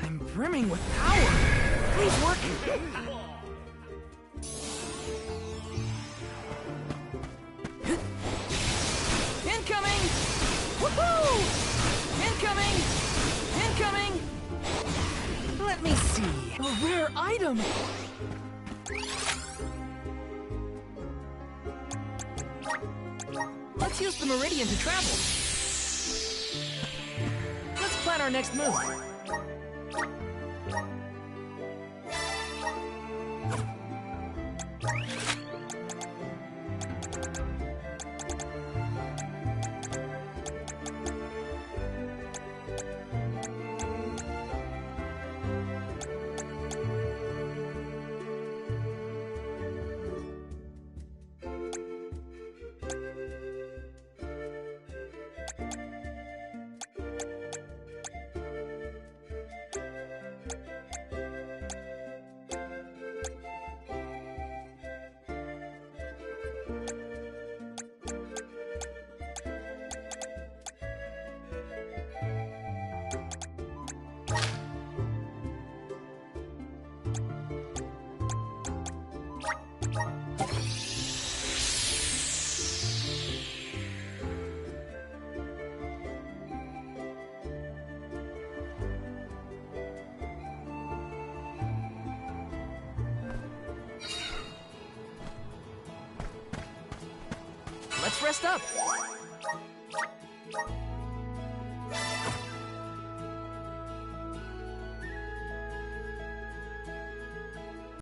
I'm brimming with power. He's working. Incoming! Woohoo! Incoming! Incoming! Let me see. A rare item. Let's use the Meridian to travel. Let's plan our next move. Let's rest up.